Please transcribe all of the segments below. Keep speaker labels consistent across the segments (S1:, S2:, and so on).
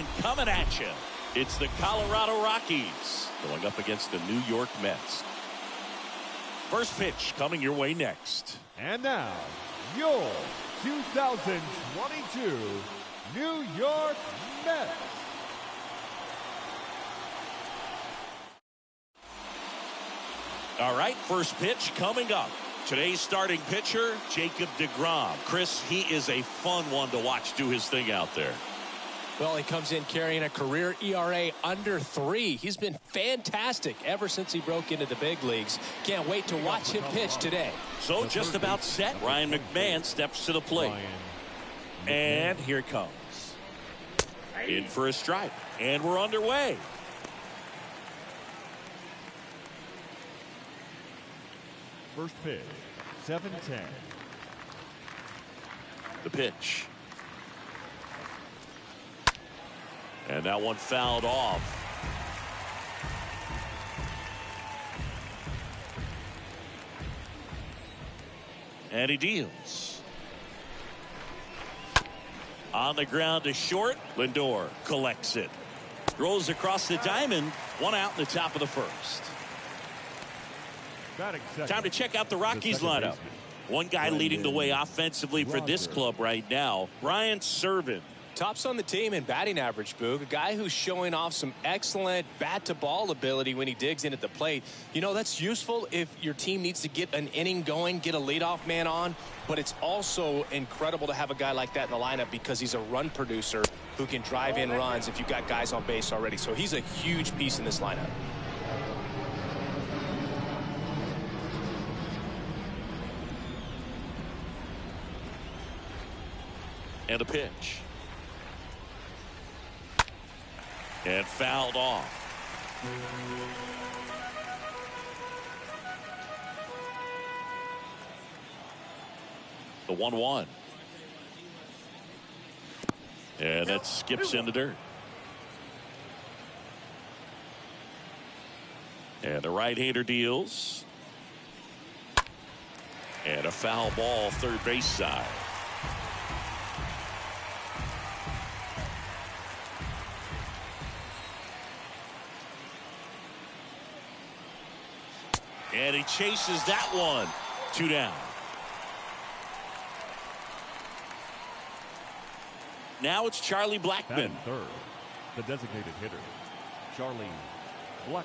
S1: one coming at you. It's the Colorado Rockies going up against the New York Mets. First pitch coming your way next.
S2: And now, your 2022 New York Mets.
S1: All right, first pitch coming up. Today's starting pitcher, Jacob deGrom. Chris, he is a fun one to watch do his thing out there.
S3: Well, he comes in carrying a career ERA under 3. He's been fantastic ever since he broke into the big leagues. Can't wait to watch him pitch today.
S1: So just about set. Ryan McMahon steps to the plate. And here it comes. In for a strike. And we're underway.
S2: First pitch, 7-10.
S1: The pitch. And that one fouled off. And he deals. On the ground to short. Lindor collects it. Throws across the diamond. One out in the top of the first. Time to check out the Rockies lineup. One guy leading the way offensively for this club right now, Brian Serven.
S3: Tops on the team in batting average, Boog. A guy who's showing off some excellent bat-to-ball ability when he digs in at the plate. You know, that's useful if your team needs to get an inning going, get a leadoff man on. But it's also incredible to have a guy like that in the lineup because he's a run producer who can drive in runs if you've got guys on base already. So he's a huge piece in this lineup.
S1: And a pitch. And fouled off. The 1-1. And that skips in the dirt. And the right-hander deals. And a foul ball third base side. And he chases that one. 2 down. Now it's Charlie Blackmon.
S2: Batting third, the designated hitter, Charlie Blackmon.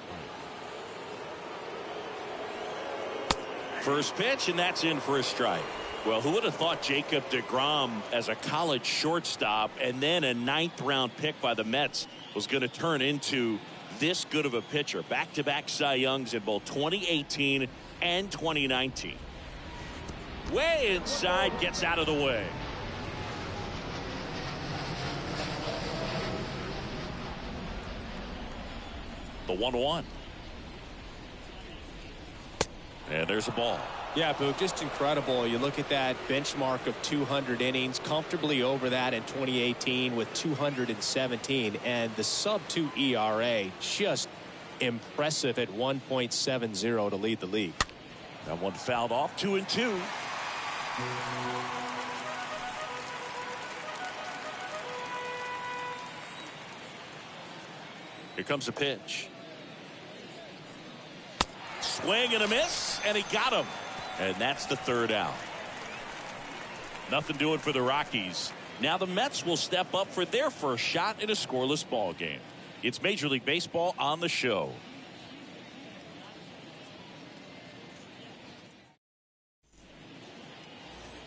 S1: First pitch, and that's in for a strike. Well, who would have thought Jacob deGrom as a college shortstop and then a 9th-round pick by the Mets was going to turn into this good of a pitcher? Back-to-back Cy Youngs in both 2018 and 2019. Way inside, gets out of the way. The 1-1. And there's a ball.
S3: Yeah, Boog, just incredible. You look at that benchmark of 200 innings, comfortably over that in 2018 with 217, and the sub-2 ERA just impressive at 1.70 to lead the league.
S1: That one fouled off. 2-2. Here comes a pitch. Swing and a miss, and he got him. And that's the 3rd out. Nothing doing for the Rockies. Now the Mets will step up for their first shot in a scoreless ball game. It's Major League Baseball on the show.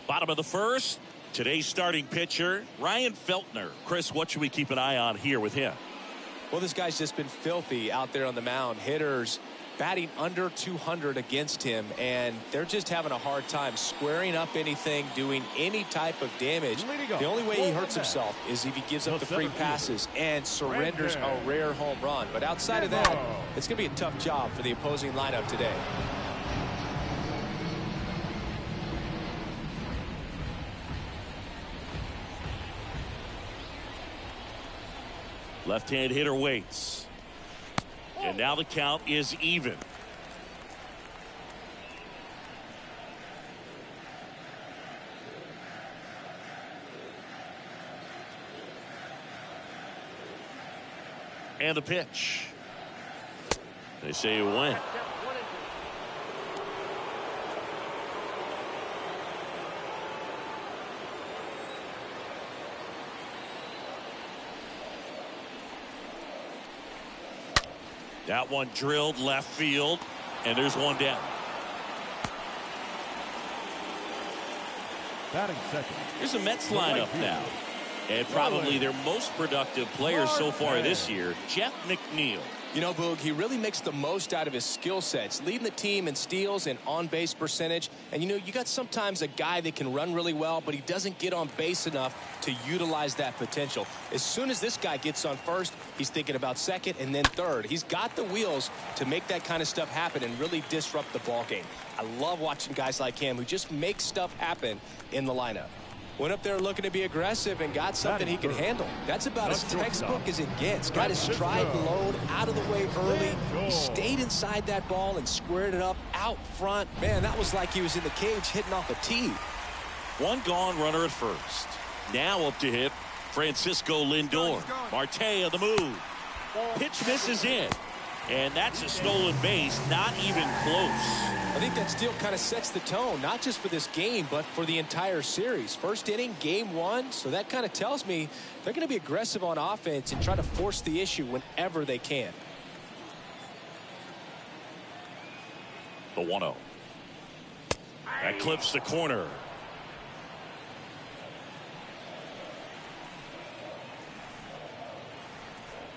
S1: Bottom of the first. Today's starting pitcher, Ryan Feltner. Chris, what should we keep an eye on here with him?
S3: Well, this guy's just been filthy out there on the mound. Hitters batting under 200 against him, and they're just having a hard time squaring up anything, doing any type of damage. The only way he hurts himself is if he gives up the free passes and surrenders a rare home run. But outside of that, it's going to be a tough job for the opposing lineup today.
S1: Left-hand hitter waits. And now the count is even. And the pitch. They say it went. That one drilled left field, and there's one down.
S2: Batting second.
S1: Here's the Mets lineup now. And probably their most productive player so far this year, Jeff McNeil.
S3: You know, Boog, he really makes the most out of his skill sets, leading the team in steals and on-base percentage. And, you know, you got sometimes a guy that can run really well, but he doesn't get on base enough to utilize that potential. As soon as this guy gets on first, he's thinking about second and then third. He's got the wheels to make that kind of stuff happen and really disrupt the ball game. I love watching guys like him who just make stuff happen in the lineup. Went up there looking to be aggressive and got something he can handle. That's about as textbook as it gets. Got his stride load out of the way early. He stayed inside that ball and squared it up out front. Man, that was like he was in the cage hitting off a tee.
S1: One gone, runner at first. Now up to hit Francisco Lindor. Marte on the move. Pitch misses in. And that's a stolen base, not even close.
S3: I think that steal kind of sets the tone, not just for this game, but for the entire series. First inning, game one, so that kind of tells me they're going to be aggressive on offense and try to force the issue whenever they can.
S1: The 1-0. That clips the corner.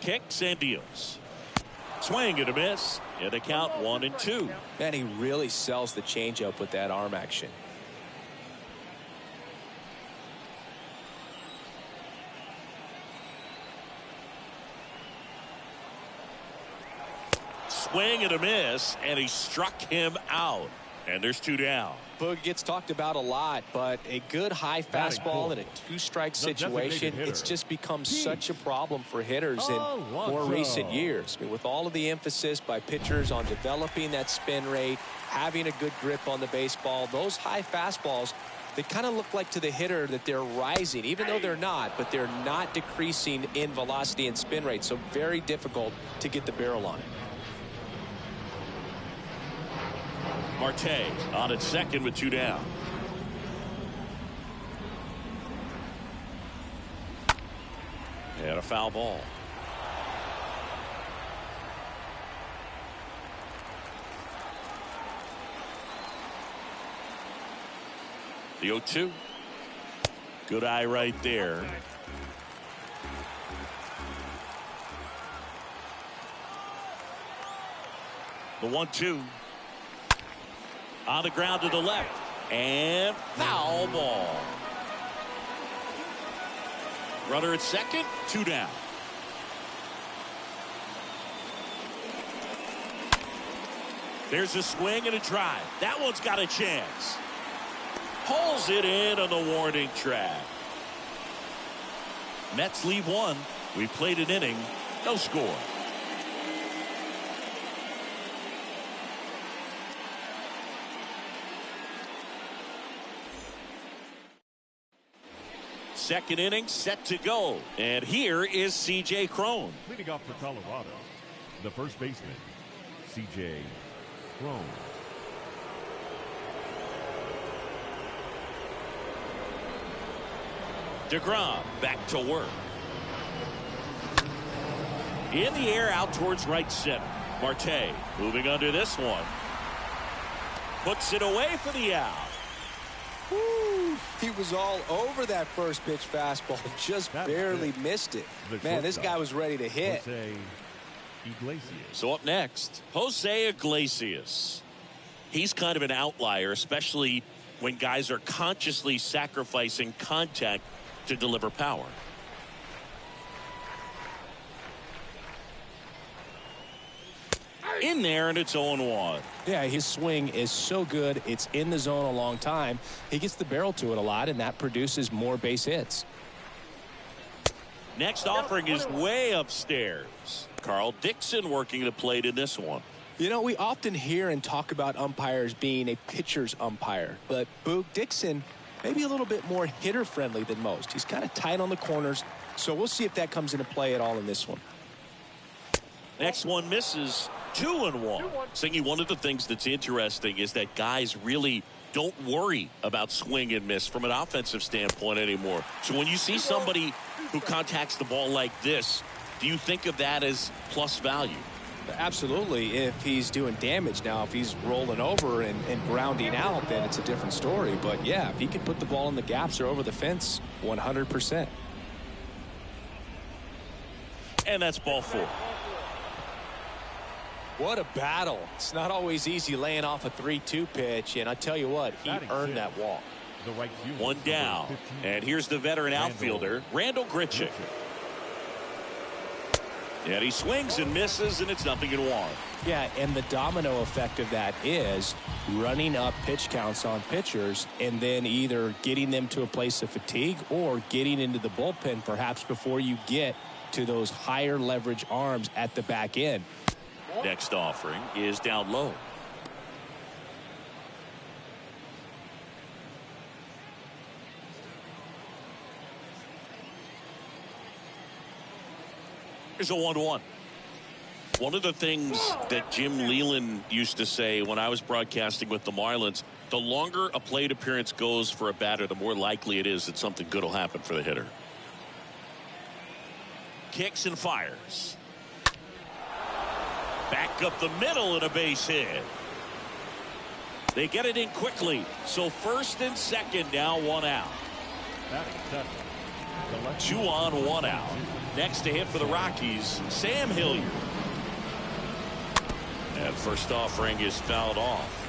S1: Kicks and deals. Swing and a miss. And they count 1-2.
S3: Man, he really sells the changeup with that arm action.
S1: Swing and a miss, and he struck him out. And there's two down.
S3: Boog gets talked about a lot, but a good high fastball in a two-strike situation, it's just become such a problem for hitters in more recent years. I mean, with all of the emphasis by pitchers on developing that spin rate, having a good grip on the baseball, those high fastballs, they kind of look like to the hitter that they're rising, even though they're not, but they're not decreasing in velocity and spin rate, so very difficult to get the barrel on.
S1: Marte on at second with two down. And a foul ball. The 0-2. Good eye right there. The 1-2. On the ground to the left. And foul ball. Runner at second, two down. There's a swing and a drive. That one's got a chance. Pulls it in on the warning track. Mets leave one. We played an inning. No score. Second inning set to go. And here is C.J. Cron.
S2: Leading off for Colorado, the first baseman, C.J. Cron.
S1: DeGrom back to work. In the air out towards right center. Marte moving under this one. Puts it away for the out.
S3: Woo, he was all over that first pitch fastball, just barely missed it. Man, this guy was ready to hit.
S2: Jose Iglesias.
S1: So up next, Jose Iglesias. He's kind of an outlier, especially when guys are consciously sacrificing contact to deliver power. In there, and it's 0-1.
S3: Yeah, his swing is so good. It's in the zone a long time. He gets the barrel to it a lot, and that produces more base hits.
S1: Next offering is way upstairs. Carl Dixon working the plate in this one.
S3: You know, we often hear and talk about umpires being a pitcher's umpire, but Boog Dixon maybe a little bit more hitter friendly than most. He's kind of tight on the corners, so we'll see if that comes into play at all in this one.
S1: Next one misses. 2-1. Singy, one of the things that's interesting is that guys really don't worry about swing and miss from an offensive standpoint anymore. So when you see somebody who contacts the ball like this, do you think of that as plus value?
S3: Absolutely, if he's doing damage. Now, if he's rolling over and grounding out, then it's a different story. But, yeah, if he can put the ball in the gaps or over the fence, 100%.
S1: And that's ball 4.
S3: What a battle. It's not always easy laying off a 3-2 pitch, and I tell you what, he earned that walk.
S1: One down, and here's the veteran outfielder, Randall Grichuk. And he swings and misses, and it's 0-1.
S3: Yeah, and the domino effect of that is running up pitch counts on pitchers and then either getting them to a place of fatigue or getting into the bullpen perhaps before you get to those higher leverage arms at the back end.
S1: Next offering is down low. Here's a 1-1. One of the things that Jim Leland used to say when I was broadcasting with the Marlins, the longer a plate appearance goes for a batter, the more likely it is that something good will happen for the hitter. Kicks and fires. Back up the middle and a base hit. They get it in quickly. So first and second, now 1 out. 2 on, 1 out. Next to hit for the Rockies, Sam Hilliard. And first offering is fouled off.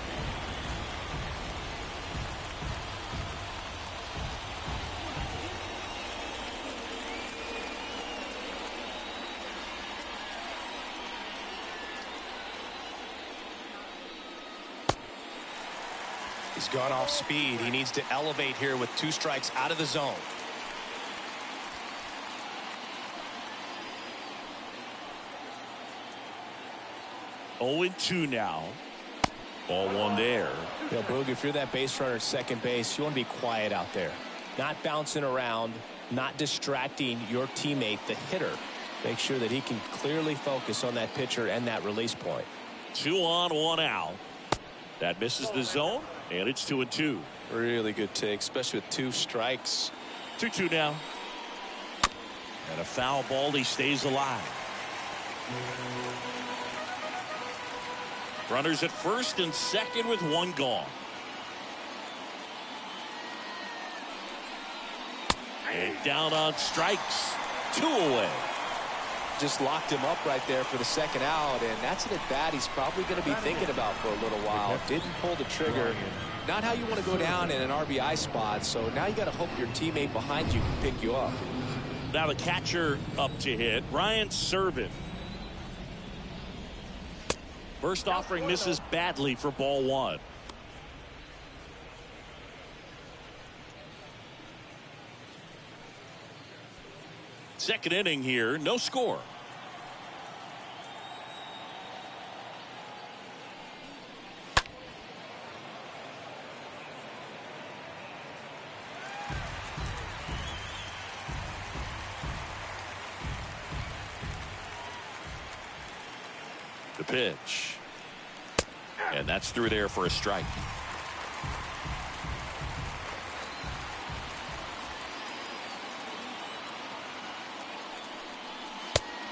S3: He's gone off speed. He needs to elevate here with 2 strikes out of the zone.
S1: Oh, 2 now. Ball 1 there.
S3: Yeah, Boog, if you're that base runner at second base, you want to be quiet out there. Not bouncing around, not distracting your teammate, the hitter. Make sure that he can clearly focus on that pitcher and that release point.
S1: 2 on, 1 out. That misses the zone, and it's 2-2.
S3: Really good take, especially with 2 strikes.
S1: 2-2 now. And a foul ball. He stays alive. Runners at first and second with 1 gone. And down on strikes. 2 away.
S3: Just locked him up right there for the second out, and that's an at-bat he's probably going to be thinking about for a little while. Didn't pull the trigger. Not how you want to go down in an RBI spot, so now you got to hope your teammate behind you can pick you up.
S1: Now the catcher up to hit, Ryan Servant. First offering misses badly for ball 1. Second inning here, no score. The pitch. And that's through there for a strike.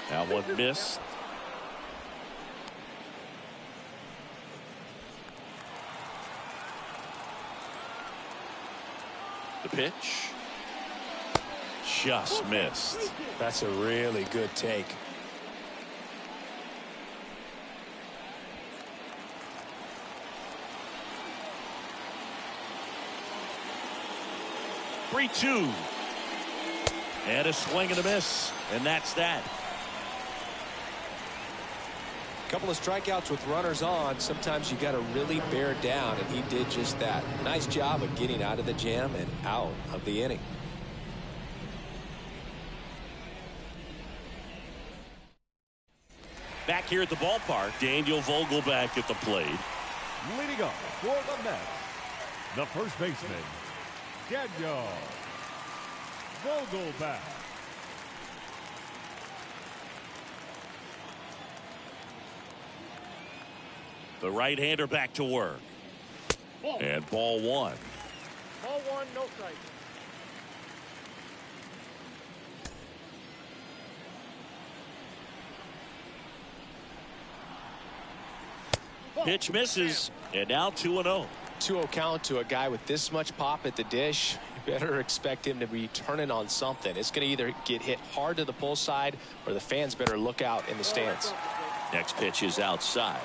S1: Now 1 missed. The pitch. Just missed.
S3: That's a really good take.
S1: Three-two. And a swing and a miss. And that's that.
S3: Couple of strikeouts with runners on. Sometimes you got to really bear down, and he did just that. Nice job of getting out of the jam and out of the inning.
S1: Back here at the ballpark, Daniel Vogelback at the plate.
S2: Leading off for the Mets, the first baseman, Daniel Vogelback.
S1: The right-hander back to work. And ball one.
S4: Ball one, no strike.
S1: Pitch misses, and now 2-0.
S3: 2-0 count to a guy with this much pop at the dish. You better expect him to be turning on something. It's going to either get hit hard to the pull side, or the fans better look out in the stands.
S1: Next pitch is outside.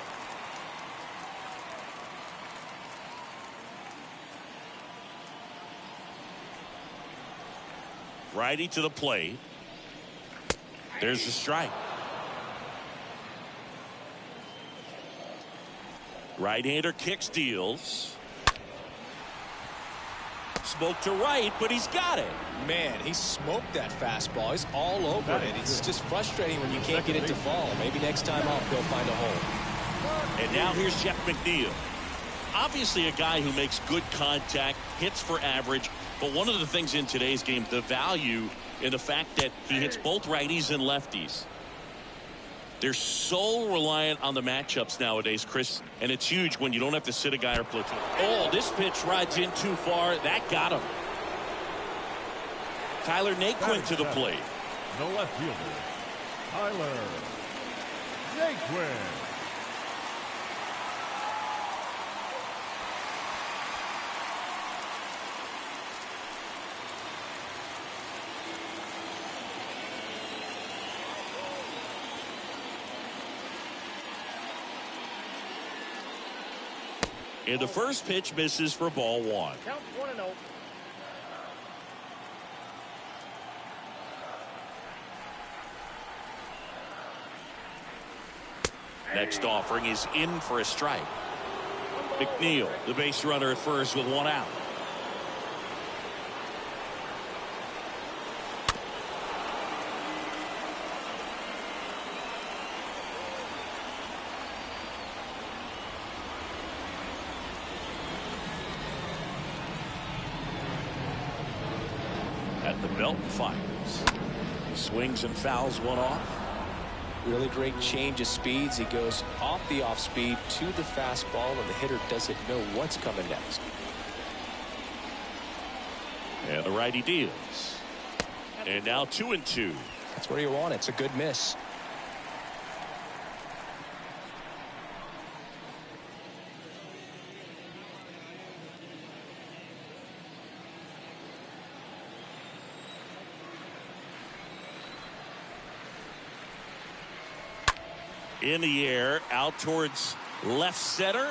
S1: Righty to the plate. There's the strike. Right-hander kicks, deals. Smoke to right, but he's got it.
S3: Man, he smoked that fastball. He's all over it. It's just frustrating when you can't get it to fall. Maybe next time off he'll find a hole.
S1: And now here's Jeff McNeil. Obviously a guy who makes good contact, hits for average, but one of the things in today's game, the value in the fact that he hits both righties and lefties. They're so reliant on the matchups nowadays, Chris, and it's huge when you don't have to sit a guy or platoon. Oh, this pitch rides in too far. That got him. Tyler Naquin to the plate.
S2: The left fielder, Tyler Naquin.
S1: And the first pitch misses for ball one.
S4: Count 1-0.
S1: Next offering is in for a strike. McNeil, the base runner at first with one out. At the belt and fires. Swings and fouls one off.
S3: Really great change of speeds. He goes off the off speed to the fastball, and the hitter doesn't know what's coming next.
S1: And the righty deals. And now 2-2.
S3: That's where you want it. It's a good miss.
S1: In the air, out towards left center.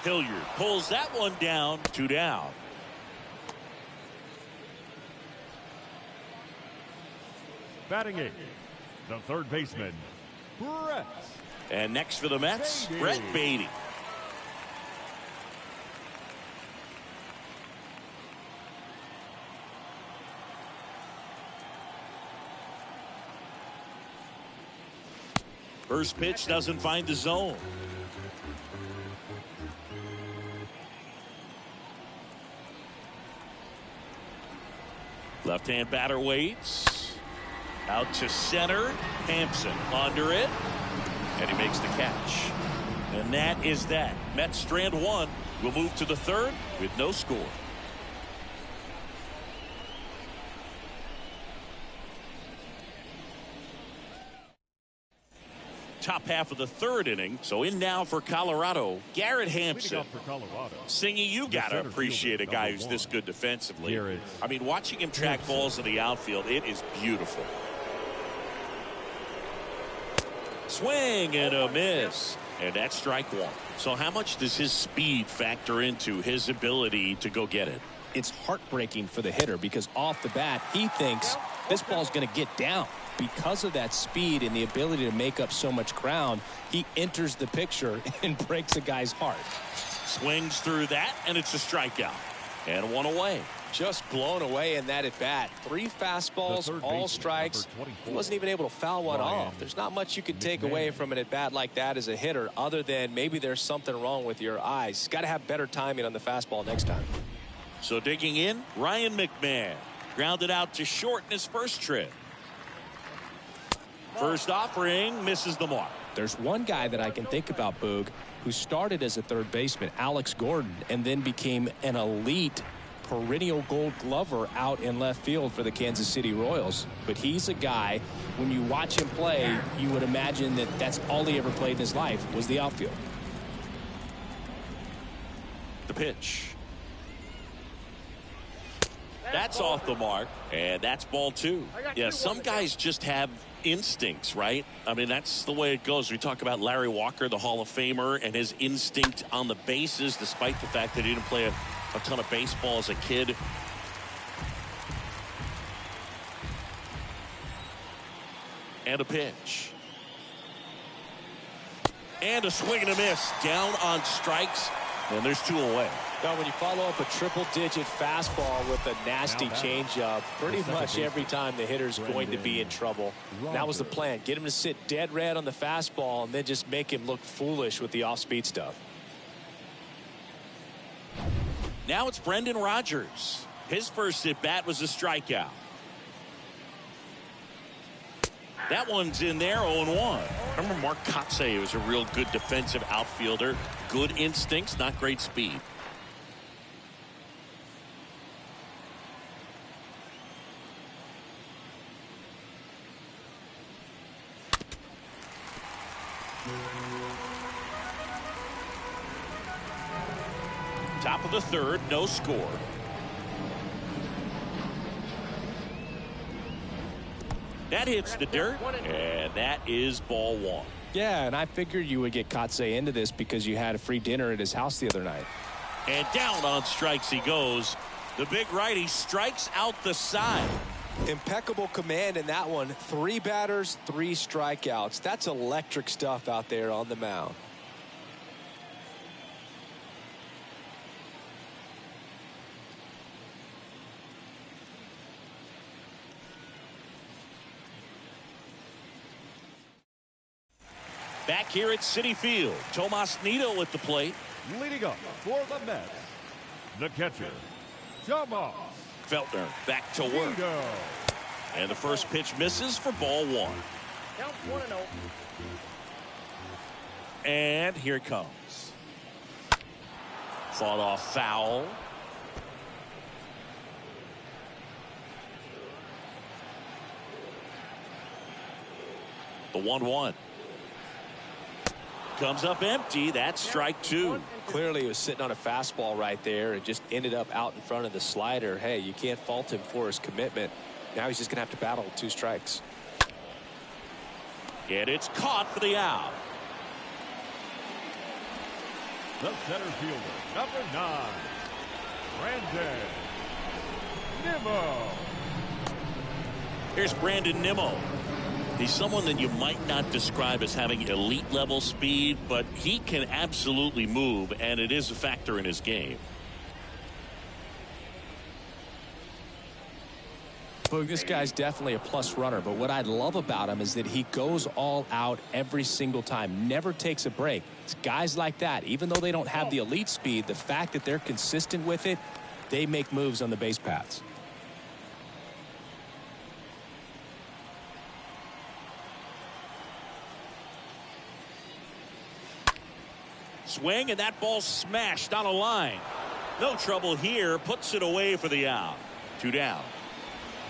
S1: Hilliard pulls that one down. 2 down.
S2: Batting eighth, the third baseman, Brett.
S1: And next for the Mets, Brett Beatty. First pitch doesn't find the zone. Left-hand batter waits. Out to center. Hampson under it. And he makes the catch. And that is that. Mets strand one. Will move to the third with no score. Top half of the third inning. So in now for Colorado, Garrett Hampson. Singy, you got to appreciate a guy who's this good defensively. I mean, watching him track balls in the outfield, it is beautiful. Swing and a miss. And that's strike one. So how much does his speed factor into his ability to go get it?
S3: It's heartbreaking for the hitter because off the bat, he thinks this ball's going to get down. Because of that speed and the ability to make up so much ground, he enters the picture and breaks a guy's heart.
S1: Swings through that, and it's a strikeout. And one away.
S3: Just blown away in that at bat. 3 fastballs, all strikes. He wasn't even able to foul one off. There's not much you can take away from an at bat like that as a hitter, other than maybe there's something wrong with your eyes. Got to have better timing on the fastball next time.
S1: So digging in, Ryan McMahon grounded out to short in his first trip. First offering misses the mark.
S3: There's one guy that I can think about, Boog, who started as a third baseman, Alex Gordon, and then became an elite perennial Gold Glover out in left field for the Kansas City Royals. But he's a guy, when you watch him play, you would imagine that that's all he ever played in his life was the outfield.
S1: The pitch. That's off the mark, and that's ball 2. Yeah, some guys just have instincts, right? I mean, that's the way it goes. We talk about Larry Walker, the Hall of Famer, and his instinct on the bases, despite the fact that he didn't play a ton of baseball as a kid. And a pitch. And a swing and a miss. Down on strikes, and there's 2 away.
S3: Now, when you follow up a triple-digit fastball with a nasty changeup, pretty much every time the hitter's going to be in trouble. That was the plan. Get him to sit dead red on the fastball and then just make him look foolish with the off-speed stuff.
S1: Now it's Brendan Rodgers. His first at-bat was a strikeout. That one's in there, 0-1. Remember Mark Kotsay was a real good defensive outfielder. Good instincts, not great speed. Top of the 3rd, no score. That hits the dirt, and that is ball 1.
S3: Yeah, and I figured you would get Kotsay into this because you had a free dinner at his house the other night.
S1: And down on strikes he goes. The big righty strikes out the side.
S3: Impeccable command in that one. 3 batters, 3 strikeouts. That's electric stuff out there on the mound.
S1: Back here at Citi Field, Tomas Nido at the plate.
S2: Leading up for the Mets, the catcher, Tomas
S1: Feltner back to work.
S2: Nido.
S1: And the first pitch misses for ball 1.
S4: Count 1-0.
S1: And here it comes. Fought off foul. The 1-1. Comes up empty. That's strike 2.
S3: Clearly he was sitting on a fastball right there and just ended up out in front of the slider. Hey, you can't fault him for his commitment. Now he's just going to have to battle with 2 strikes.
S1: And it's caught for the out.
S2: The center fielder, number 9, Brandon Nimmo.
S1: Here's Brandon Nimmo. He's someone that you might not describe as having elite level speed, but he can absolutely move, and it is a factor in his game.
S3: Boog, this guy's definitely a plus runner, but what I love about him is that he goes all out every single time, never takes a break. It's guys like that, even though they don't have the elite speed, the fact that they're consistent with it, they make moves on the base paths.
S1: Swing, and that ball smashed on a line. No trouble here. Puts it away for the out. 2 down.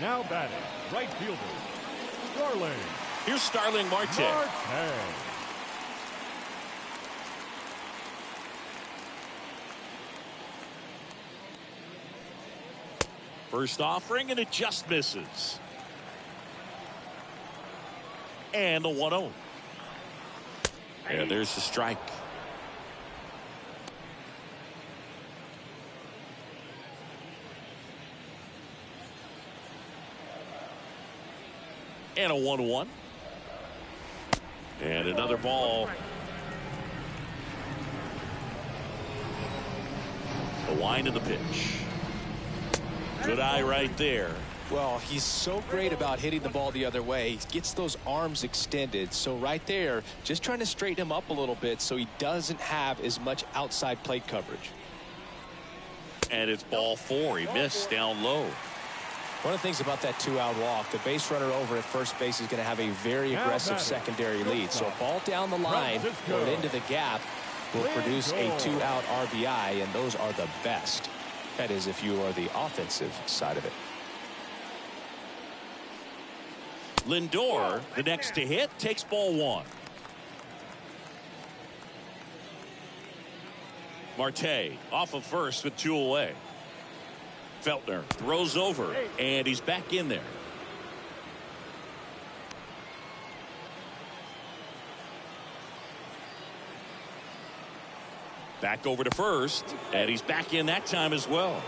S2: Now batting, right fielder, Starling.
S1: Here's Starling Marte. First offering, and it just misses. And the 1-0. And there's the strike. And a 1-1. And another ball. The wind of the pitch. Good eye right there.
S3: Well, he's so great about hitting the ball the other way. He gets those arms extended. So right there, just trying to straighten him up a little bit so he doesn't have as much outside plate coverage.
S1: And it's ball 4. He missed down low.
S3: One of the things about that 2-out walk, the base runner over at first base is going to have a very aggressive secondary lead. So a ball down the line or into the gap will produce a 2-out RBI, and those are the best. That is, if you are the offensive side of it.
S1: Lindor, the next to hit, takes ball 1. Marte off of first with 2 away. Feltner throws over, and he's back in there. Back over to first, and he's back in that time as well.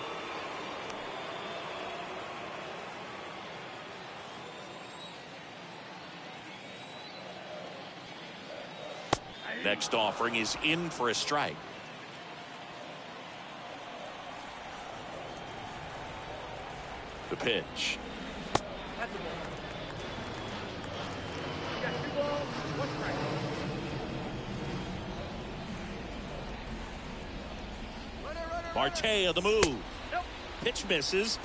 S1: Next offering is in for a strike. The pitch.
S4: That's the ball. You got 2 balls, 1 strike.
S1: Marte on the move.
S4: Nope.
S1: Pitch misses.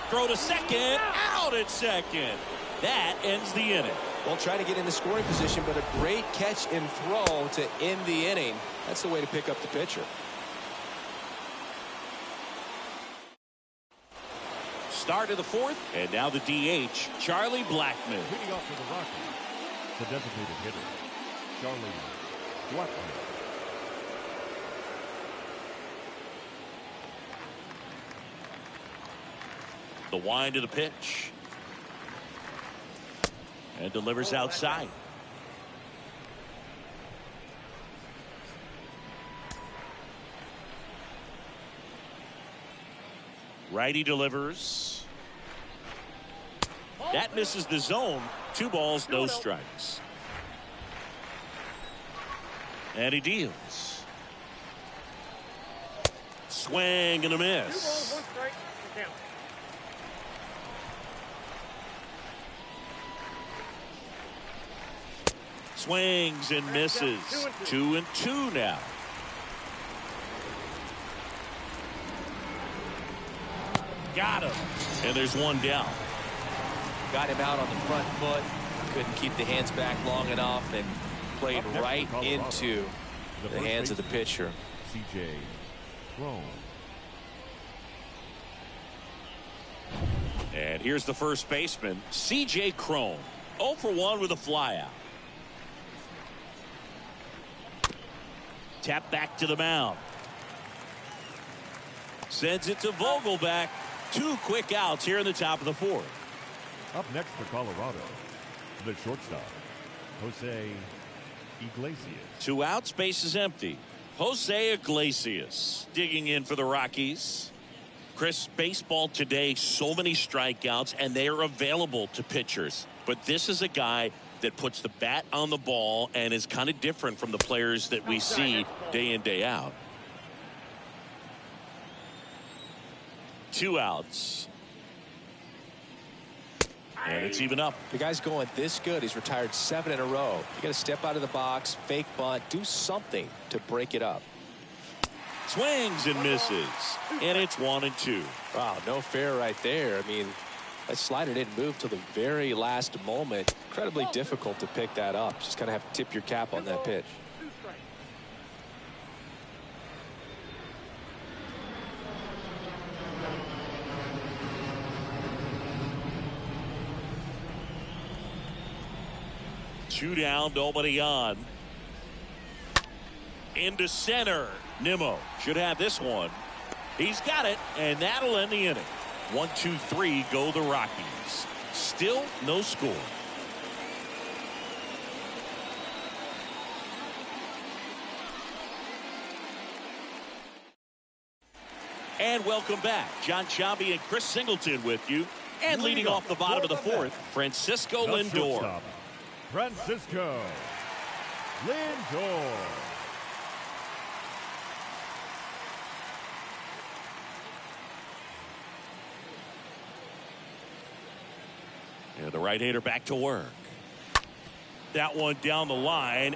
S1: Throw to second. Out at second. That ends the inning.
S3: Well, trying to get in the scoring position, but a great catch and throw to end the inning. That's the way to pick up the pitcher.
S1: Start of the 4th, and now the DH, Charlie Blackmon.
S2: Leading off for the Rockies, the designated hitter, Charlie Blackmon.
S1: The wind of the pitch. And delivers outside. Righty delivers. That misses the zone. 2 balls, no strikes. And he deals. Swing and a
S4: 2
S1: miss.
S4: balls, 1 strike. Count.
S1: Swings and misses. 2 and 2 now. Got him. And there's 1 down.
S3: Got him out on the front foot. Couldn't keep the hands back long enough and played right into the hands of the pitcher.
S2: C.J. Cron.
S1: And here's the first baseman, C.J. Cron. 0 for 1 with a flyout. Tap back to the mound. Sends it to Vogelback. 2 quick outs here in the top of the 4th.
S2: Up next for Colorado, the shortstop, Jose Iglesias.
S1: 2 outs, base is empty. Jose Iglesias digging in for the Rockies. Chris, baseball today, so many strikeouts, and they are available to pitchers. But this is a guy that puts the bat on the ball and is kind of different from the players that we see day in, day out. 2 outs. And it's even up.
S3: The guy's going this good. He's retired 7 in a row. You got to step out of the box, fake bunt, do something to break it up.
S1: Swings and misses. And it's 1 and 2.
S3: Wow, no fair right there. I mean, that slider didn't move till the very last moment. Incredibly difficult to pick that up. Just kind of have to tip your cap on that pitch.
S4: 2 strikes.
S1: Two down, nobody on. Into center. Nimmo should have this one. He's got it, and that'll end the inning. 1, 2, 3 go the Rockies. Still no score. And welcome back. John Sciambi and Chris Singleton with you. And leading off the bottom of the 4th, Francisco
S2: The
S1: Lindor.
S2: shortstop, Francisco Lindor.
S1: And the right-hander back to work. That one down the line.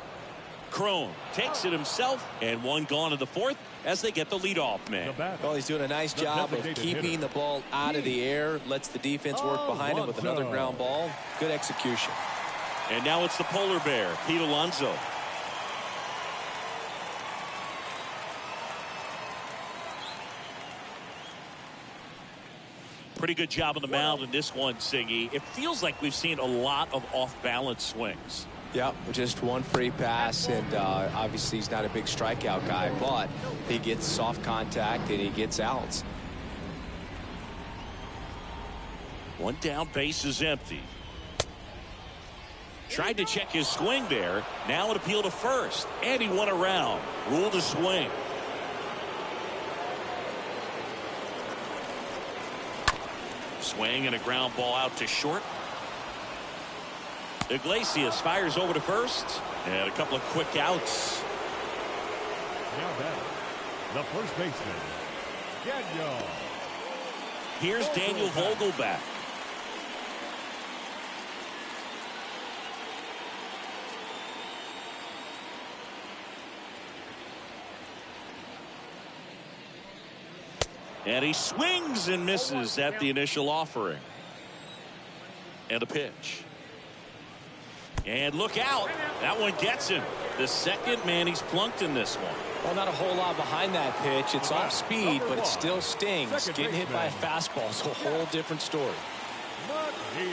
S1: Crone takes it himself, and one gone in the fourth as they get the leadoff man.
S3: Well, he's doing a nice job of keeping the ball out of the air. Lets the defense work behind him with another ground ball. Good execution.
S1: And now it's the polar bear, Pete Alonso. Pretty good job on the mound in this one, Singy. It feels like we've seen a lot of off-balance swings.
S3: Yeah, just one free pass, and obviously he's not a big strikeout guy, but he gets soft contact and he gets outs.
S1: One down, base is empty. Tried to check his swing there. Now an appeal to first, and he won around. Ruled a swing. Swing and a ground ball out to short. Iglesias fires over to first, and a couple of quick outs.
S2: Now batter, the first baseman, Daniel.
S1: Here's Daniel Vogelback. And he swings and misses at the initial offering. And a pitch. And look out. That one gets him. The second man he's plunked in this one.
S3: Well, not a whole lot behind that pitch. It's off speed, but it still stings. Getting hit by a fastball is a whole different story.
S2: Not here.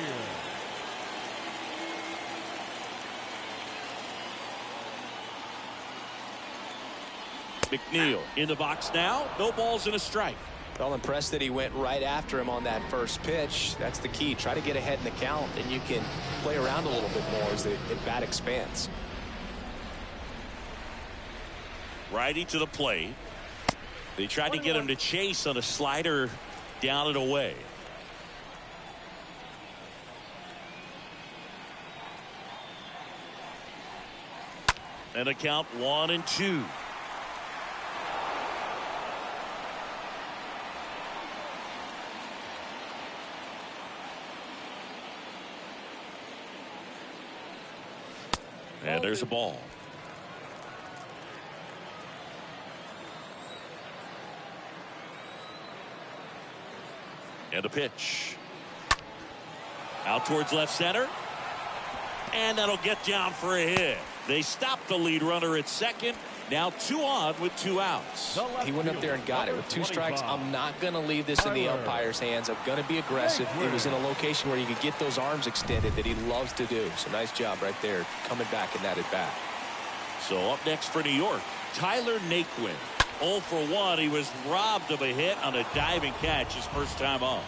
S1: McNeil in the box now. No balls and a strike.
S3: Well, impressed that he went right after him on that first pitch. That's the key. Try to get ahead in the count, and you can play around a little bit more as the at-bat expands.
S1: Righty to the plate. They tried to get him to chase on a slider down and away. And a count 1-2. And there's a ball. And a pitch. Out towards left center. And that'll get down for a hit. They stopped the lead runner at second. Now 2 on with 2 outs.
S3: He went up there and got it with 2 strikes. I'm not going to leave this in the umpire's hands. I'm going to be aggressive. It was in a location where you could get those arms extended that he loves to do. So nice job right there coming back in that at bat.
S1: So up next for New York, Tyler Naquin. 0 for 1. He was robbed of a hit on a diving catch his first time up.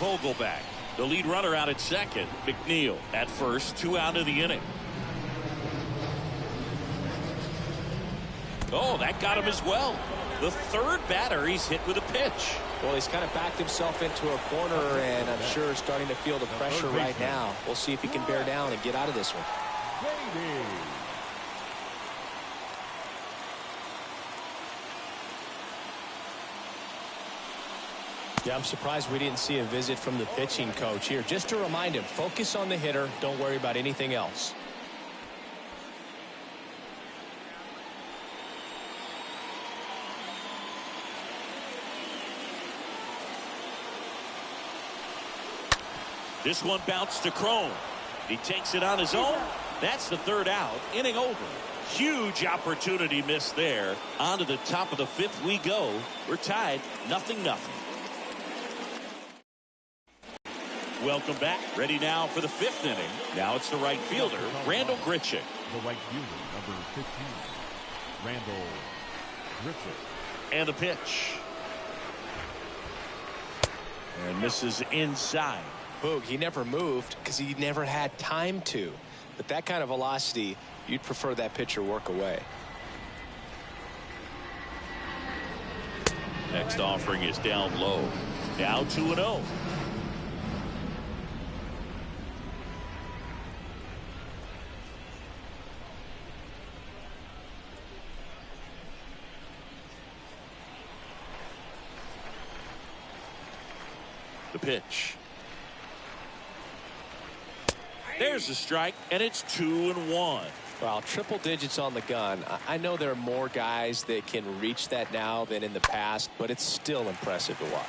S1: Vogelback. The lead runner out at second. McNeil at first. 2 out of the inning. Oh, that got him as well. The third batter he's hit with a pitch.
S3: Well, he's kind of backed himself into a corner, and I'm sure starting to feel the pressure right now. We'll see if he can bear down and get out of this one. Yeah, I'm surprised we didn't see a visit from the pitching coach here. Just to remind him, focus on the hitter. Don't worry about anything else.
S1: This one bounced to Crone. He takes it on his own. That's the 3rd out. Inning over. Huge opportunity missed there. On to the top of the 5th we go. We're tied 0-0. Welcome back. Ready now for the 5th inning. Now it's the right fielder, Randall Grichuk.
S2: The right fielder, number 15, Randall Grichuk.
S1: And a pitch. And this is inside.
S3: Boog, he never moved because he never had time to. But that kind of velocity, you'd prefer that pitcher work away.
S1: Next offering is down low. Now 2-0. The pitch. There's a strike, and it's 2-1.
S3: Well, triple digits on the gun. I know there are more guys that can reach that now than in the past, but it's still impressive to watch.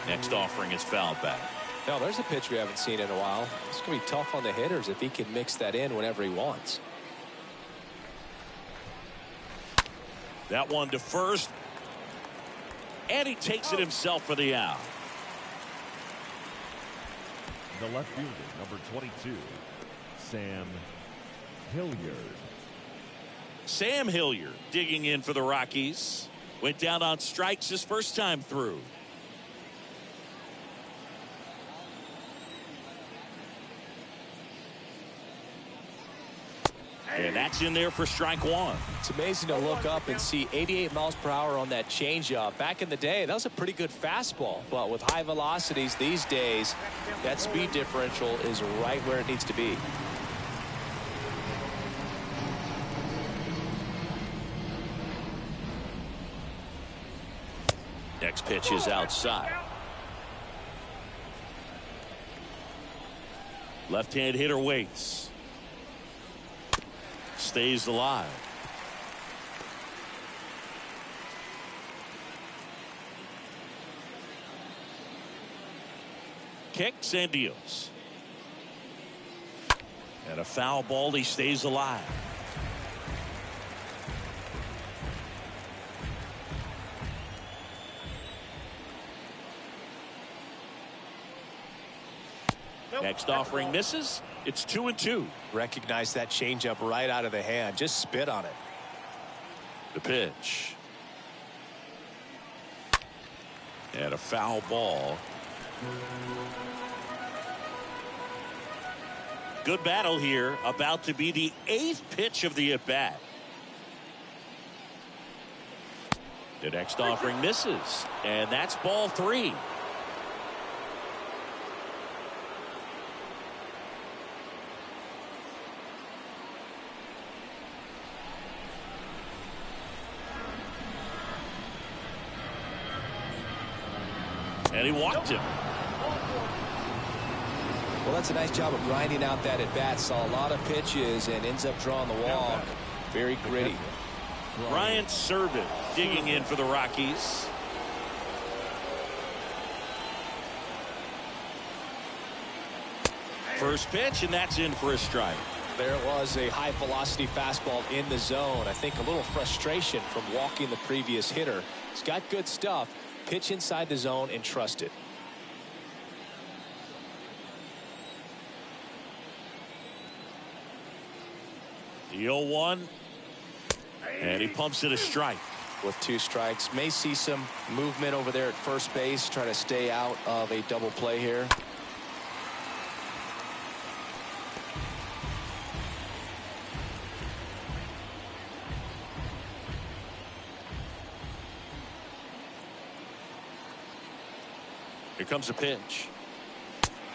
S1: Next offering is fouled back.
S3: No, there's a pitch we haven't seen in a while. It's going to be tough on the hitters if he can mix that in whenever he wants.
S1: That one to first. And he takes it himself for the out.
S2: The left fielder, number 22, Sam Hilliard.
S1: Sam Hilliard digging in for the Rockies. Went down on strikes his first time through. And that's in there for strike one.
S3: It's amazing to look up and see 88 miles per hour on that changeup. Back in the day, that was a pretty good fastball. But with high velocities these days, that speed differential is right where it needs to be.
S1: Next pitch is outside. Left-hand hitter waits. Stays alive. Kicks and deals. And a foul ball. He stays alive. Next offering misses. It's 2-2.
S3: Recognize that changeup right out of the hand. Just spit on it.
S1: The pitch. And a foul ball. Good battle here. About to be the 8th pitch of the at-bat. The next offering misses. And that's ball 3. And he walked him.
S3: Well, that's a nice job of grinding out that at-bat. Saw a lot of pitches and ends up drawing the walk. Very gritty.
S1: Ryan Servant digging in for the Rockies. First pitch, and that's in for a strike.
S3: There was a high velocity fastball in the zone. I think a little frustration from walking the previous hitter. He's got good stuff. Pitch inside the zone and trust it.
S1: The 0-1. And he pumps it a strike.
S3: With 2 strikes. May see some movement over there at first base. Try to stay out of a double play here.
S1: Here comes a pitch.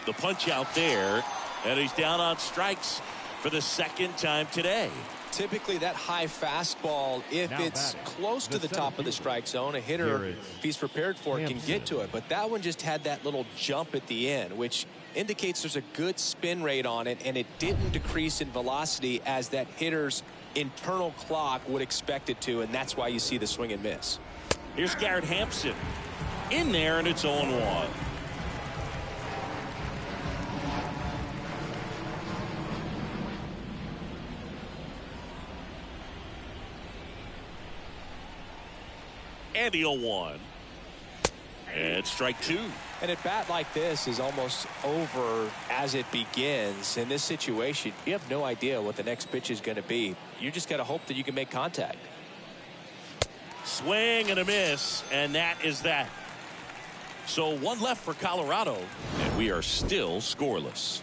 S1: The punch out there, and he's down on strikes for the 2nd time today.
S3: Typically that high fastball, if
S2: Now
S3: it's
S2: batting,
S3: close to the top of the strike zone, a hitter, if he's prepared for it, can get to it. But that one just had that little jump at the end, which indicates there's a good spin rate on it, and it didn't decrease in velocity as that hitter's internal clock would expect it to, and that's why you see the swing and miss.
S1: Here's Garrett Hampson in there, and it's 0-1. And the 0-1. And strike 2.
S3: And at bat like this is almost over as it begins. In this situation, you have no idea what the next pitch is going to be. You just got to hope that you can make contact.
S1: Swing and a miss, and that is that. So 1 left for Colorado, and we are still scoreless.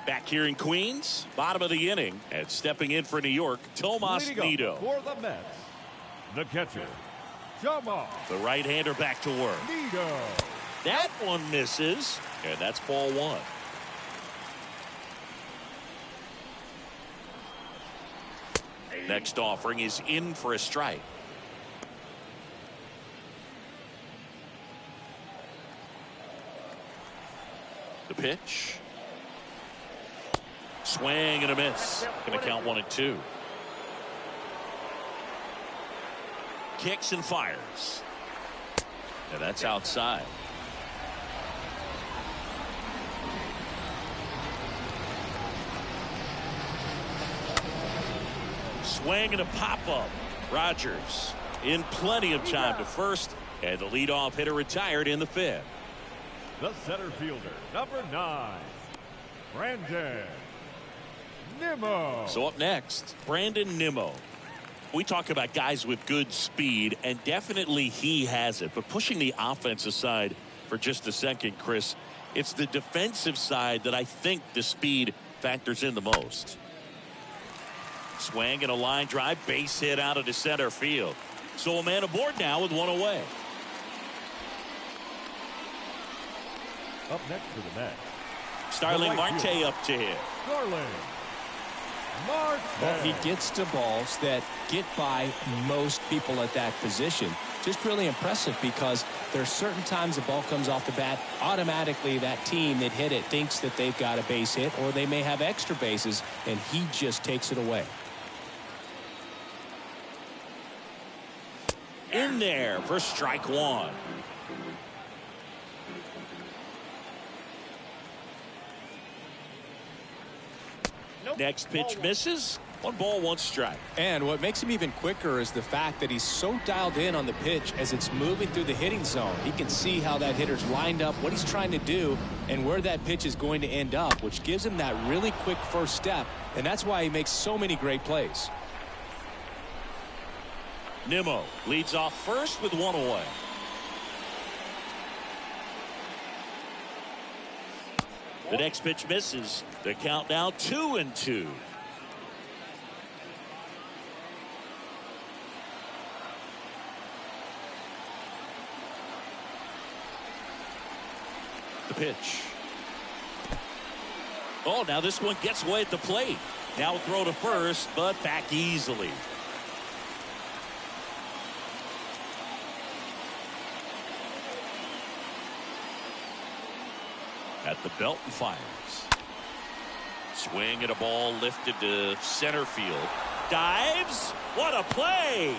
S1: Back here in Queens, bottom of the inning, and stepping in for New York, Tomas Nido.
S2: For the Mets, the catcher, Tomas.
S1: The right-hander back to work.
S2: Nido.
S1: That one misses, and that's ball 1. Next offering is in for a strike. The pitch. Swing and a miss. Going to count 1-2. Kicks and fires. And that's outside. Swing and a pop-up. Rogers in plenty of time to first, and the leadoff hitter retired in the fifth.
S2: The center fielder, number 9, Brandon Nimmo.
S1: So up next, Brandon Nimmo. We talk about guys with good speed, and definitely he has it. But pushing the offense aside for just a second, Chris, it's the defensive side that I think the speed factors in the most. Swing and a line drive, base hit out of the center field. So a man aboard now with one away.
S2: Up next for the Mets,
S1: Starling Marte
S2: field.
S1: up to hit.
S2: Starling Marte.
S3: Well, he gets to balls that get by most people at that position. Just really impressive because there's certain times the ball comes off the bat, automatically that team that hit it thinks that they've got a base hit or they may have extra bases, and he just takes it away.
S1: In there for strike one. Next pitch misses. 1 ball, 1 strike.
S3: And what makes him even quicker is the fact that he's so dialed in on the pitch as it's moving through the hitting zone. He can see how that hitter's lined up, what he's trying to do, and where that pitch is going to end up, which gives him that really quick first step, and that's why he makes so many great plays.
S1: Nimmo leads off first with 1 away. The next pitch misses. The count now 2-2. The pitch. Oh, now this one gets away at the plate. Now throw to first, but back easily. At the belt and fires. Swing and a ball lifted to center field. Dives. What a play.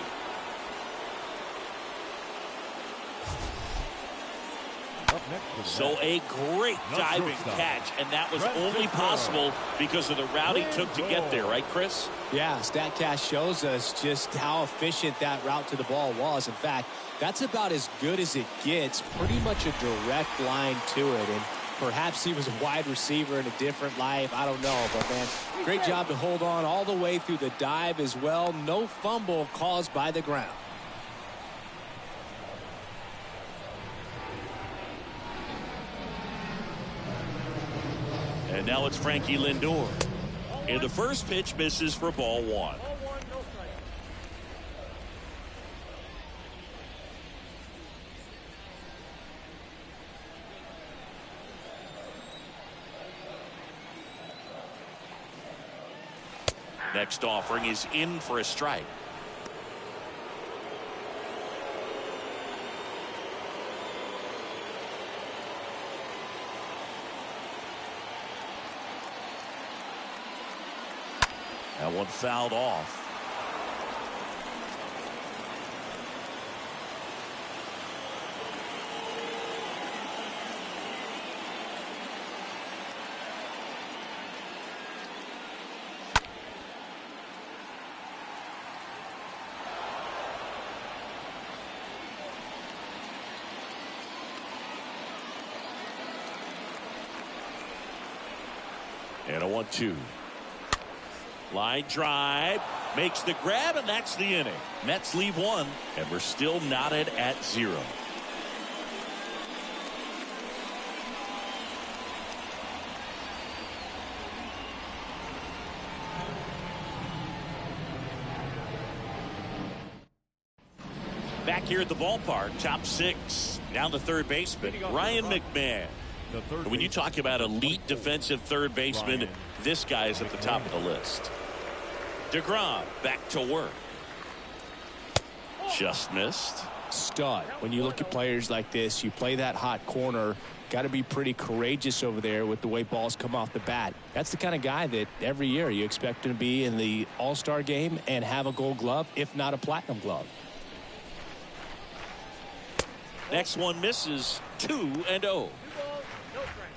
S2: Up next for the
S1: So
S2: Mets,
S1: a great
S2: the
S1: diving
S2: shortstop,
S1: catch, and that was
S2: Brandon
S1: only
S2: Nimmo.
S1: possible because of the route he took to get there, right, Chris?
S3: Yeah, StatCast shows us just how efficient that route to the ball was. In fact, that's about as good as it gets. Pretty much a direct line to it. And perhaps he was a wide receiver in a different life. I don't know. But, man, great job to hold on all the way through the dive as well. No fumble caused by the ground.
S1: And now it's Frankie Lindor. And the first pitch misses for ball 1.
S4: Ball 1, no strike.
S1: Next offering is in for a strike. That one fouled off. And a 1-2. Line drive, makes the grab, and that's the inning. Mets leave 1, and we're still knotted at 0. Back here at the ballpark, top 6. Down the third baseman, Ryan McMahon.
S2: the third
S1: When you
S2: baseman.
S1: talk about elite defensive third baseman,
S2: Ryan
S1: this guy is at the top of the list. DeGrom back to work. Just missed.
S3: Stud. When you look at players like this, you play that hot corner, got to be pretty courageous over there with the way balls come off the bat. That's the kind of guy that every year you expect him to be in the All-Star game and have a Gold Glove, if not a Platinum Glove.
S1: Next one misses. 2-0.
S4: 2 balls, no strike.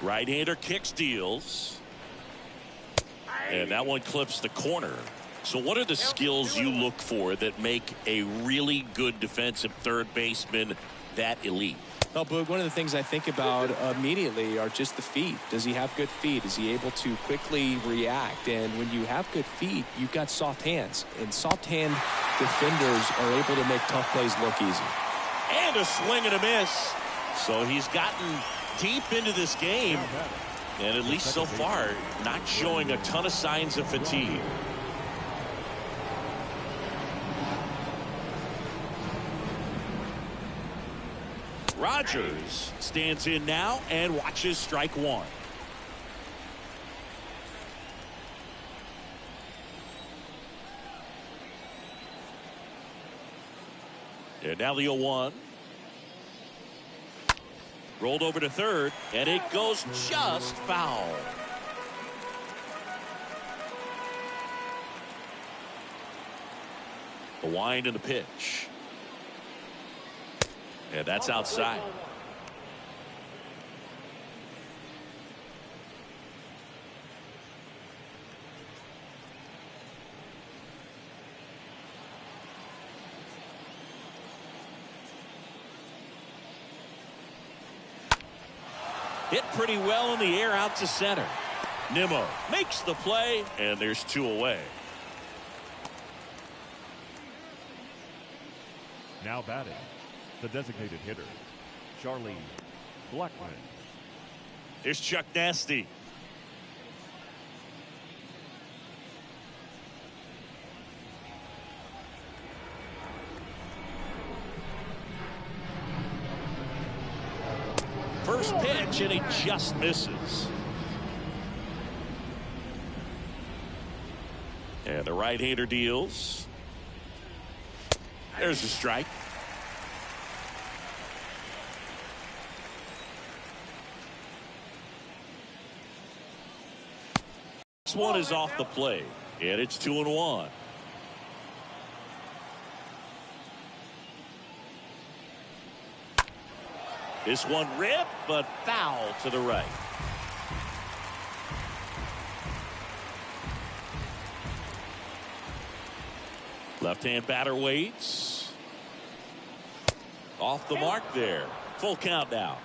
S1: Right-hander kicks, deals. And that one clips the corner. So what are the skills you look for that make a really good defensive third baseman that elite?
S3: Well, Boog, one of the things I think about immediately are just the feet. Does he have good feet? Is he able to quickly react? And when you have good feet, you've got soft hands. And soft hand defenders are able to make tough plays look easy.
S1: And a swing and a miss. So he's gotten deep into this game. And at least so far, not showing a ton of signs of fatigue. Rogers stands in now and watches strike one. And now the 0-1. Rolled over to third, and it goes just foul. The wind and the pitch. And that's outside. Hit pretty well in the air out to center. Nimmo makes the play, and there's 2 away.
S2: Now batting, the designated hitter, Charlie Blackman.
S1: Here's Chuck Nasty. First pitch, and he just misses. And the right-hander deals. There's a strike. This one is off the plate, and it's 2-1. This one ripped, but foul to the right. Left-hand batter waits. Off the mark there. Full count now.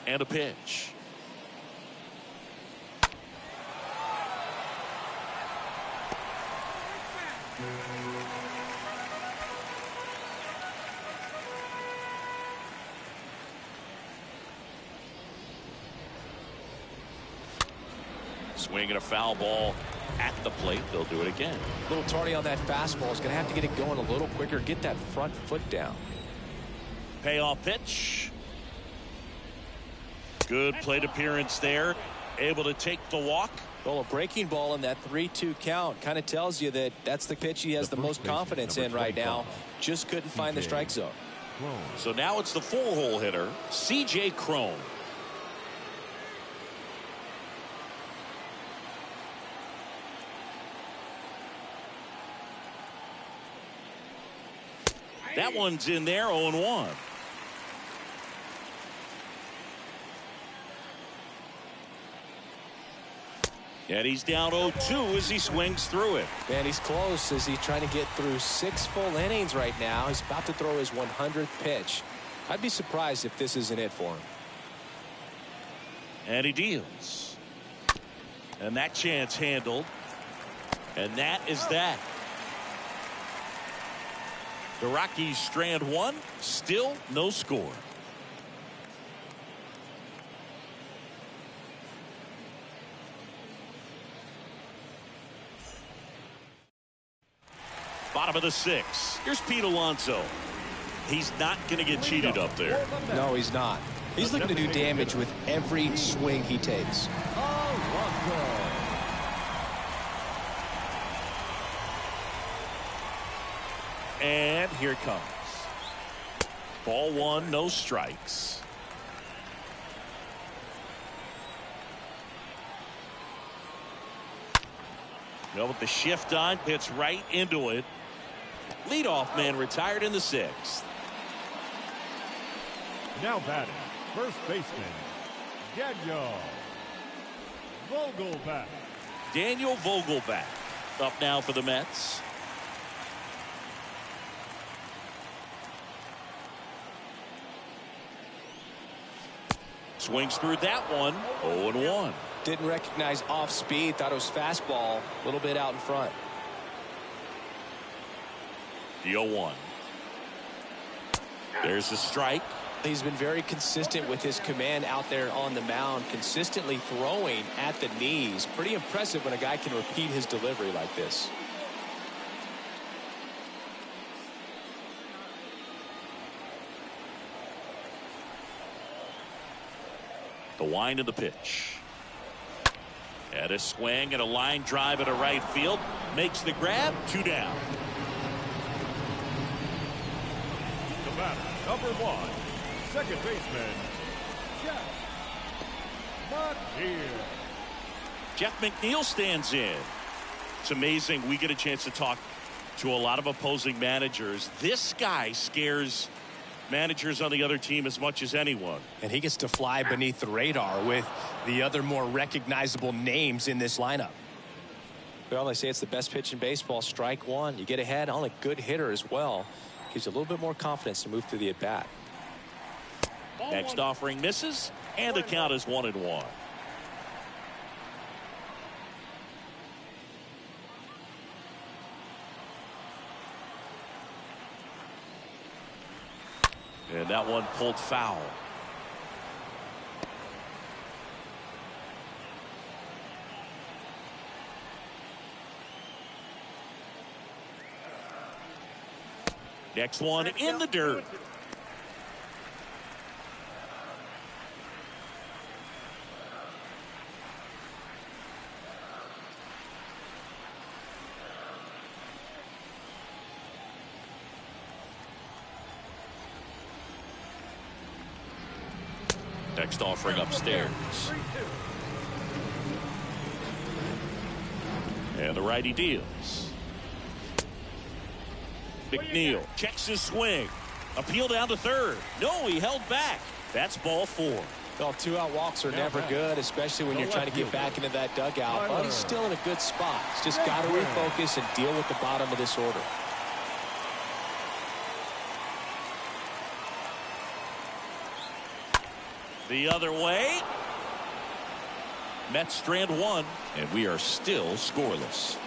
S1: And a pitch. Swinging a foul ball at the plate. They'll do it again.
S3: A little tardy on that fastball. Is going to have to get it going a little quicker. Get that front foot down.
S1: Payoff pitch. Good plate appearance there. Able to take the walk.
S3: Well, a breaking ball in that 3-2 count kind of tells you that that's the pitch he has the most confidence in right now. Just couldn't find the strike zone.
S1: So now it's the 4-hole hitter, C.J. Cron. That one's in there, 0-1. And he's down 0-2 as he swings through it.
S3: Man, he's close as he's trying to get through 6 full innings right now. He's about to throw his 100th pitch. I'd be surprised if this isn't it for him.
S1: And he deals. And that chance handled. And that is that. The Rockies strand one. Still no score. Bottom of the 6th. Here's Pete Alonso. He's not going to get cheated up there.
S3: No, he's not. He's looking to do damage with every swing he takes.
S1: And here it comes. Ball 1, no strikes. Well, with the shift on, hits right into it. Leadoff man retired in the 6th.
S2: Now batting, first baseman, Daniel Vogelbach.
S1: Daniel Vogelbach up now for the Mets. Swings through that one. 0-1.
S3: Didn't recognize off speed. Thought it was fastball. A little bit out in front.
S1: The 0-1. There's the strike.
S3: He's been very consistent with his command out there on the mound, consistently throwing at the knees. Pretty impressive when a guy can repeat his delivery like this.
S1: The wind of the pitch. At a swing and a line drive at a right field. Makes the grab. 2 down.
S2: The batter, number 1, second baseman,
S1: Jeff McNeil stands in. It's amazing. We get a chance to talk to a lot of opposing managers. This guy scares managers on the other team as much as anyone.
S3: And he gets to fly beneath the radar with the other more recognizable names in this lineup. Well, they say it's the best pitch in baseball. Strike one. You get ahead on a good hitter as well. Gives you a little bit more confidence to move through the at-bat.
S1: Next offering misses, and the count is 1-1. And that one pulled foul. Next one in the dirt. Next offering upstairs. And the righty deals. McNeil checks his swing. Appeal down to third. No, he held back. That's ball 4.
S3: Well, 2-out walks are never good, especially when you're trying to get back into that dugout. But he's still in a good spot. He's just got to refocus and deal with the bottom of this order.
S1: The other way. Mets strand one, and we are still scoreless.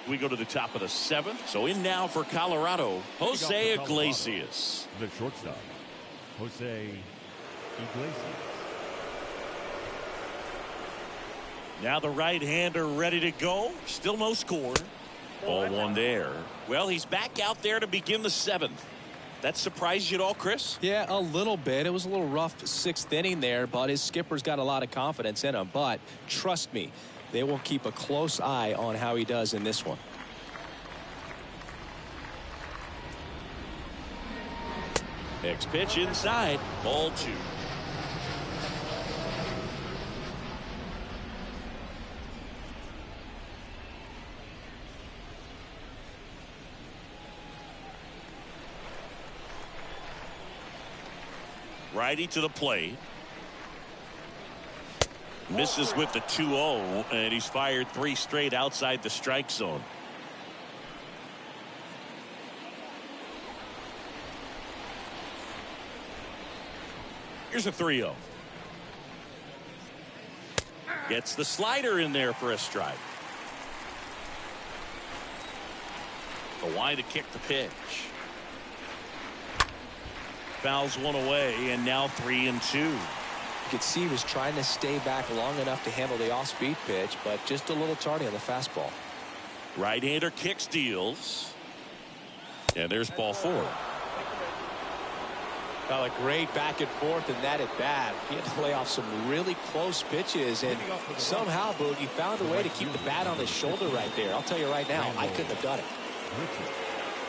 S1: We go to the top of the 7th. So in now for Colorado, Jose Iglesias.
S2: The shortstop, Jose Iglesias.
S1: Now the right-hander ready to go. Still no score. Ball 1 there. Well, he's back out there to begin the 7th. That surprised you at all, Chris?
S3: Yeah, a little bit. It was a little rough 6th inning there, but his skipper's got a lot of confidence in him. But trust me, they will keep a close eye on how he does in this one.
S1: Next pitch inside. Ball 2. Righty to the plate. Misses with the 2-0, and he's fired 3 straight outside the strike zone. Here's a 3-0. Gets the slider in there for a strike. The line to kick the pitch. Fouls one away, and now 3-2.
S3: You could see he was trying to stay back long enough to handle the off-speed pitch, but just a little tardy on the fastball.
S1: Right-hander kicks, deals. And there's ball 4.
S3: Well, a great back and forth in that at bat. He had to lay off some really close pitches, and somehow Boogie found a way to keep the bat on his shoulder right there. I'll tell you right now, I couldn't have done it.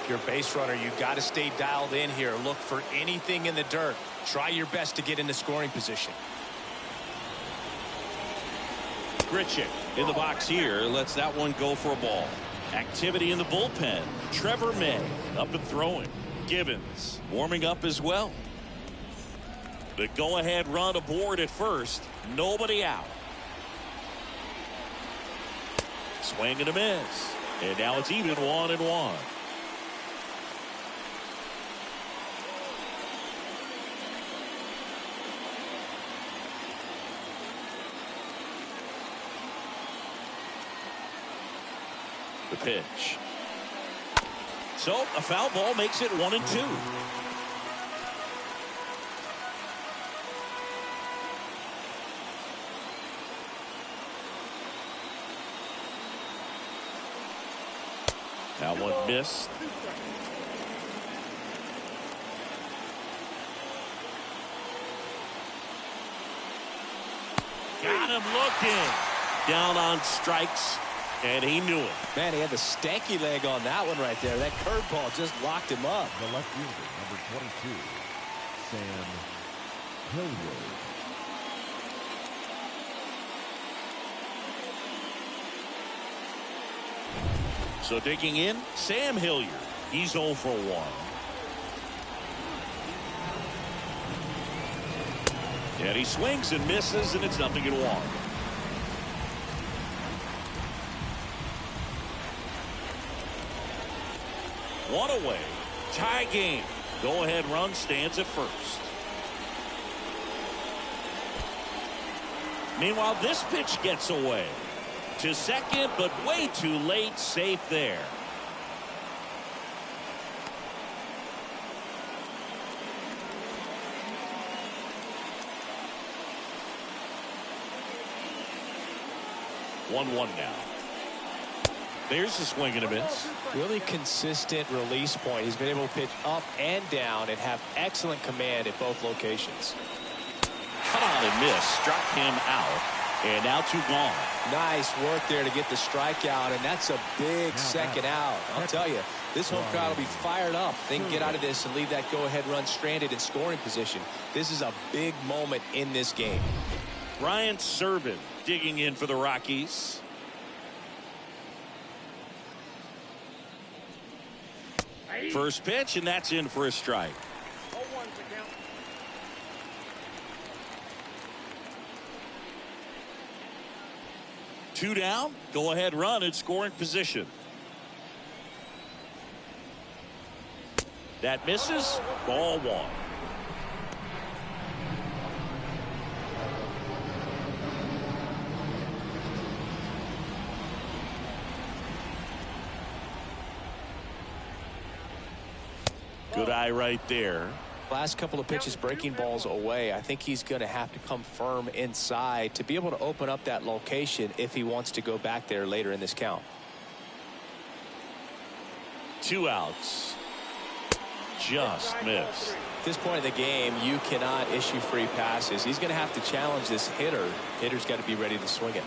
S3: If you're a base runner, you got to stay dialed in here. Look for anything in the dirt. Try your best to get into scoring position.
S1: Grichuk in the box here lets that one go for a ball. Activity in the bullpen. Trevor May up and throwing. Givens warming up as well. The go-ahead run aboard at first. Nobody out. Swing and a miss. And now it's even 1-1. The pitch. So a foul ball makes it 1-2. That one missed. Got him looking. Down on strikes, and he knew it.
S3: Man, he had the stanky leg on that one right there. That curveball just locked him up.
S2: The left fielder, number 22, Sam Hilliard.
S1: So digging in, Sam Hilliard. He's 0 for 1. And he swings and misses, and it's 0-1. One away. Tie game. Go-ahead run stands at first. Meanwhile, this pitch gets away. To second, but way too late. Safe there. One now. There's a swing and a miss.
S3: Really consistent release point. He's been able to pitch up and down and have excellent command at both locations.
S1: Cut on and miss. Struck him out. And now 2 gone.
S3: Nice work there to get the strikeout, and that's a big second out. I'll tell you, this home crowd will be fired up. They can get out of this and leave that go-ahead run stranded in scoring position. This is a big moment in this game.
S1: Brian Serven digging in for the Rockies. First pitch, and that's in for a strike. 2 down. Go ahead run in scoring position. That misses. Ball 1. Good eye right there.
S3: Last couple of pitches breaking balls away. I think he's going to have to come firm inside to be able to open up that location if he wants to go back there later in this count.
S1: 2 outs. Just missed.
S3: At this point in the game, you cannot issue free passes. He's going to have to challenge this hitter. Hitter's got to be ready to swing it.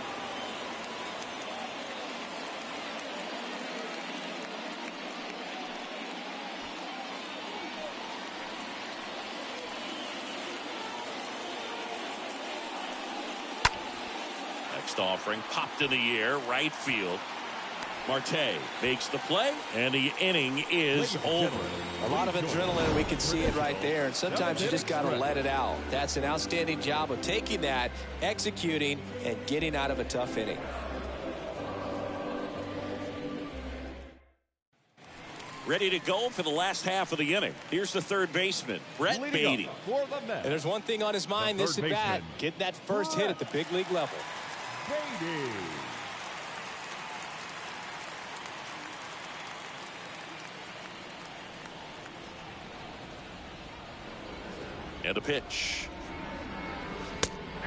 S1: Offering popped in the air, right field. Marte makes the play, and the inning is over.
S3: A lot of adrenaline, we can see it right there, and sometimes you just got to let it out. That's an outstanding job of taking that, executing, and getting out of a tough inning.
S1: ready to go for the last half of the inning. Here's the third baseman, Brett Beatty.
S3: And there's one thing on his mind this at bat, getting that first hit at the big league level.
S2: Beatty.
S1: And a pitch.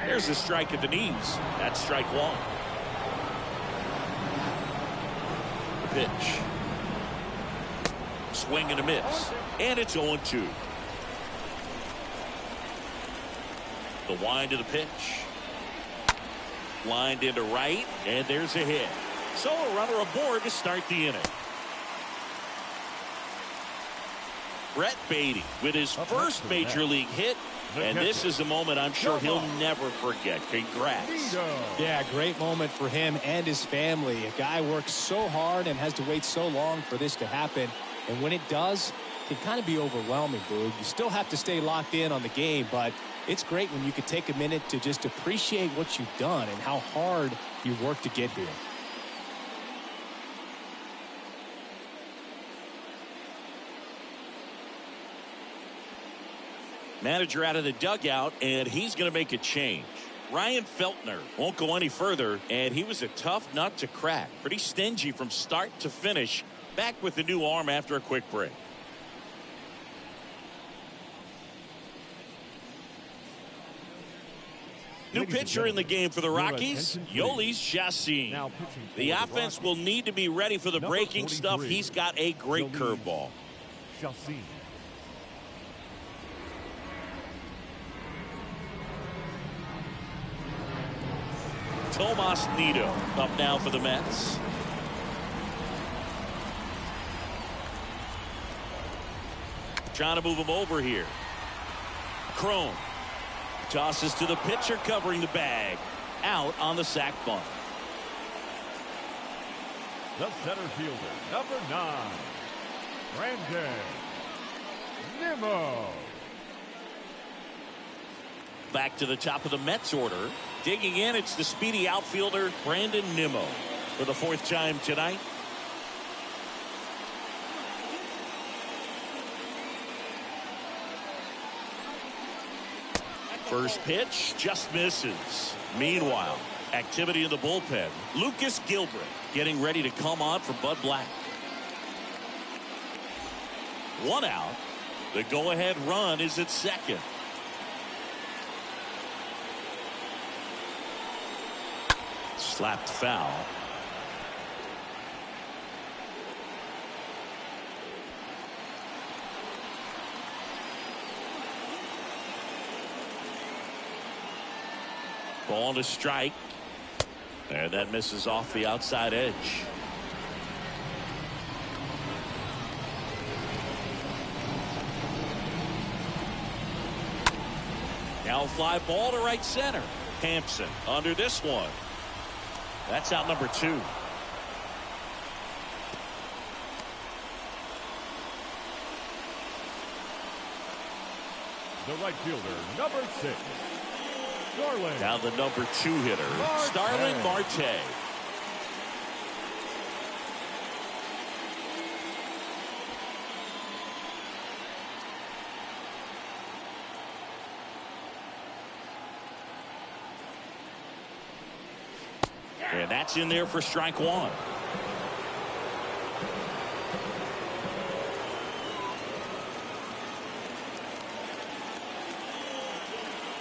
S1: There's a strike at the knees. That's strike one. The pitch. Swing and a miss. And it's 0-2. The wind of the pitch. Lined into right. And there's a hit. So a runner aboard to start the inning. Brett Beatty with his first major league hit. And this is a moment I'm sure he'll never forget. Congrats.
S3: Yeah, great moment for him and his family. A guy works so hard and has to wait so long for this to happen. And when it does, it can kind of be overwhelming, Boog. You still have to stay locked in on the game, but it's great when you could take a minute to just appreciate what you've done and how hard you've worked to get here.
S1: Manager out of the dugout, and he's going to make a change. Ryan Feltner won't go any further, and he was a tough nut to crack. Pretty stingy from start to finish. Back with the new arm after a quick break. New pitcher in the game for the Rockies, Yolis Chassin. The offense will need to be ready for the breaking stuff. He's got a great curveball.
S2: Chassin.
S1: Tomas Nido up now for the Mets. Trying to move him over here. Crone tosses to the pitcher covering the bag. Out on the sac bunt.
S2: The center fielder, number 9, Brandon Nimmo.
S1: Back to the top of the Mets order. Digging in, it's the speedy outfielder, Brandon Nimmo, for the 4th time tonight. First pitch just misses. Meanwhile, activity in the bullpen. Lucas Gilbert getting ready to come on for Bud Black. 1 out. The go-ahead run is at second. Slapped foul. Ball to strike. And that misses off the outside edge. Now fly ball to right center. Hampson under this one. That's out number 2.
S2: The right fielder, number 6, Starling.
S1: Now the number 2 hitter, Starling Marte. And that's in there for strike 1.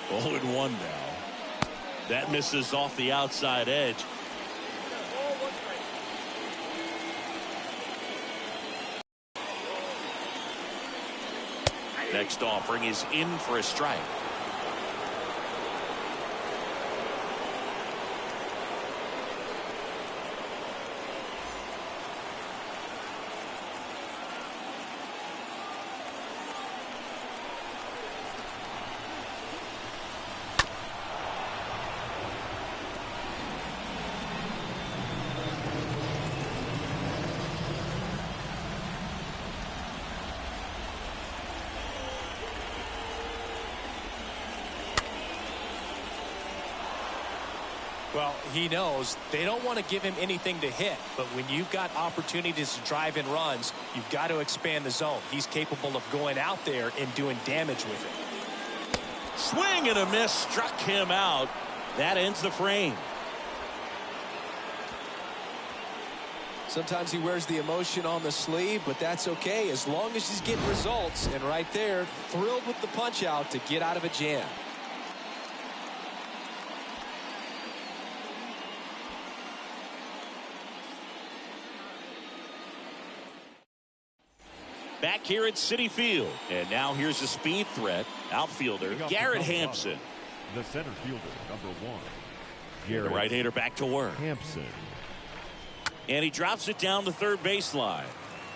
S1: Oh, and 1 now. That misses off the outside edge. Next offering is in for a strike.
S3: Well, he knows they don't want to give him anything to hit, but when you've got opportunities to drive in runs, you've got to expand the zone. He's capable of going out there and doing damage with it.
S1: Swing and a miss, struck him out. That ends the frame.
S3: Sometimes he wears the emotion on the sleeve, but that's okay as long as he's getting results. And right there, thrilled with the punch out to get out of a jam.
S1: Back here at Citi Field. And now here's a speed threat. Outfielder Garrett Hampson.
S2: The center fielder, number 1.
S1: The right-hander back to work.
S2: Hampson.
S1: And he drops it down the third baseline.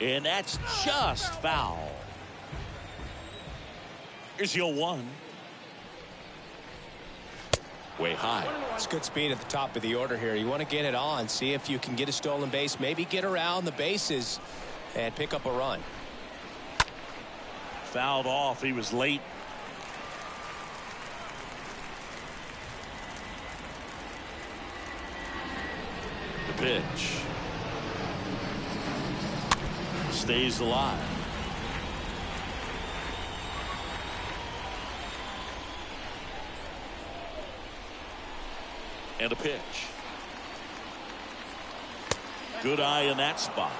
S1: And that's just foul. Here's the 0-1. Way high.
S3: It's good speed at the top of the order here. You want to get it on, see if you can get a stolen base, maybe get around the bases and pick up a run.
S1: Fouled off. He was late. The pitch. Stays alive. And a pitch. Good eye in that spot.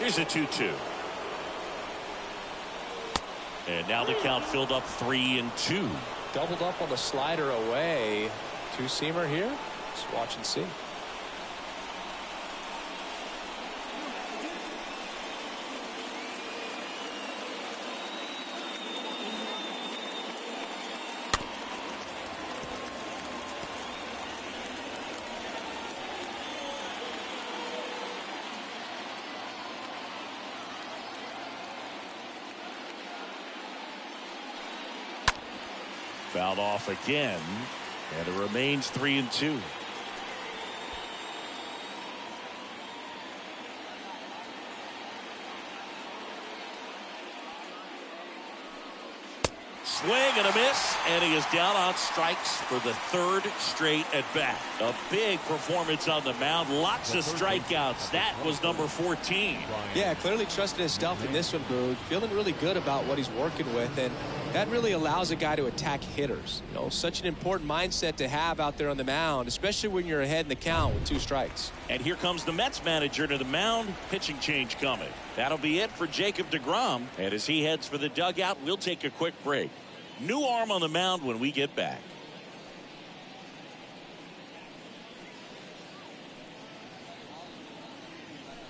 S1: Here's a 2-2. And now the count filled up 3-2.
S3: Doubled up on the slider away. Two-seamer here. Just watch and see.
S1: Fouled off again, and it remains 3-2. Swing and a miss, and he is down on strikes for the third straight at bat. A big performance on the mound. Lots of strikeouts. That was number 14.
S3: Yeah, clearly trusting his stuff in this one, Boog. Feeling really good about what he's working with, and that really allows a guy to attack hitters. You know, such an important mindset to have out there on the mound, especially when you're ahead in the count with 2 strikes.
S1: And here comes the Mets manager to the mound. Pitching change coming. That'll be it for Jacob deGrom. And as he heads for the dugout, we'll take a quick break. New arm on the mound when we get back.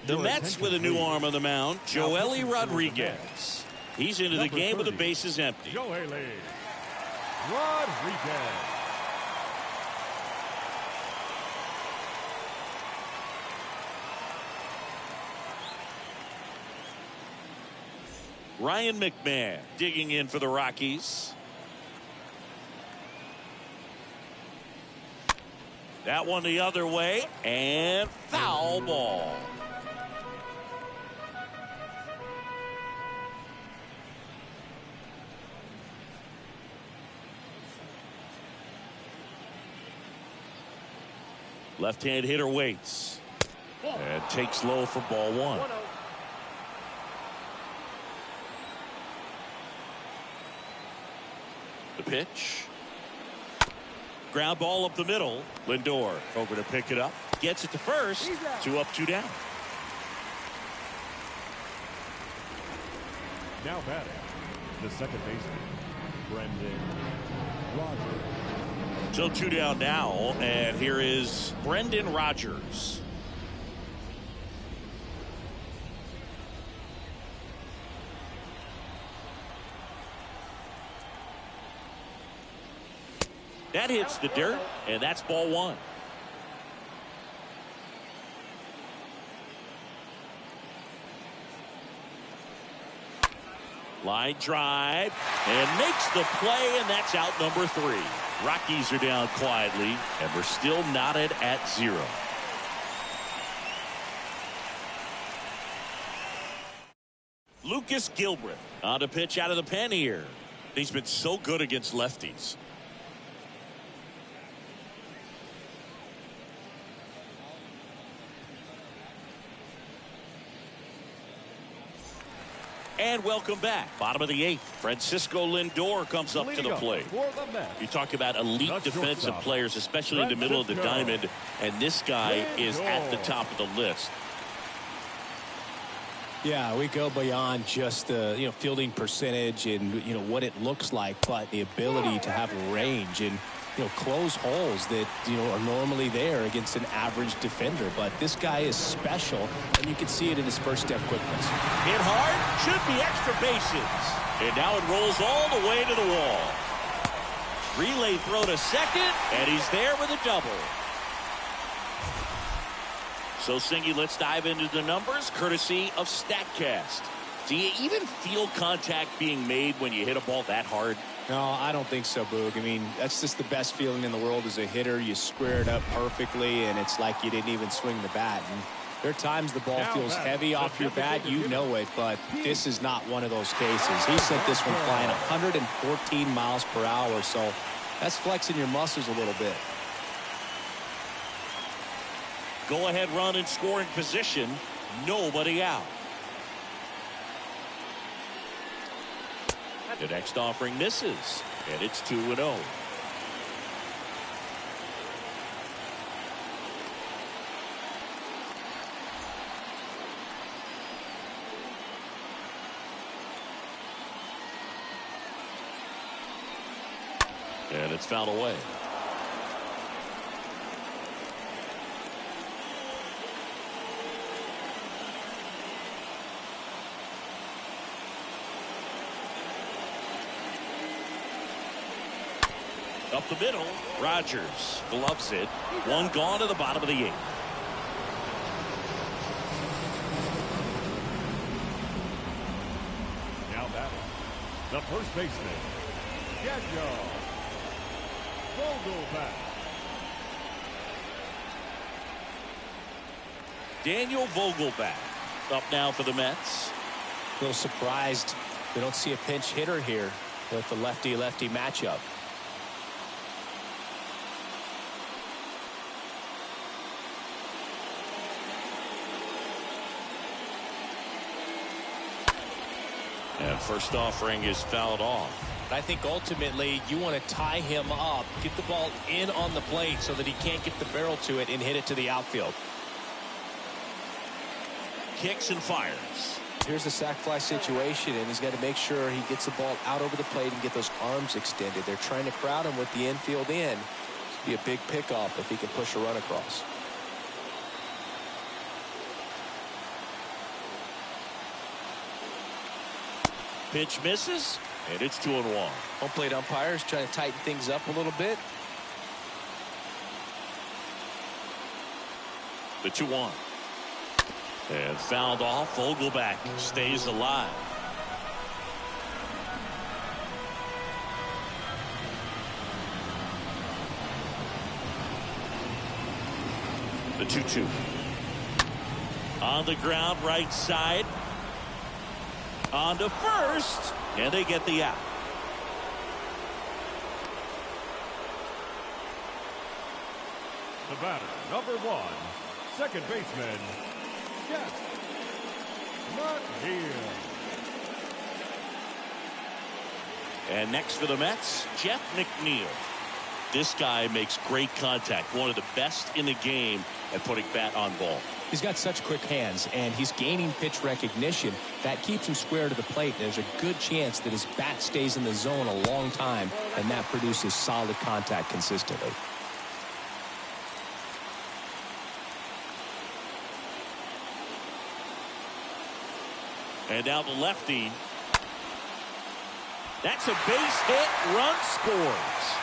S1: The Mets with a new arm on the mound, Joely Rodriguez. He's into the game with the bases empty.
S2: Joely Rodriguez.
S1: Ryan McMahon digging in for the Rockies. That one the other way, and foul ball. Left-hand hitter waits and takes low for ball 1. The pitch. Ground ball up the middle. Lindor over to pick it up. Gets it to first. 2 up, 2 down.
S2: Now batting, the second baseman, Brendan Rodgers.
S1: So 2 down now, and here is Brendan Rodgers. That hits the dirt, and that's ball 1. Line drive, and makes the play, and that's out number 3. Rockies are down quietly, and we're still knotted at 0. Lucas Gilbreth on to pitch out of the pen here. He's been so good against lefties. And welcome back. Bottom of the 8th. Francisco Lindor comes up to the plate. You talk about elite defensive players, especially in the middle of the diamond, and this guy is at the top of the list.
S3: Yeah, we go beyond just the fielding percentage and what it looks like, but the ability to have range and close holes that are normally there against an average defender. But this guy is special, and you can see it in his first step quickness.
S1: Hit hard, should be extra bases, and now it rolls all the way to the wall. Relay throw to second, and he's there with a double. So, Singy, let's dive into the numbers, courtesy of StatCast. Do you even feel contact being made when you hit a ball that hard?
S3: No, I don't think so, Boog. I mean, that's just the best feeling in the world as a hitter. You square it up perfectly, and it's like you didn't even swing the bat. And there are times the ball feels heavy off your bat. You know it, but this is not one of those cases. He sent this one flying 114 miles per hour, so that's flexing your muscles a little bit.
S1: Go-ahead run in scoring position. Nobody out. The next offering misses, and it's 2-0. And it's fouled away. Up the middle, Rogers gloves it. One gone to the bottom of the 8th.
S2: Now batting, the first baseman, Daniel Vogelbach.
S1: Daniel Vogelbach up now for the Mets.
S3: A little surprised we don't see a pinch hitter here with the lefty-lefty matchup.
S1: And first offering is fouled off.
S3: I think ultimately you want to tie him up, get the ball in on the plate so that he can't get the barrel to it and hit it to the outfield.
S1: Kicks and fires.
S3: Here's a sac fly situation, and he's got to make sure he gets the ball out over the plate and get those arms extended. They're trying to crowd him with the infield in. It'd be a big pickoff if he can push a run across.
S1: Pitch misses, and it's 2-1.
S3: Home plate umpires trying to tighten things up a little bit.
S1: The 2-1. And fouled off. Vogelbach stays alive. The 2-2. On the ground, right side. On to first, and they get the out.
S2: The batter, number 1, second baseman, Jeff McNeil.
S1: And next for the Mets, Jeff McNeil. This guy makes great contact, one of the best in the game at putting bat on ball.
S3: He's got such quick hands, and he's gaining pitch recognition. That keeps him square to the plate. There's a good chance that his bat stays in the zone a long time, and that produces solid contact consistently.
S1: And now the lefty. That's a base hit. Run scores.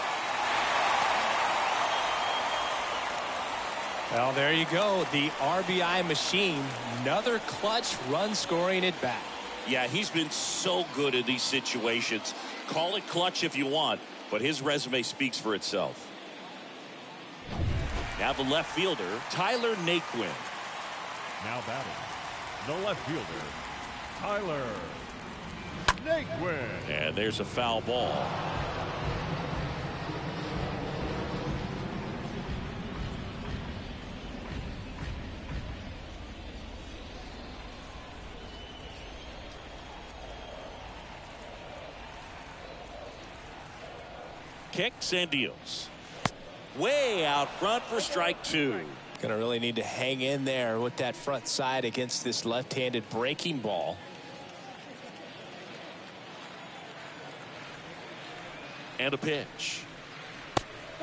S3: Well, there you go. The RBI machine. Another clutch run scoring at bat.
S1: Yeah, he's been so good in these situations. Call it clutch if you want, but his resume speaks for itself. Now the left fielder, Tyler Naquin.
S2: Now batting, the left fielder, Tyler
S1: And there's a foul ball. Kicks and deals. Way out front for strike two.
S3: Gonna really need to hang in there with that front side against this left-handed breaking ball.
S1: And a pitch.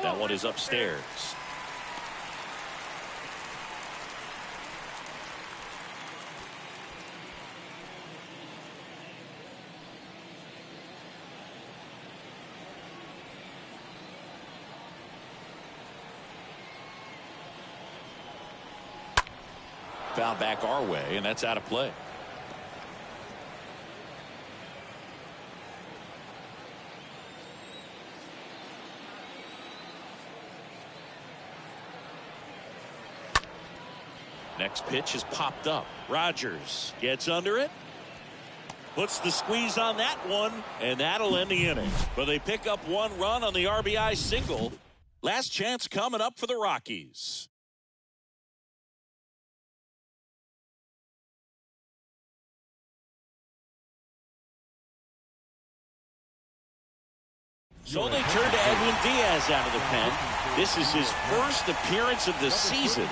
S1: That one is upstairs. Foul back our way, and that's out of play. Next pitch is popped up. Rogers gets under it. Puts the squeeze on that one, and that'll end the inning. But they pick up one run on the RBI single. Last chance coming up for the Rockies. So they turn to Edwin Diaz out of the pen. This is his first appearance of the season.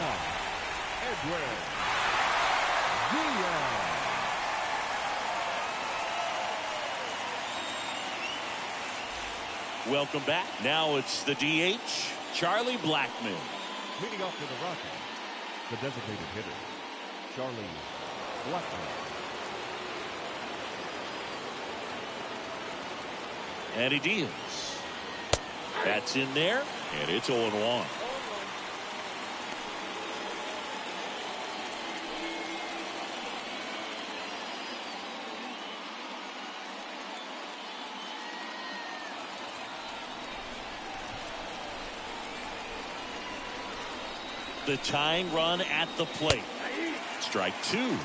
S1: Welcome back. Now it's the DH, Charlie Blackmon.
S2: Leading off for the Rockies, the designated hitter, Charlie Blackmon.
S1: And he deals. That's in there, and it's 0-1. The tying run at the plate. Strike two.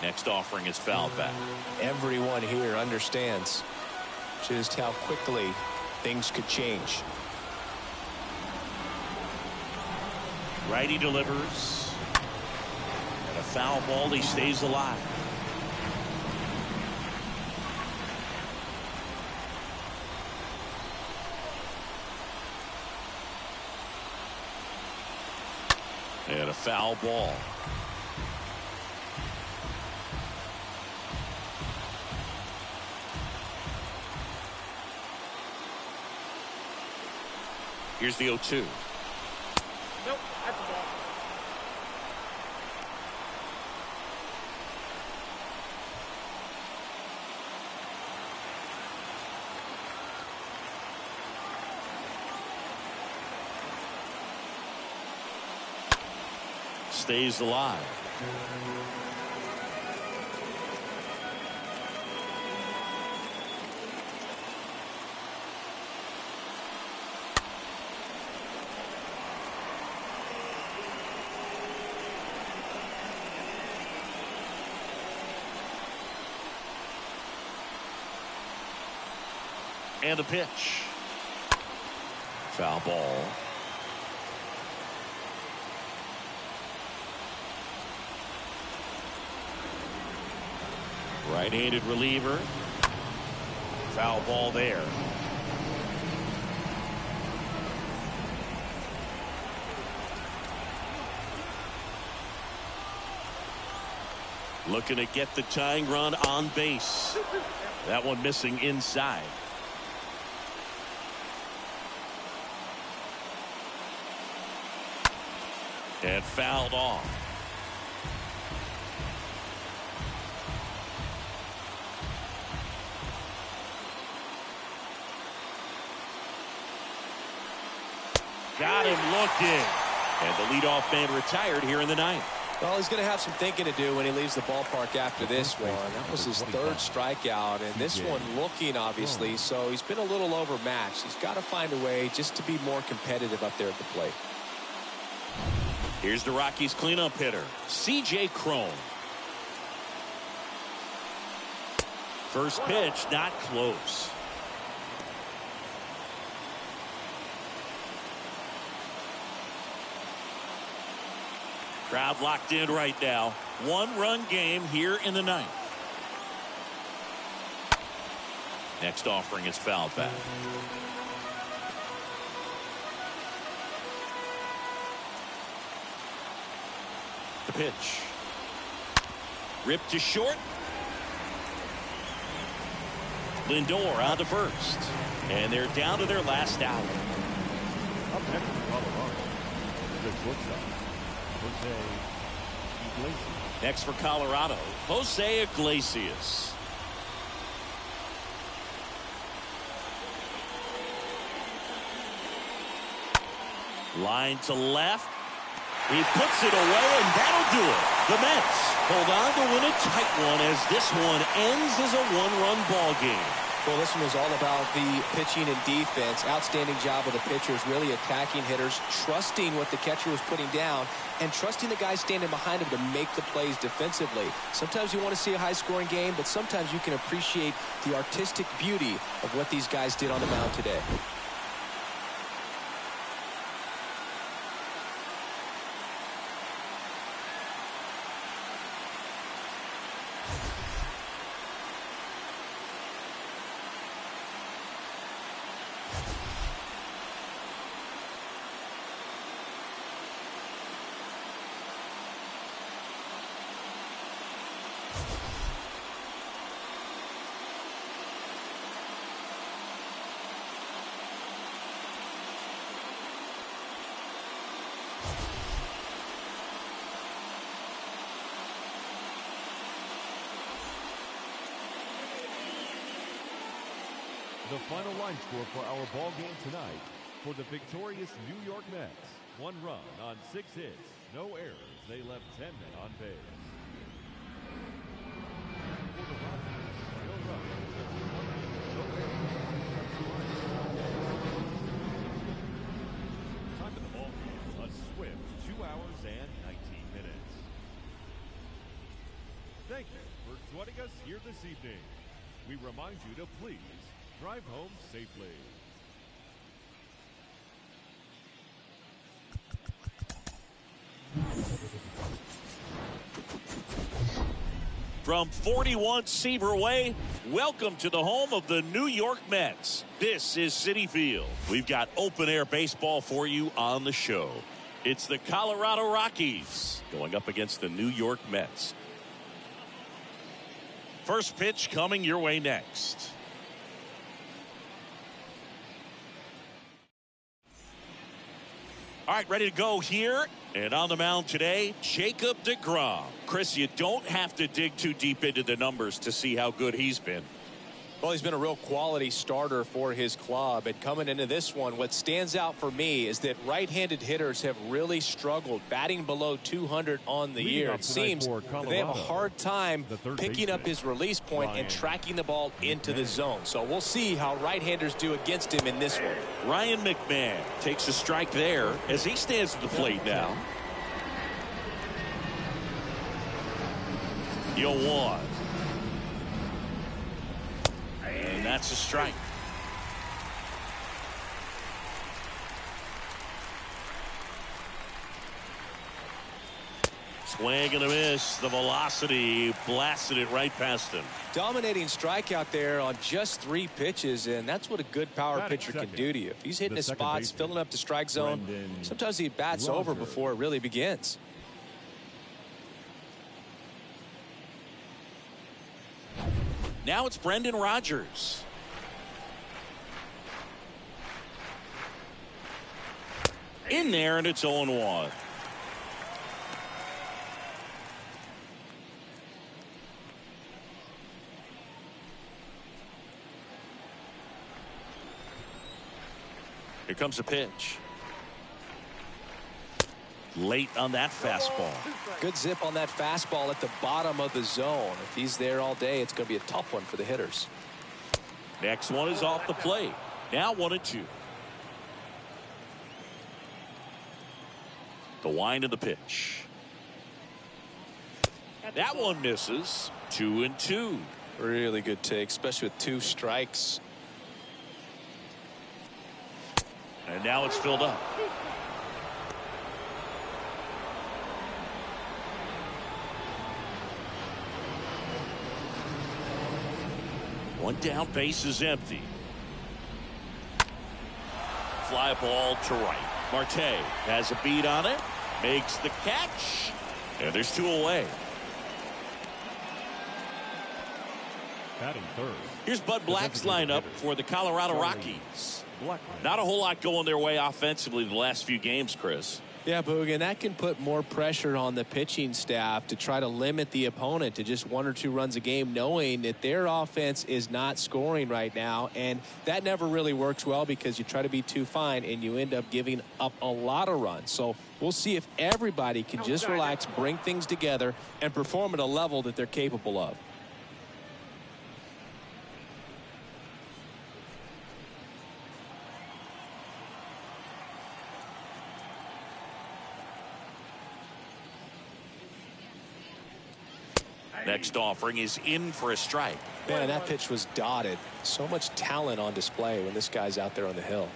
S1: Next offering is fouled back.
S3: Everyone here understands just how quickly things could change.
S1: Righty delivers. And a foul ball. He stays alive. And a foul ball. Here's the 0-2.
S4: Nope, that's a ball.
S1: Stays alive. And a pitch. Foul ball. Right-handed reliever. Foul ball there. Looking to get the tying run on base. That one missing inside. And fouled off. Got him looking. And the leadoff man retired here in the ninth.
S3: Well, he's going to have some thinking to do when he leaves the ballpark after this one. That was his third strikeout, and this one looking, obviously, so he's been a little overmatched. He's got to find a way just to be more competitive up there at the plate.
S1: Here's the Rockies cleanup hitter, C.J. Cron. First pitch, not close. Crowd locked in right now. One-run game here in the ninth. Next offering is fouled back. The pitch. Ripped to short. Lindor out to first. And they're down to their last out.
S2: Up next in Colorado, the shortstop, Jose Iglesias.
S1: Next for Colorado, Jose Iglesias. Line to left. He puts it away, and that'll do it. The Mets hold on to win a tight one as this one ends as a one-run ball game.
S3: Well, this one was all about the pitching and defense. Outstanding job of the pitchers, really attacking hitters, trusting what the catcher was putting down, and trusting the guys standing behind him to make the plays defensively. Sometimes you want to see a high-scoring game, but sometimes you can appreciate the artistic beauty of what these guys did on the mound today.
S2: The final line score for our ball game tonight for the victorious New York Mets. 1 run on 6 hits, no errors. They left 10 men on base. For the Rockies, no runs, just 1 hit, no errors. Time of the ball game, a swift 2 hours and 19 minutes. Thank you for joining us here this evening. We remind you to please drive home safely.
S1: From 41 Seaver Way, welcome to the home of the New York Mets. This is Citi Field. We've got open-air baseball for you on the show. It's the Colorado Rockies going up against the New York Mets. First pitch coming your way next. All right, ready to go here. And on the mound today, Jacob deGrom. Chris, you don't have to dig too deep into the numbers to see how good he's been.
S3: Well, he's been a real quality starter for his club. And coming into this one, what stands out for me is that right-handed hitters have really struggled, batting below 200 on the year. It seems they have a hard time picking up his release point and tracking the ball into the zone. So we'll see how right-handers do against him in this one.
S1: Ryan McMahon takes a strike there as he stands at the plate now. 0-1. And that's a strike. Swing and a miss. The velocity blasted it right past him.
S3: Dominating strikeout there on just 3 pitches, and that's what a good power pitcher can do to you. If he's hitting his spots, filling up the strike zone, sometimes he bats over before it really begins.
S1: Now it's Brendan Rodgers. In there, and it's 0-1. Here comes a pitch. late on that fastball.
S3: Good zip on that fastball at the bottom of the zone. If he's there all day, it's going to be a tough one for the hitters.
S1: Next one is off the plate. Now 1-2. The wind of the pitch. That one misses. 2-2.
S3: Really good take, especially with 2 strikes.
S1: And now it's filled up. One down, base is empty. Fly ball to right. Marte has a beat on it, makes the catch, and there's 2 away.
S2: Batting third.
S1: Here's Bud Black's lineup for the Colorado Rockies. Not a whole lot going their way offensively the last few games, Chris.
S3: Yeah, Boog, and that can put more pressure on the pitching staff to try to limit the opponent to just 1 or 2 runs a game, knowing that their offense is not scoring right now. And that never really works well because you try to be too fine and you end up giving up a lot of runs. So we'll see if everybody can just relax, bring things together, and perform at a level that they're capable of.
S1: Next offering is in for a strike.
S3: Man, that pitch was dotted. So much talent on display when this guy's out there on the hill.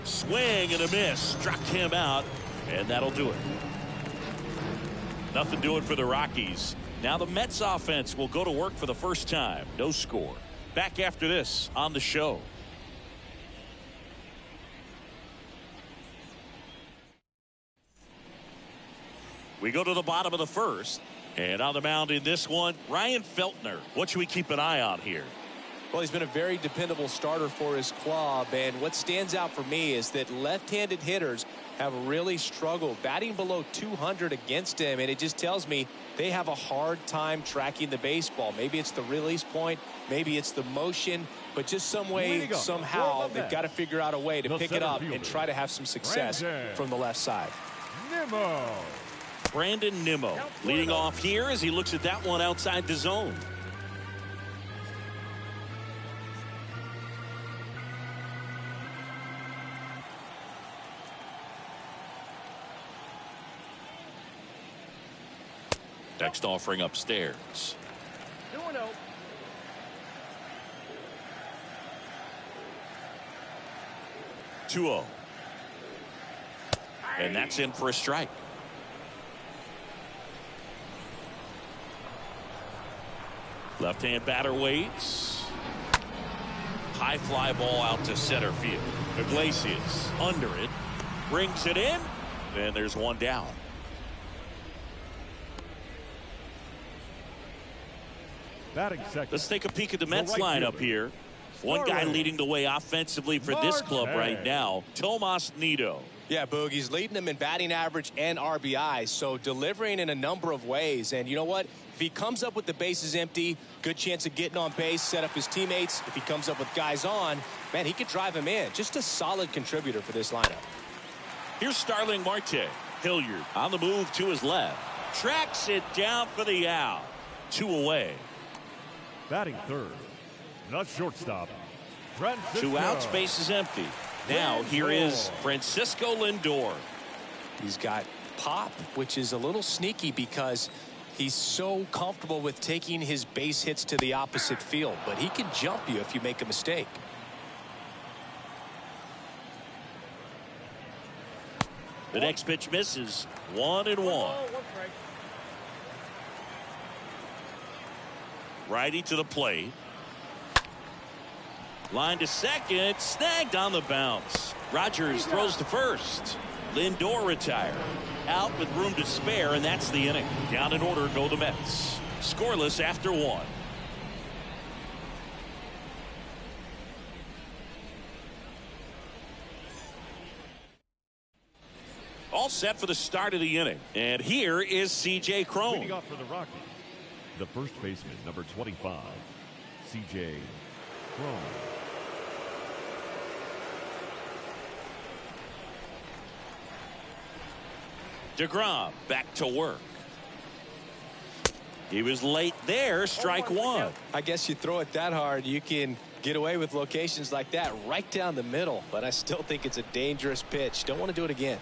S1: Swing and a miss. Struck him out, and that'll do it. Nothing doing for the Rockies. Now the Mets offense will go to work for the first time. No score. Back after this on the show. We go to the bottom of the first. And on the mound in this one, Ryan Feltner. What should we keep an eye on here?
S3: Well, he's been a very dependable starter for his club, and what stands out for me is that left-handed hitters have really struggled batting below 200 against him, and it just tells me they have a hard time tracking the baseball. Maybe it's the release point, maybe it's the motion, but just some way, somehow, they've got to figure out a way to pick it up and try to have some success from the left side.
S2: Nimmo.
S1: Brandon Nimmo leading off here as he looks at that one outside the zone. Next offering upstairs.
S4: 2-0.
S1: And that's in for a strike. Left-hand batter waits. High fly ball out to center field. Iglesias under it. Brings it in. And there's one down.
S2: Batting second.
S1: Let's take a peek at the Mets lineup here. One guy leading the way offensively for this club right now, Tomas Nido.
S3: Yeah, Boog, he's leading them in batting average and RBI, so delivering in a number of ways. And you know what? If he comes up with the bases empty, good chance of getting on base, set up his teammates. If he comes up with guys on, man, he could drive them in. Just a solid contributor for this lineup.
S1: Here's Starling Marte. Hilliard on the move to his left. Tracks it down for the out. 2 away.
S2: Batting third. The shortstop. Francisco.
S1: 2 outs, base is empty. Now here is Francisco Lindor.
S3: He's got pop, which is a little sneaky because he's so comfortable with taking his base hits to the opposite field, but he can jump you if you make a mistake.
S1: The next pitch misses. 1-1. Righty to the plate. Line to second. Snagged on the bounce. Rogers throws to first. Lindor retired. Out with room to spare, and that's the inning. Down in order go the Mets. Scoreless after 1. all set for the start of the inning. And here is C.J. Cron.
S2: Leading off for the Rockies, the first baseman, number 25, C.J. Cron.
S1: DeGrom back to work. He was late there. Strike one.
S3: I guess you throw it that hard, you can get away with locations like that right down the middle. But I still think it's a dangerous pitch. Don't want to do it again.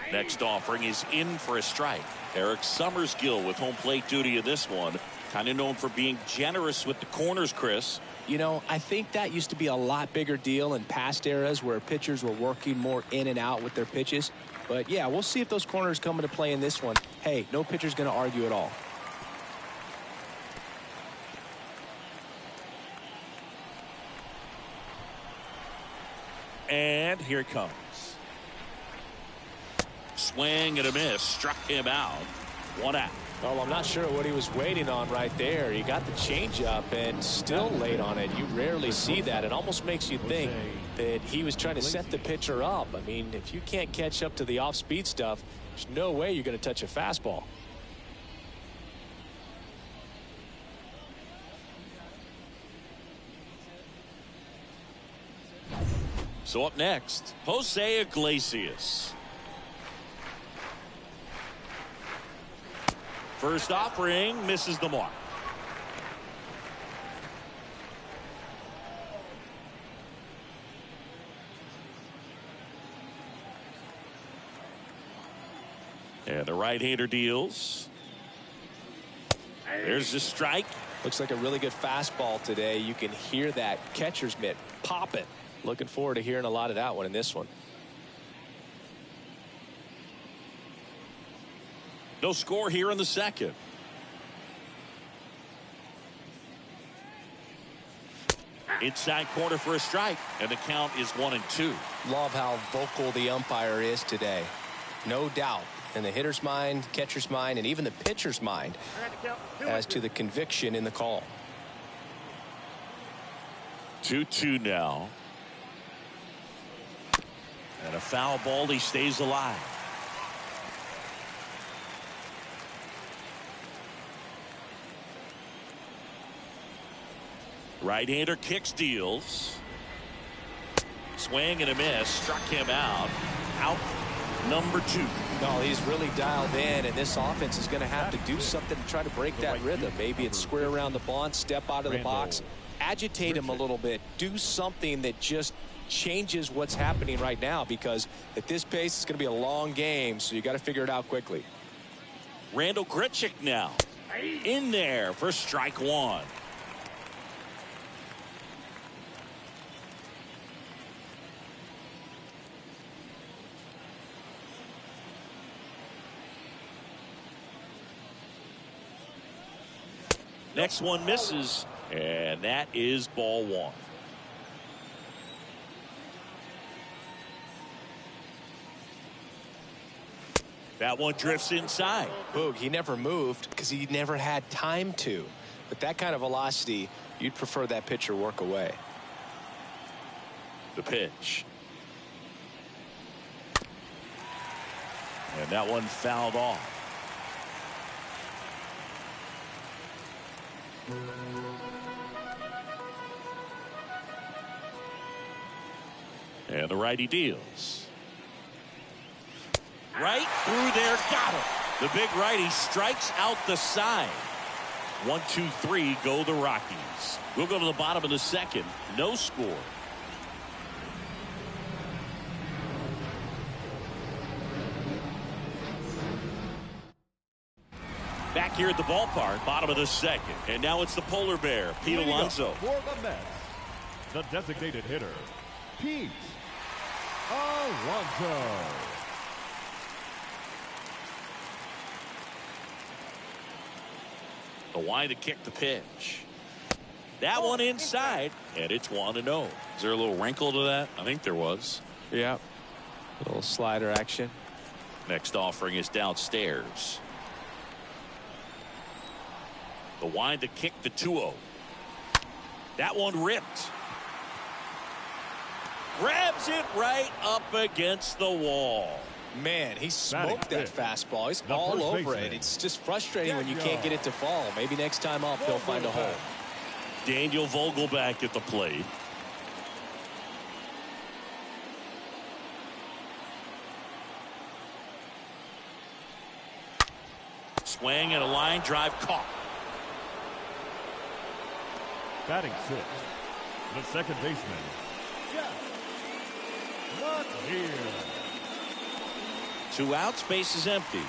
S1: Next offering is in for a strike. Eric Summersgill with home plate duty in this one. Kind of known for being generous with the corners, Chris.
S3: You know, I think that used to be a lot bigger deal in past eras where pitchers were working more in and out with their pitches. But yeah, we'll see if those corners come into play in this one. Hey, no pitcher's going to argue at all.
S1: And here it comes. Swing and a miss. Struck him out. One out.
S3: Well, I'm not sure what he was waiting on right there. He got the changeup and still late on it. You rarely see that. It almost makes you think that he was trying to set the pitcher up. I mean, if you can't catch up to the off-speed stuff, there's no way you're going to touch a fastball.
S1: So up next, Jose Iglesias. First offering misses the mark. And the right-hander deals. There's the strike.
S3: Looks like a really good fastball today. You can hear that catcher's mitt popping. Looking forward to hearing a lot of that one in this one.
S1: No score here in the second. Inside corner for a strike, and the count is 1-2.
S3: Love how vocal the umpire is today. No doubt in the hitter's mind, catcher's mind, and even the pitcher's mind as to the conviction in the call.
S1: 2-2 now. And a foul ball. He stays alive. Right-hander kicks, deals. Swing and a miss. Struck him out. Out number 2.
S3: No, he's really dialed in, and this offense is going to have to do something to try to break that rhythm. Maybe it's square around the bunt, step out of the box, agitate him a little bit, do something that just changes what's happening right now, because at this pace it's going to be a long game, so you got to figure it out quickly.
S1: Randall Grichuk now in there for strike one. Next one misses, and that is ball one. That one drifts inside.
S3: Boog, he never moved because he never had time to. But that kind of velocity, you'd prefer that pitcher work away.
S1: The pitch. And that one fouled off. And the righty deals. Right through there, got him. The big righty strikes out the side. 1-2-3 go the Rockies. We'll go to the bottom of the second. No score. Back here at the ballpark, bottom of the second. And now it's the polar bear, Pete Alonso.
S2: For the Mets, the designated hitter, Pete Alonso.
S1: The wind to kick the pitch. That one inside, and it's 1-0. Is there a little wrinkle to that? I think there was.
S3: Yeah. A little slider action.
S1: Next offering is downstairs. The wind to kick the 2-0. That one ripped. grabs it right up against the wall.
S3: Man, he smoked that fastball. He's all over it. It's just frustrating when you can't get it to fall. Maybe next time up he'll find a hole.
S1: Daniel Vogelback at the plate. Swing and a line drive caught.
S2: Batting sixth, the second baseman, Not here.
S1: 2 outs, base is empty.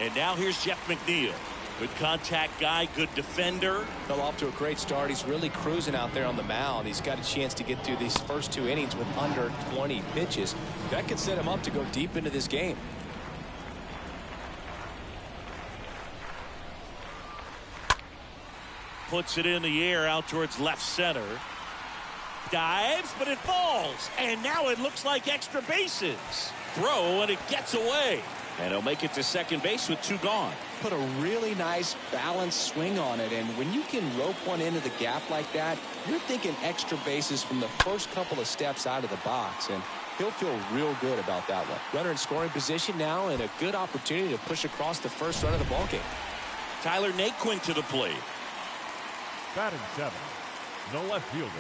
S1: And now here's Jeff McNeil. Good contact guy, good defender.
S3: Fell off to a great start. He's really cruising out there on the mound. He's got a chance to get through these first 2 innings with under 20 pitches. That could set him up to go deep into this game.
S1: Puts it in the air out towards left center. Dives, but it falls. And now it looks like extra bases. Throw, and it gets away. And he'll make it to second base with 2 gone.
S3: Put a really nice balanced swing on it. And when you can rope one into the gap like that, you're thinking extra bases from the first couple of steps out of the box. And he'll feel real good about that one. Runner in scoring position now, and a good opportunity to push across the first run of the ballgame.
S1: Tyler Naquin to the plate.
S2: Batting seventh, the left fielder,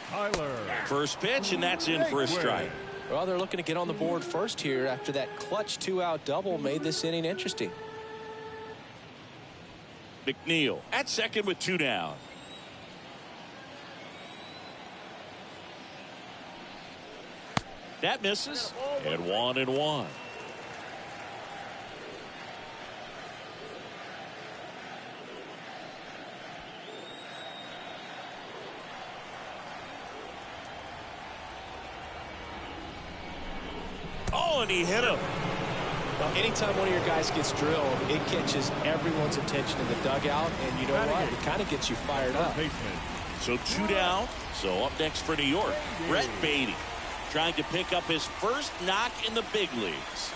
S2: Tyler.
S1: First pitch, and that's in for a strike.
S3: Well, they're looking to get on the board first here after that clutch 2-out double made this inning interesting.
S1: McNeil at second with 2 down. That misses. And 1-1. Oh, and he hit him.
S3: Well, anytime one of your guys gets drilled, it catches everyone's attention in the dugout, and you know what? It kind of gets you fired up.
S1: So 2 down. So up next for New York, Brett Beatty, trying to pick up his first knock in the big leagues.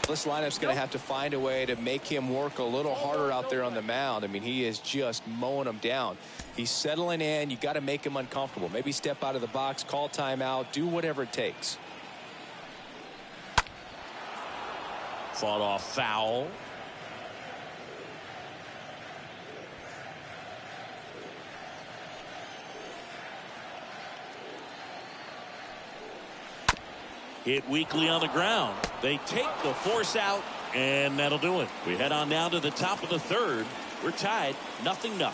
S3: This lineup's going to have to find a way to make him work a little harder out there on the mound. I mean, he is just mowing them down. He's settling in. You got to make him uncomfortable. Maybe step out of the box, call timeout, do whatever it takes.
S1: Fought off foul. Hit weakly on the ground. They take the force out, and that'll do it. We head on now to the top of the third. We're tied 0-0.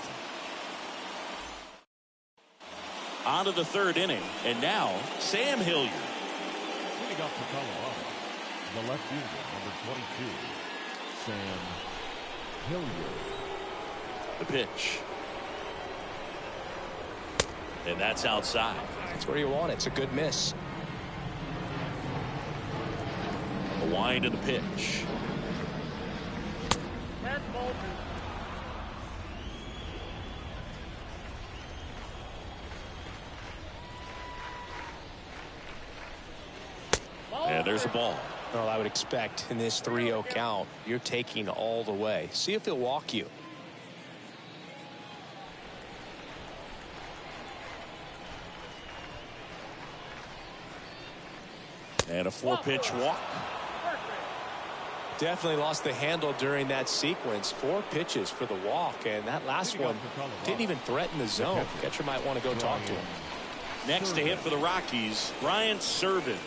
S1: On to the third inning, and now Sam Hilliard.
S2: Leading off for Colorado, the left fielder, number 22, Sam Hilliard.
S1: The pitch. And that's outside.
S3: That's where you want it. It's a good miss.
S1: The wind of the pitch.
S4: That's ball 2.
S1: And there's a ball.
S3: Well, I would expect in this 3-0 count, you're taking all the way. See if he'll walk you.
S1: And a 4-pitch walk.
S3: Definitely lost the handle during that sequence. 4 pitches for the walk, and that last one didn't even threaten the zone. Catcher might want to go talk to him.
S1: Next to hit for the Rockies, Ryan Serven.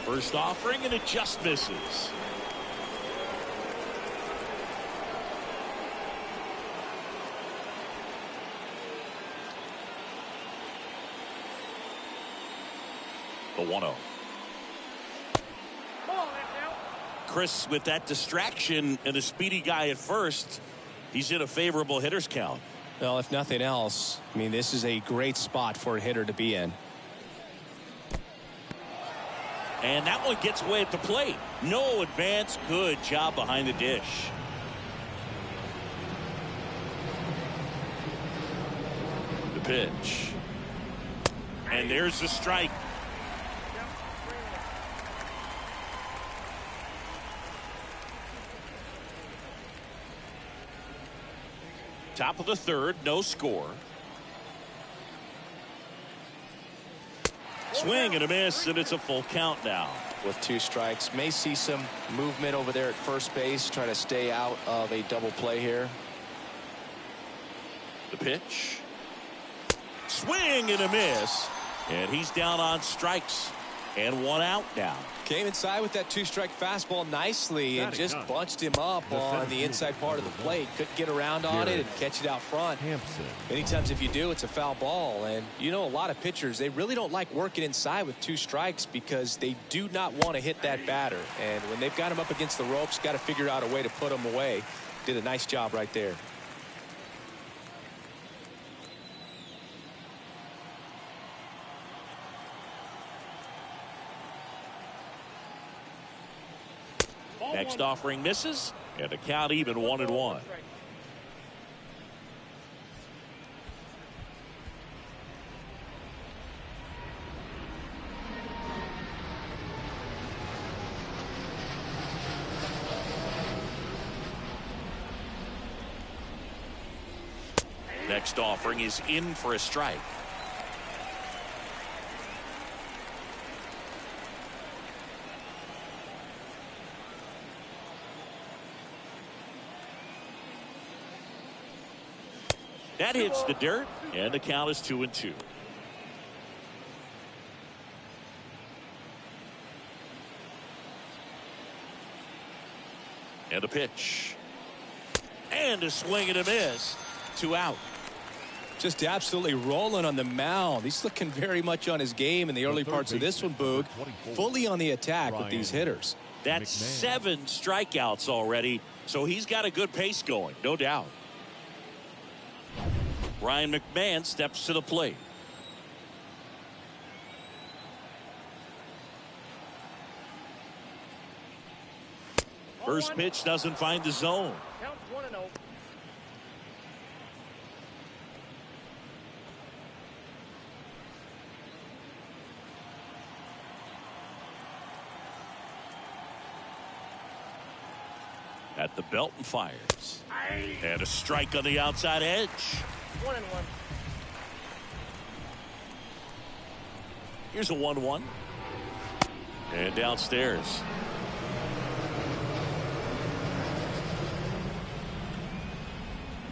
S1: First offering, and it just misses. The 1-0. Chris, with that distraction and a speedy guy at first, he's in a favorable hitter's count.
S3: Well, if nothing else, I mean, this is a great spot for a hitter to be in.
S1: And that one gets away at the plate. No advance. Good job behind the dish. The pitch. And there's the strike. Top of the third, no score. Swing and a miss, and it's a full count now.
S3: With 2 strikes, may see some movement over there at first base, try to stay out of a double play here.
S1: The pitch. Swing and a miss, and he's down on strikes, and 1 out now.
S3: Came inside with that 2-strike fastball nicely and just bunched him up on the inside part of the plate. Couldn't get around on it and catch it out front. Many times if you do, it's a foul ball. And you know, a lot of pitchers, they really don't like working inside with 2 strikes because they do not want to hit that batter. And when they've got him up against the ropes, got to figure out a way to put him away. Did a nice job right there.
S1: Next offering misses, and the count even 1-1. Next offering is in for a strike. That hits the dirt, and the count is 2-2. And a pitch. And a swing and a miss. 2 out.
S3: Just absolutely rolling on the mound. He's looking very much on his game in the early parts of this one, Boog. Fully on the attack with these hitters.
S1: That's 7 strikeouts already, so he's got a good pace going, no doubt. Ryan McMahon steps to the plate. First pitch doesn't find the zone.
S4: Count 1-0.
S1: At the belt and fires. And a strike on the outside edge.
S4: 1-1.
S1: Here's a 1-1. And downstairs.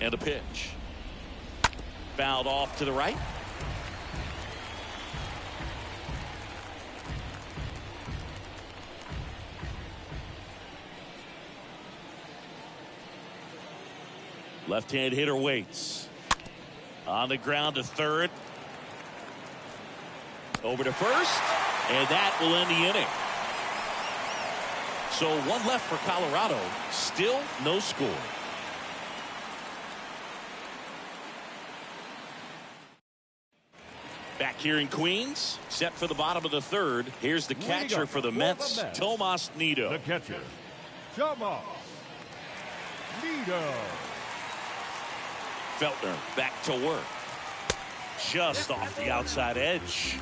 S1: And a pitch. Fouled off to the right. Left-hand hitter waits. On the ground to third. Over to first. And that will end the inning. So 1 left for Colorado. Still no score. Back here in Queens. Set for the bottom of the third. Here's the catcher for the Mets, Tomas Nido.
S2: The catcher, Tomas Nido.
S1: Feltner back to work. Just off the outside edge.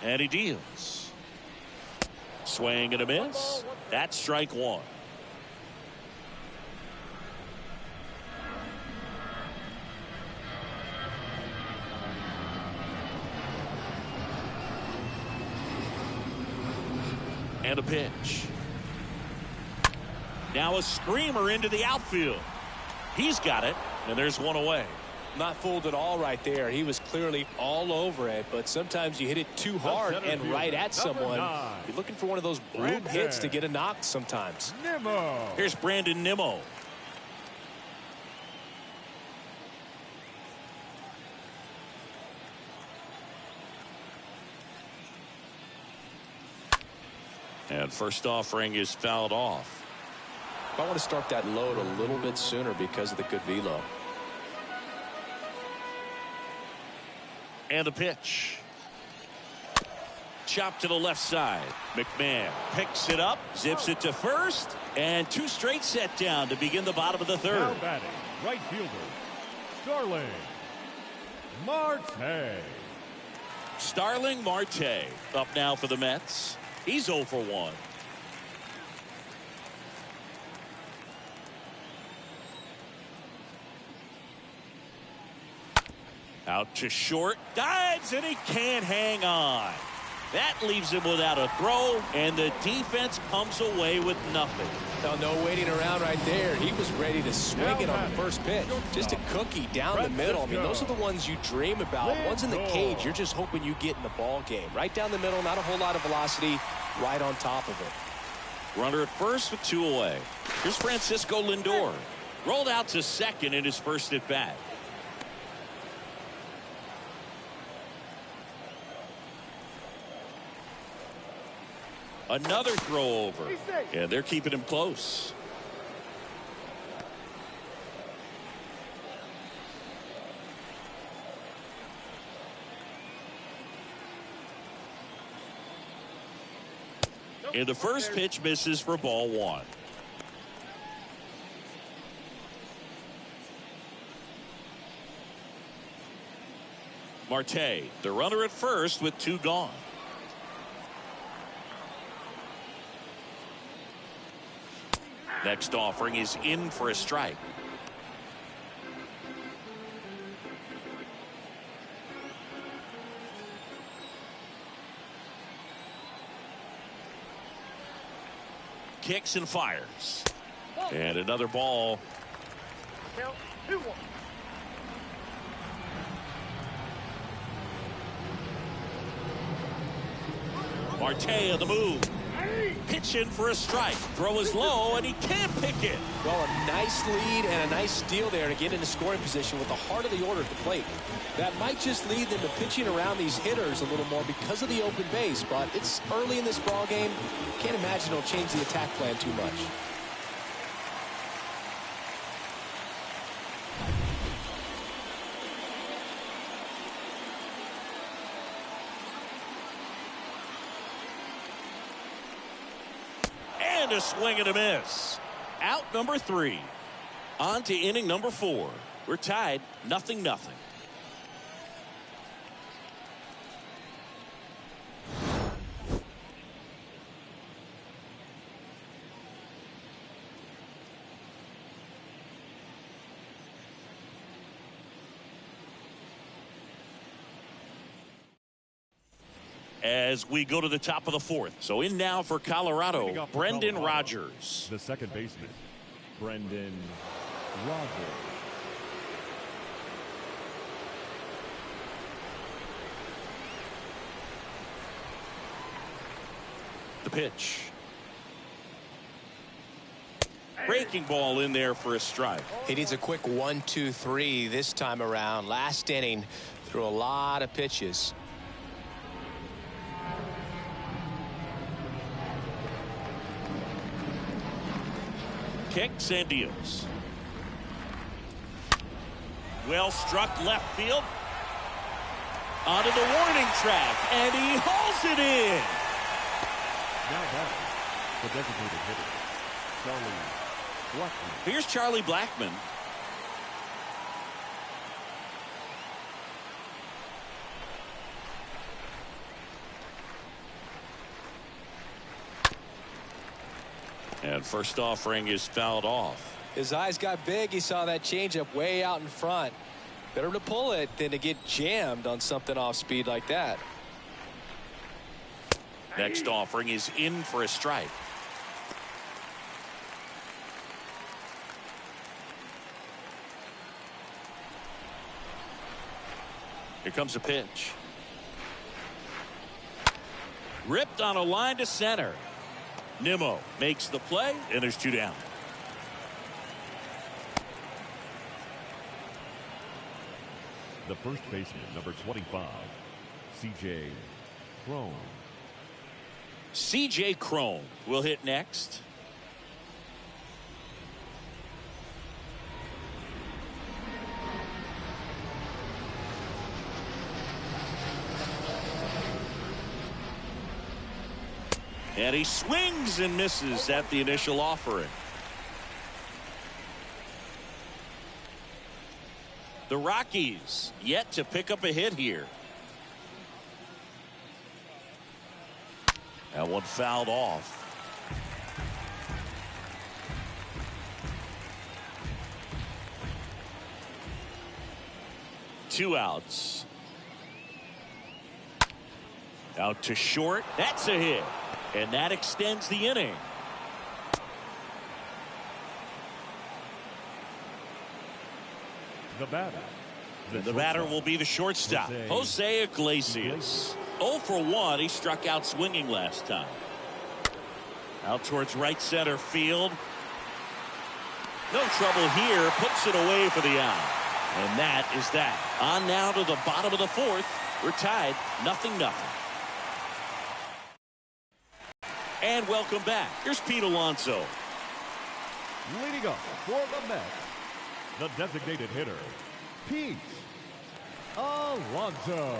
S1: And he deals. Swing and a miss. That's strike 1. And a pitch. Now a screamer into the outfield. He's got it, and there's 1 away.
S3: Not fooled at all right there. He was clearly all over it, but sometimes you hit it too hard and right at someone. You're looking for one of those bloop hits to get a knock sometimes.
S2: Nimmo.
S1: Here's Brandon Nimmo. And first offering is fouled off.
S3: I want to start that load a little bit sooner because of the good velo.
S1: And a pitch. Chop to the left side. McMahon picks it up, zips it to first, and 2 straight set down to begin the bottom of the third.
S2: Now batting, right fielder, Starling. Marte.
S1: Starling Marte up now for the Mets. He's 0 for 1. Out to short, dives, and he can't hang on. That leaves him without a throw, and the defense comes away with nothing.
S3: No waiting around right there. He was ready to swing it on the first pitch. Just a cookie down the middle. I mean, those are the ones you dream about. Ones in the cage, you're just hoping you get in the ball game. Right down the middle, not a whole lot of velocity, right on top of it.
S1: Runner at first with 2 away. Here's Francisco Lindor. Rolled out to second in his first at bat. Another throw over. And they're keeping him close. And the first pitch misses for ball 1. Marte, the runner at first with 2 gone. Next offering is in for a strike. Kicks and fires. And another ball.
S4: Count 2-1.
S1: Marte on the move. Pitch in for a strike. Throw is low, and he can't pick it.
S3: Well, a nice lead and a nice steal there to get into scoring position with the heart of the order at the plate. That might just lead them to pitching around these hitters a little more because of the open base, but it's early in this ball game. Can't imagine it'll change the attack plan too much.
S1: A swing and a miss. Out number 3. On to inning number 4. We're tied 0-0. As we go to the top of the 4th. So in now for Colorado, Brendan Rodgers.
S2: The second baseman, Brendan Rodgers.
S1: The pitch. Breaking ball in there for a strike.
S3: He needs a quick 1-2-3 this time around. Last inning, threw a lot of pitches.
S1: Kicks and deals. Well struck left field. Onto the warning track, and he hauls it in.
S2: Now back, the designated hitter, Charlie Blackmon.
S1: Here's Charlie Blackmon. And first offering is fouled off.
S3: His eyes got big. He saw that changeup way out in front. Better to pull it than to get jammed on something off speed like that.
S1: Next offering is in for a strike. Here comes a pitch. Ripped on a line to center. Nimmo makes the play, and there's 2 down.
S2: The first baseman, number 25, C.J. Cron.
S1: C.J. Cron will hit next. And he swings and misses at the initial offering. The Rockies yet to pick up a hit here. That one fouled off. Two outs. Out to short. That's a hit. And that extends the inning.
S2: The batter.
S1: The batter will be the shortstop, Jose Iglesias. 0 for 1. He struck out swinging last time. Out towards right center field. No trouble here. Puts it away for the out. And that is that. On now to the bottom of the fourth. We're tied 0-0. And welcome back. Here's Pete Alonso.
S2: Leading up for the Mets, the designated hitter, Pete Alonso.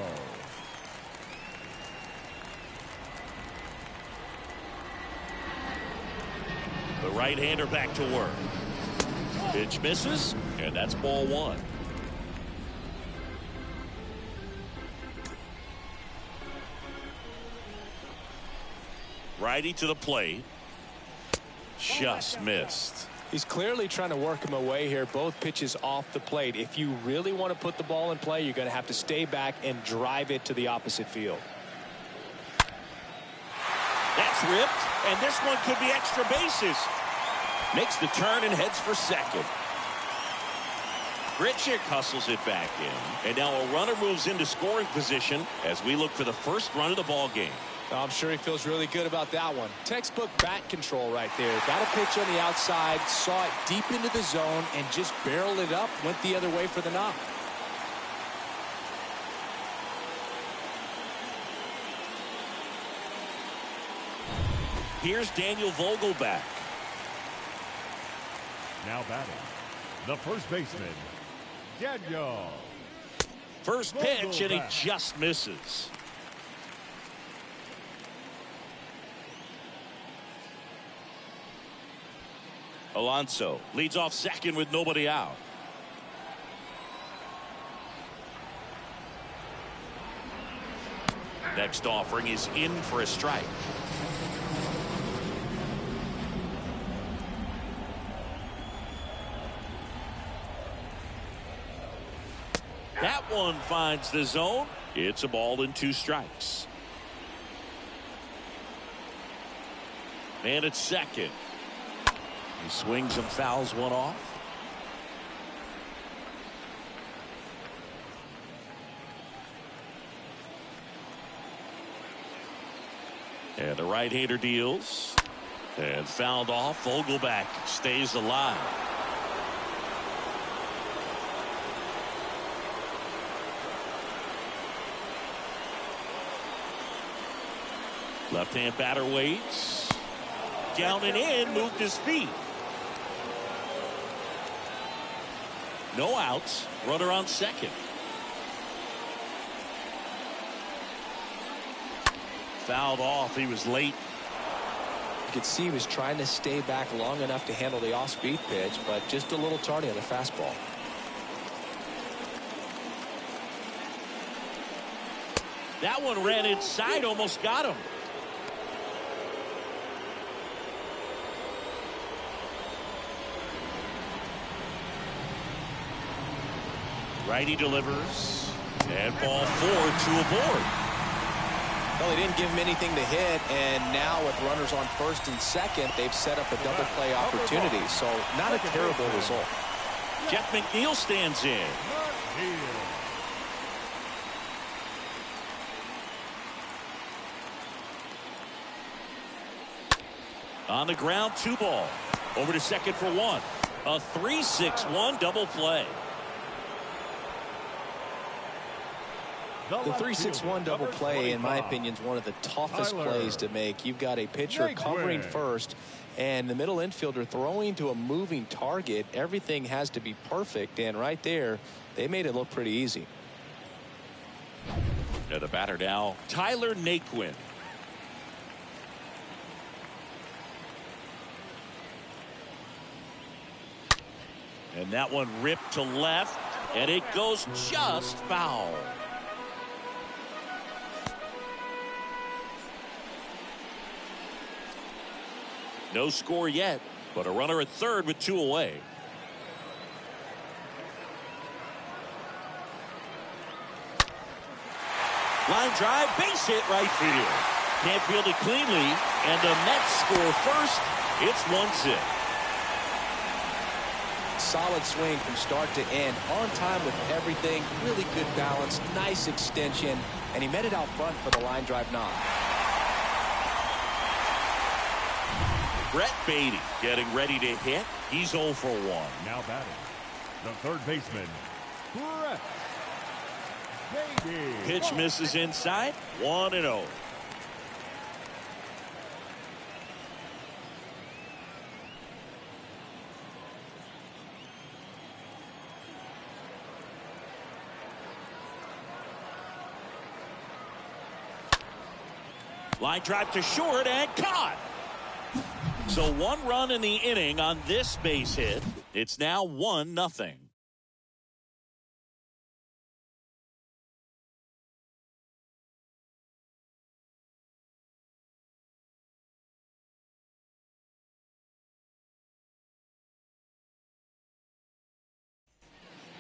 S1: The right-hander back to work. Pitch misses, and that's ball one. Righty to the plate. Just missed.
S3: He's clearly trying to work him away here. Both pitches off the plate. If you really want to put the ball in play, you're going to have to stay back and drive it to the opposite field.
S1: That's ripped, and this one could be extra bases. Makes the turn and heads for second. Grichuk hustles it back in, and now a runner moves into scoring position as we look for the first run of the ball game.
S3: I'm sure he feels really good about that one. Textbook bat control right there. Got a pitch on the outside, saw it deep into the zone, and just barreled it up, went the other way for the knock.
S1: Here's Daniel Vogelback.
S2: Now batting, the first baseman, Daniel.
S1: First pitch, and he just misses. Alonso leads off second with nobody out. Next offering is in for a strike. That one finds the zone. It's a ball and 2 strikes. And it's second. He swings and fouls one off. And the right-hander deals. And fouled off. Vogelback stays alive. Left-hand batter waits. Down and in, moved his feet. No outs. Runner on second. Fouled off. He was late.
S3: You could see he was trying to stay back long enough to handle the off-speed pitch, but just a little tardy on the fastball.
S1: That one ran inside, almost got him. Righty delivers, and ball 4, 2 aboard.
S3: Well, they didn't give him anything to hit, and now with runners on first and second, they've set up a double play opportunity. So not a terrible result.
S1: Jeff McNeil stands in. On the ground, 2 ball. Over to second for 1. A 3-6-1 double play.
S3: The 3-6-1 double play, in my opinion, is one of the toughest plays to make. You've got a pitcher covering first and the middle infielder throwing to a moving target. Everything has to be perfect, and right there, they made it look pretty easy.
S1: Now the batter now, Tyler Naquin. And that one ripped to left. and it goes just foul. No score yet, but a runner at third with 2 away. Line drive, base hit right field. Can't field it cleanly, and the Mets score first. It's 1-0.
S3: Solid swing from start to end, on time with everything, really good balance, nice extension, and he met it out front for the line drive knock.
S1: Brett Beatty getting ready to hit. He's 0 for 1.
S2: Now batting, the third baseman, Brett Beatty.
S1: Pitch misses inside, 1-0. Line drive to short and caught. So 1 run in the inning on this base hit. It's now 1-0.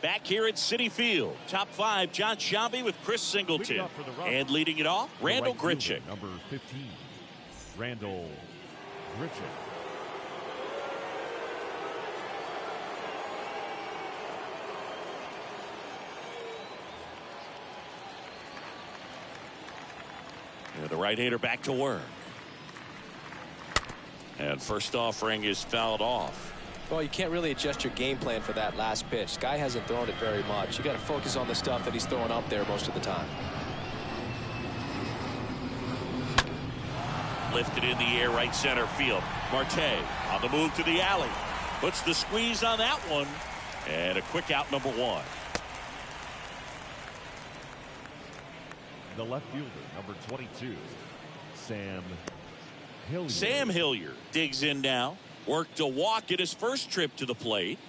S1: Back here at Citi Field, top 5, John Sciambi with Chris Singleton. And leading it off, Randall Grichuk.
S2: Number 15, Randall Grichuk.
S1: The right-hander back to work. And first offering is fouled off.
S3: Well, you can't really adjust your game plan for that last pitch. Guy hasn't thrown it very much. You got to focus on the stuff that he's throwing up there most of the time.
S1: Lifted in the air, right center field. Marte on the move to the alley. Puts the squeeze on that one. And a quick out, number 1.
S2: The left fielder, number 22, Sam Hilliard.
S1: Sam Hilliard digs in now. Worked a walk at his first trip to the plate.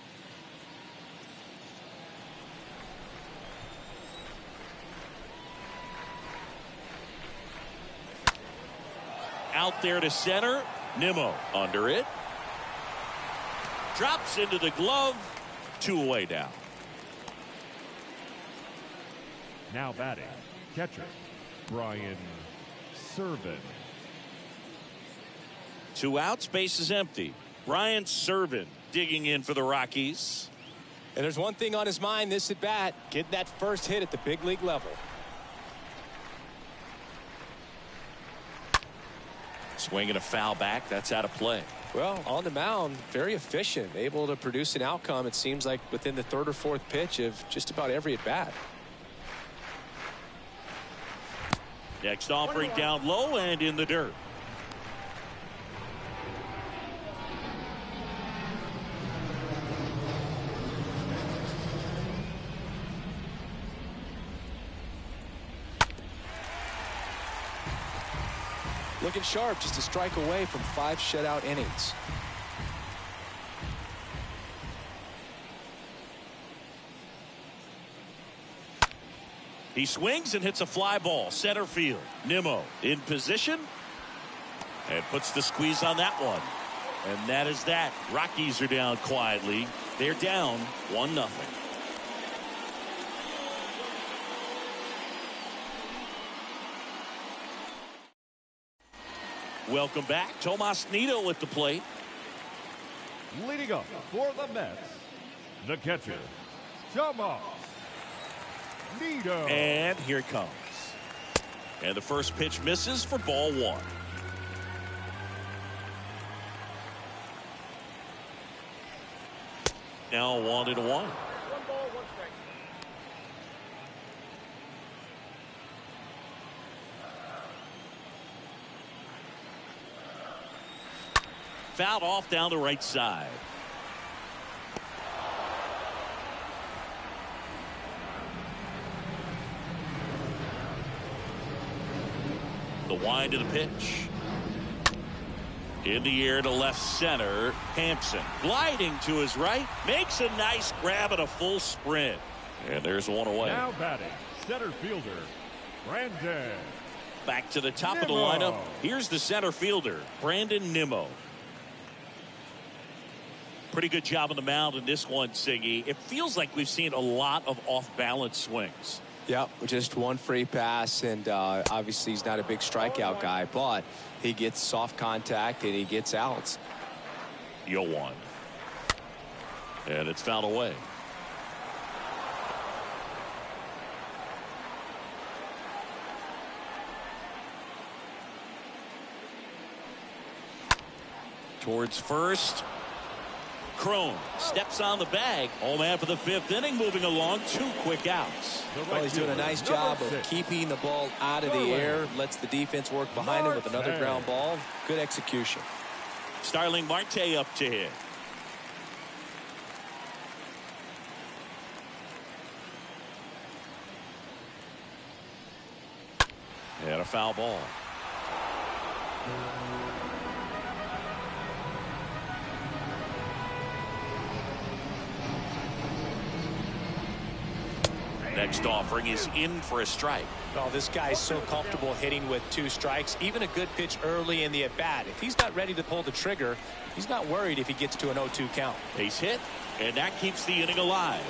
S1: Out there to center. Nimmo under it. Drops into the glove. 2 away now.
S2: Now batting, catcher, Brian Serven.
S1: 2 outs, base is empty. Brian Serven digging in for the Rockies.
S3: And there's one thing on his mind this at bat, get that first hit at the big league level.
S1: Swinging a foul back, that's out of play.
S3: Well, on the mound, very efficient, able to produce an outcome, it seems like, within the 3rd or 4th pitch of just about every at bat.
S1: Next offering down low and in the dirt.
S3: Looking sharp, just a strike away from 5 shutout innings.
S1: He swings and hits a fly ball, center field. Nimmo in position and puts the squeeze on that one. And that is that. Rockies are down quietly. They're down 1-0. Welcome back. Tomas Nido at the plate.
S2: Leading up for the Mets, the catcher, Tomas Nido.
S1: And here it comes. And the first pitch misses for ball 1. Now 1-1.
S4: 1 ball, 1 strike.
S1: Fouled off down the right side. The wind of the pitch. In the air to left center. Hampson gliding to his right. Makes a nice grab at a full sprint. And there's one away.
S2: Now batting, center fielder, Brandon.
S1: Back to the top of the lineup. Here's the center fielder, Brandon Nimmo. Pretty good job on the mound in this one, Siggy. It feels like we've seen a lot of off-balance swings.
S3: Yep, just one free pass, and obviously he's not a big strikeout guy, but he gets soft contact and he gets outs.
S1: 0-1. And it's fouled away. Towards first. Crone steps on the bag. Home man for the 5th inning, moving along. 2 quick outs.
S3: Well, he's doing a nice job of keeping the ball out of the air. Lets the defense work behind him with another ground ball. Good execution.
S1: Starling Marte up to hit. And a foul ball. Next offering is in for a strike.
S3: Oh, this guy's so comfortable hitting with 2 strikes. Even a good pitch early in the at-bat. If he's not ready to pull the trigger, he's not worried if he gets to an 0-2 count.
S1: Base hit, and that keeps the inning alive.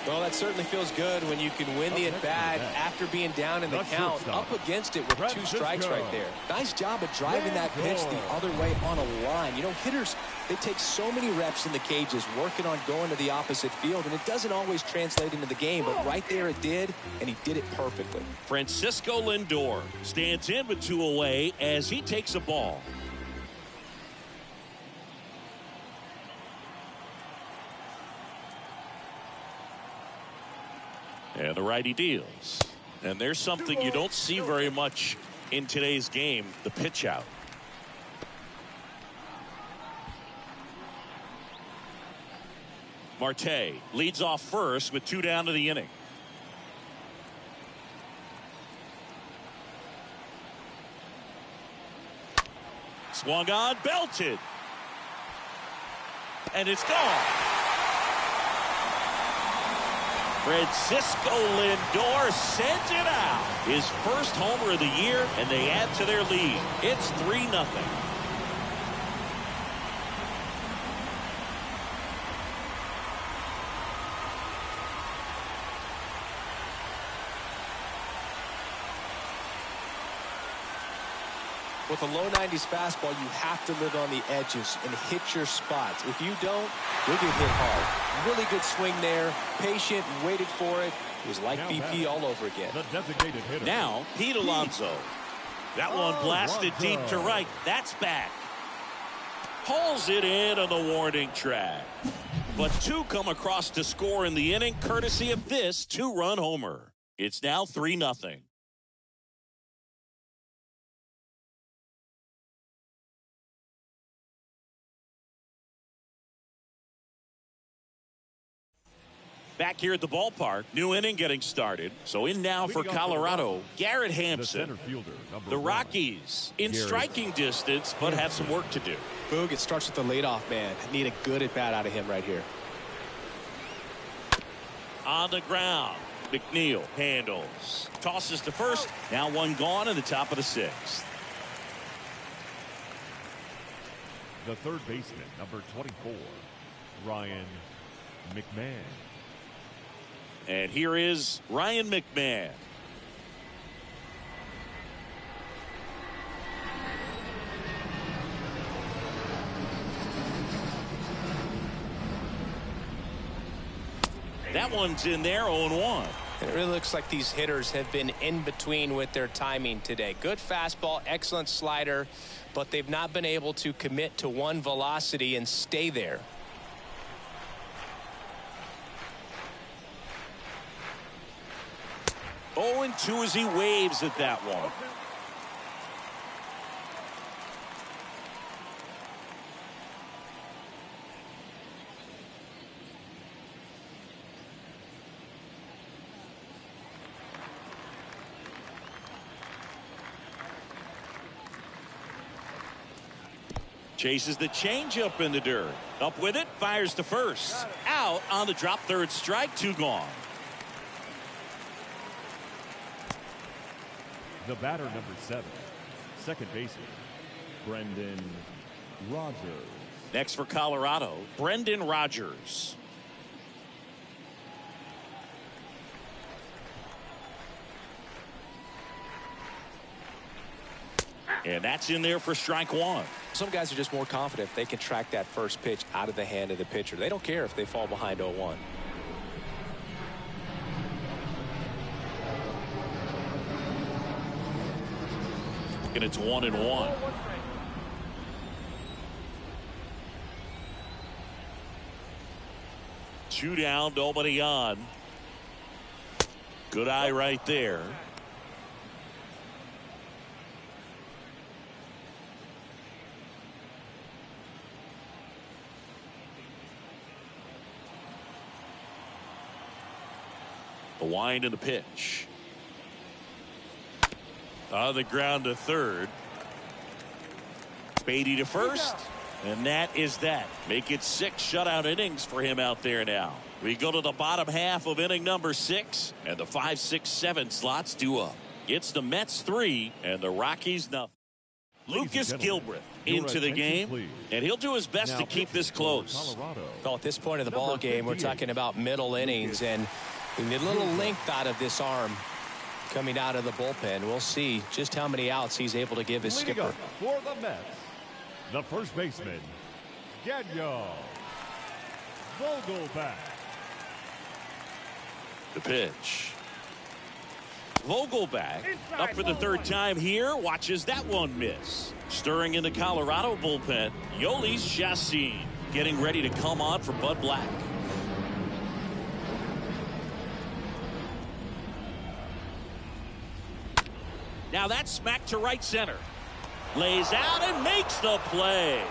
S3: Well, that certainly feels good when you can win the at-bat after being down in the count, up against it with 2 strikes right there. Nice job of driving that pitch the other way on a line. You know, hitters, they take so many reps in the cages working on going to the opposite field, and it doesn't always translate into the game, but right there it did, and he did it perfectly.
S1: Francisco Lindor stands in with 2 away as he takes a ball. And the righty deals. And there's something you don't see very much in today's game, the pitch out. Marte leads off first with 2 down to the inning. Swung on, belted. And it's gone. Francisco Lindor sends it out. His first homer of the year, and they add to their lead. It's 3-0.
S3: With a low 90s fastball, you have to live on the edges and hit your spots. If you don't, you'll get hit hard. Really good swing there. Patient, waited for it. It was like BP all over again.
S2: The designated hitter.
S1: Now, Pete Alonso. That one blasted deep to right. That's back. Pulls it in on the warning track. But 2 come across to score in the inning, courtesy of this 2-run homer. It's now 3-0. Back here at the ballpark, new inning getting started. So in now for Colorado, Garrett Hampson. The Rockies in striking distance, but have some work to do.
S3: Boog, it starts with the leadoff man. Need a good at-bat out of him right here.
S1: On the ground, McNeil handles. Tosses to first. Now 1 gone in the top of the 6th.
S2: The third baseman, number 24, Ryan McMahon.
S1: And here is Ryan McMahon. That one's in there, 0-1.
S3: It really looks like these hitters have been in between with their timing today. Good fastball, excellent slider, but they've not been able to commit to one velocity and stay there.
S1: Oh, and 2 as he waves at that one. Chases the changeup in the dirt. Up with it, fires to first. Out on the drop, third strike, 2 gone.
S2: The batter, number 7, second baseman, Brendan Rogers.
S1: Next for Colorado, Brendan Rogers. And that's in there for strike 1.
S3: Some guys are just more confident if they can track that first pitch out of the hand of the pitcher. They don't care if they fall behind 0-1.
S1: And it's 1-1. 2 down, nobody on. Good eye right there. The wind and the pitch. On the ground to third. Beatty to first. And that is that. Make it 6 shutout innings for him out there now. We go to the bottom half of inning number 6. And the 5, 6, 7 slots due up. It's the Mets 3 and the Rockies nothing. Lucas Gilbreth into the game.
S2: Please.
S1: And he'll do his best to keep this close.
S3: Well, at this point of the ball game, we're talking about middle innings. And we need a little length out of this arm coming out of the bullpen. We'll see just how many outs he's able to give his skipper.
S2: For the Mets, the first baseman, Daniel Vogelback.
S1: The pitch. Vogelback up for the third time here. Watches that one miss. Stirring in the Colorado bullpen, Yolis Chassin getting ready to come on for Bud Black. Now that's smack to right center. Lays out and makes the play.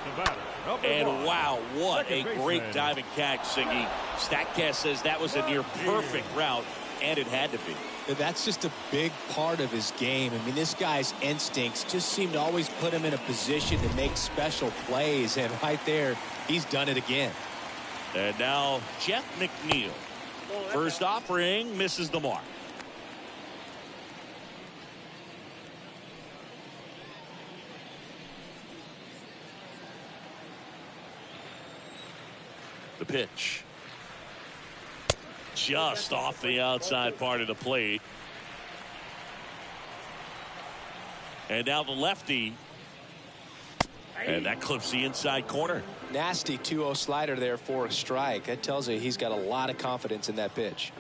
S2: The batter,
S1: And
S2: one,
S1: wow, what a
S2: second
S1: great
S2: baseman.
S1: diving catch, Siggy. Statcast says that was a near perfect route, and it had to be.
S3: That's just a big part of his game. I mean, this guy's instincts just seem to always put him in a position to make special plays. And right there, he's done it again.
S1: And now Jeff McNeil. First offering misses the mark. The pitch. Just off the outside part of the plate. And now the lefty. And that clips the inside corner.
S3: Nasty 2-0 slider there for a strike. That tells you he's got a lot of confidence in that pitch.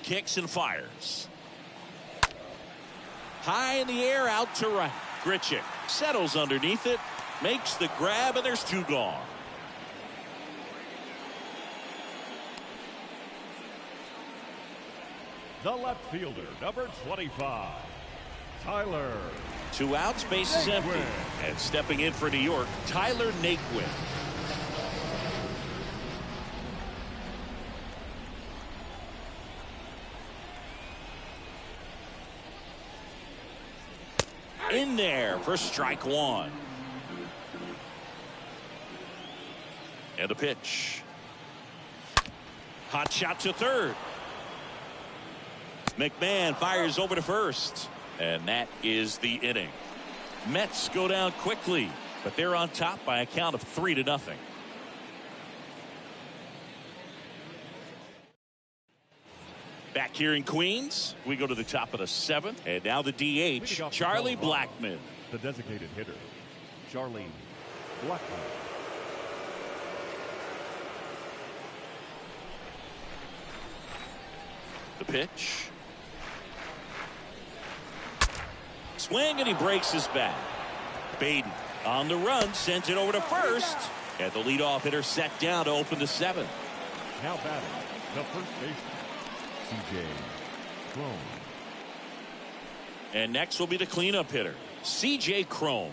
S1: Kicks and fires. High in the air, out to right. Grichuk settles underneath it. Makes the grab, and there's 2 gone.
S2: The left fielder, number 25, Tyler
S1: 2 outs, bases empty. And stepping in for New York, Tyler Naquin. In there for strike 1. And the pitch. Hot shot to third. McMahon fires over to first. And that is the inning. Mets go down quickly, but they're on top by a count of 3-0. Back here in Queens, we go to the top of the 7th. And now the DH, Charlie Blackmon.
S2: The designated hitter, Charlie Blackmon.
S1: The pitch. Swing, and he breaks his bat. Beatty on the run, sends it over to first. And the leadoff hitter set down to open the 7th.
S2: Now batting, the first baseman, C.J. Cron.
S1: And next will be the cleanup hitter, C.J. Cron.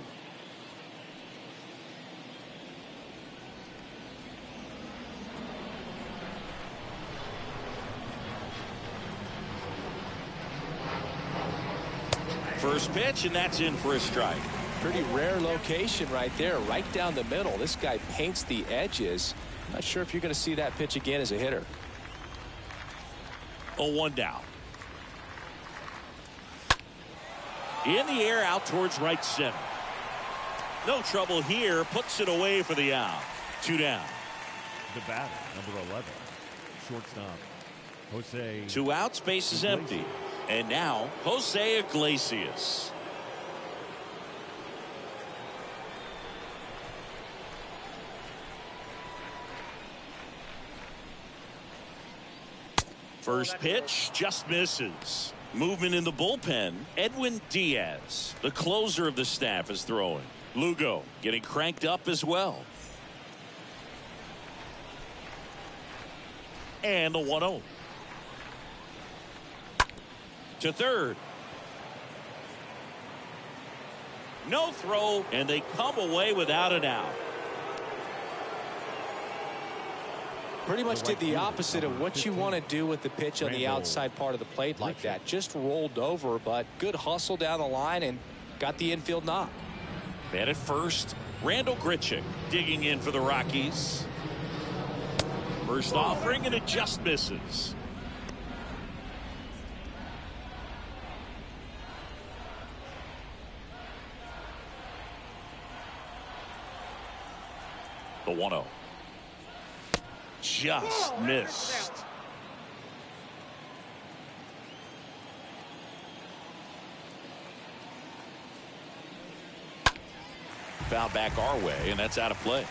S1: First pitch, and that's in for a strike.
S3: Pretty rare location right there, right down the middle. This guy paints the edges. Not sure if you're going to see that pitch again as a hitter.
S1: 0-1 down. In the air out towards right center. No trouble here. Puts it away for the out. 2 down.
S2: The batter, number 11, shortstop, Jose.
S1: 2 outs, base is empty. And now, Jose Iglesias. First pitch just misses. Movement in the bullpen. Edwin Diaz, the closer of the staff, is throwing. Lugo getting cranked up as well. And the 1-0. To third. No throw, and they come away without an out.
S3: Pretty much did the opposite of what you want to do with the pitch on the outside part of the plate like that. Just rolled over, but good hustle down the line and got the infield knock.
S1: Man at first, Randall Grichuk digging in for the Rockies. First offering, and it just misses. The 1-0. Just missed. Foul back our way, and that's out of play.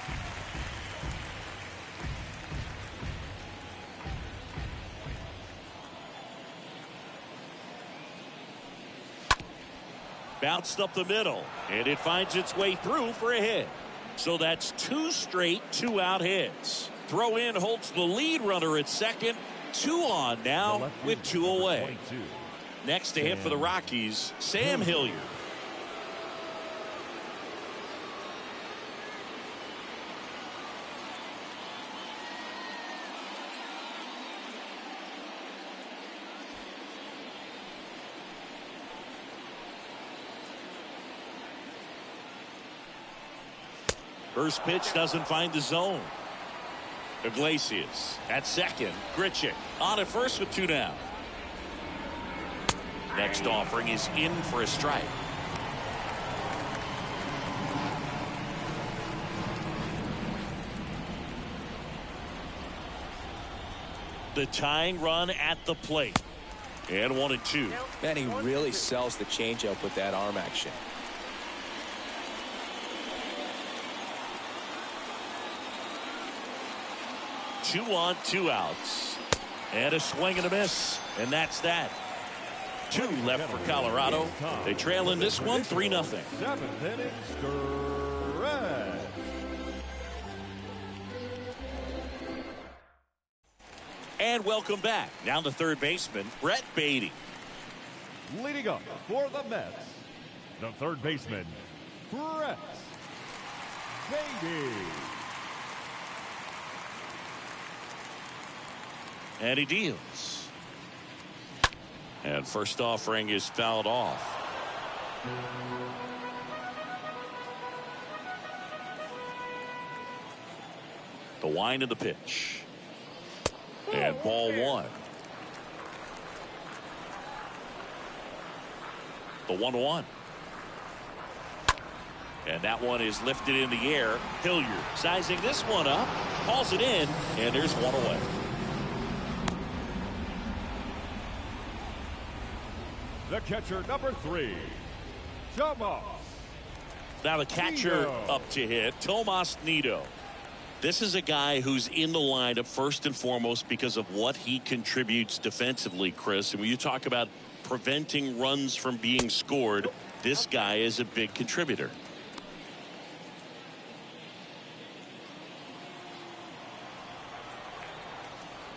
S1: Bounced up the middle, and it finds its way through for a hit. So that's 2 straight 2-out hits. Throw in holds the lead runner at second. 2 on now with 2 away. Next to hit for the Rockies, Sam Hilliard. First pitch doesn't find the zone. Iglesias at second. Grichuk on at first with 2 down. Next offering is in for a strike. The tying run at the plate. And 1-2.
S3: Man, he really sells the changeup with that arm action.
S1: Two on, 2 outs. And a swing and a miss. And that's that. 2 left for Colorado. They trail in this one 3-0.
S2: 7th inning stretch.
S1: And welcome back. Now the third baseman, Brett Beatty.
S2: Leading up for the Mets, the third baseman, Brett Beatty.
S1: And he deals. And first offering is fouled off. The wind of the pitch. And ball 1. The 1-1. And that one is lifted in the air. Hilliard sizing this one up. Calls it in. And there's 1 away.
S2: The catcher, number 3, Tomas.
S1: Now the catcher
S2: Nido.
S1: up to hit, Tomas Nido. This is a guy who's in the lineup first and foremost because of what he contributes defensively, Chris. And when you talk about preventing runs from being scored, this guy is a big contributor.